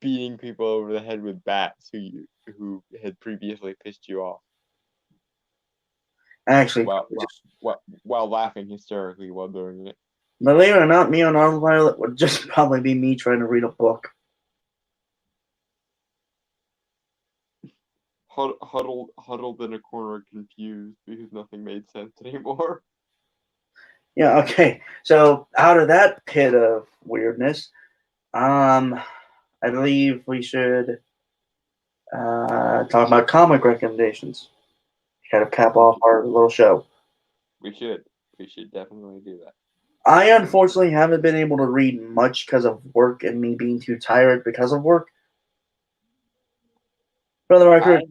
beating people over the head with bats who had previously pissed you off, Actually, while laughing hysterically while doing it. believe it or not, me on autopilot would just probably be me trying to read a book. Huddled in a corner, confused because nothing made sense anymore. Yeah, okay. So out of that pit of weirdness, I believe we should talk about comic recommendations. Kind of cap off our little show. We should definitely do that. I unfortunately haven't been able to read much because of work and me being too tired because of work. For the record,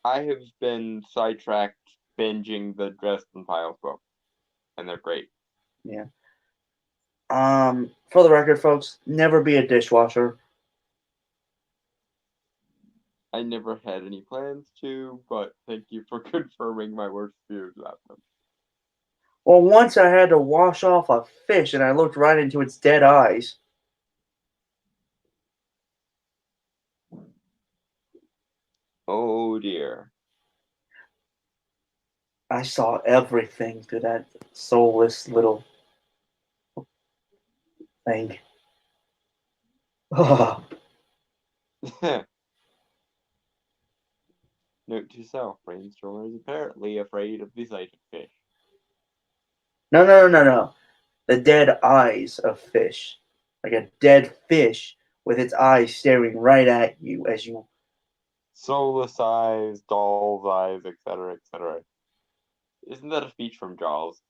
I have been sidetracked binging the Dresden Files book, and they're great. yeah. For the record, folks, never be a dishwasher. I never had any plans to, but thank you for confirming my worst fears about them. Well, once I had to wash off a fish and I looked right into its dead eyes. Oh dear. I saw everything through that soulless little thing. Oh. Note to self, Brainstormer is apparently afraid of the sight of fish. No. The dead eyes of fish. Like a dead fish with its eyes staring right at you as you... Soulless eyes, doll's eyes, etc., etc. Isn't that a speech from Jaws?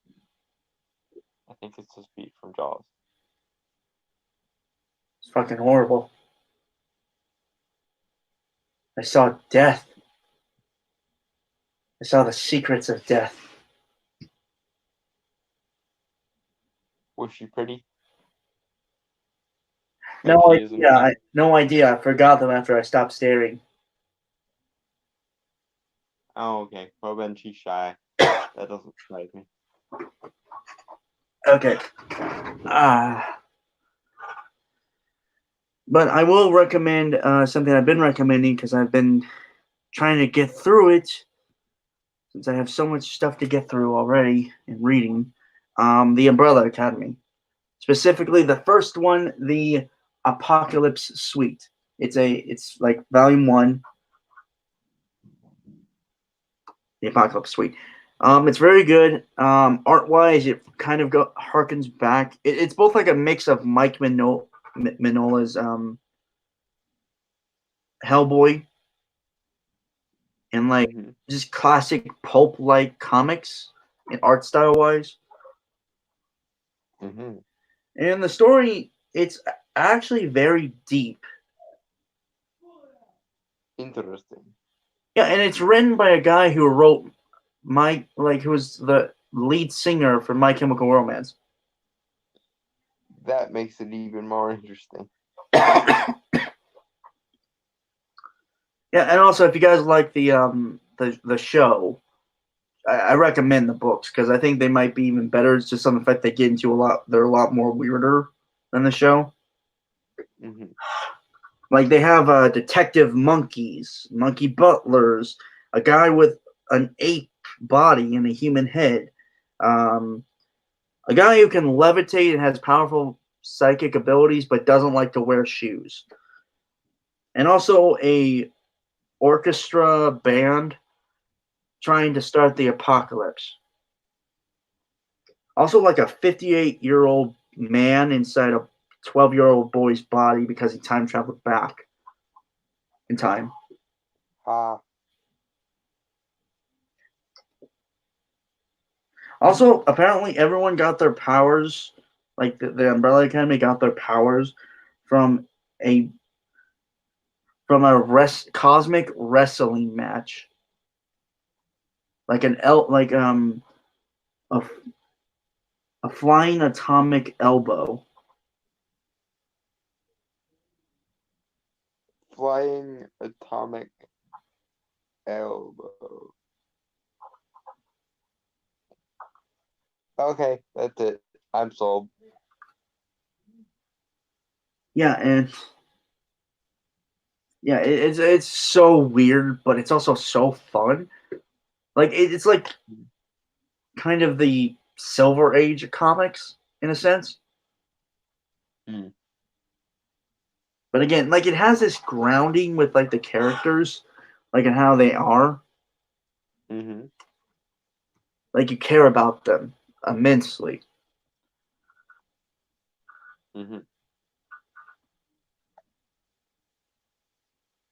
I think it's a speech from Jaws. It's fucking horrible. I saw death. I saw the secrets of death. Was she pretty? No idea. No idea. I forgot them after I stopped staring. Oh, okay. Well, then she's shy. That doesn't surprise me. Okay. But I will recommend something I've been recommending because I've been trying to get through it since I have so much stuff to get through already in reading. The Umbrella Academy. Specifically, the first one, the Apocalypse Suite. It's like volume 1. The Apocalypse Suite. It's very good. Art-wise, it kind of harkens back. It's both like a mix of Mike Mignola's Hellboy and like just classic pulp-like comics and art style-wise. And the story, it's actually very deep. Interesting. Yeah, and it's written by a guy who wrote who was the lead singer for My Chemical Romance. That makes it even more interesting. Yeah, and also if you guys like the show, I recommend the books because I think they might be even better. It's just some fact they get into they're a lot more weirder than the show. Like they have detective monkeys, monkey butlers, a guy with an ape body and a human head, a guy who can levitate and has powerful psychic abilities but doesn't like to wear shoes, and also a orchestra band trying to start the apocalypse. Also like a 58-year-old man inside a 12-year-old boy's body because he time traveled back in time. Also, apparently, everyone got their powers. Like the Umbrella Academy got their powers from a cosmic wrestling match. Like a flying atomic elbow. Flying atomic elbow. Okay, that's it. I'm sold. Yeah, and yeah, it's so weird, but it's also so fun. Like it's like kind of the Silver Age of comics in a sense. Hmm. But again, like it has this grounding with like the characters, like and how they are. Mm-hmm. Like you care about them immensely. Mm-hmm.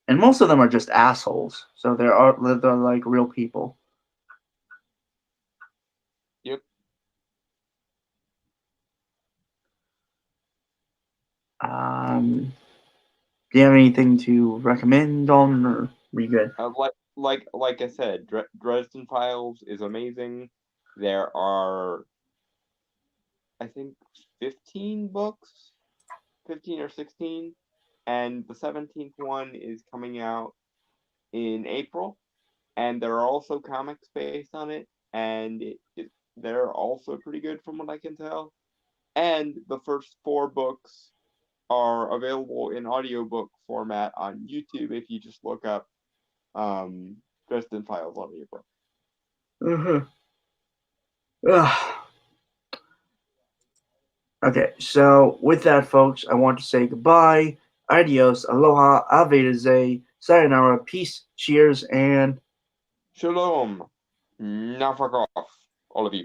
And most of them are just assholes. So they're like real people. Yep. Do you have anything to recommend on, or are we good? Like I said, Dresden Files is amazing. There are, I think, 15 books, 15 or 16, and the 17th one is coming out in April. And there are also comics based on it, and they're also pretty good from what I can tell. And the first 4 books are available in audiobook format on YouTube if you just look up Dresden Files audiobook. Okay, so with that, folks, I want to say goodbye, adios, aloha, aveda sayonara, peace, cheers, and Shalom. Now fuck off, all of you.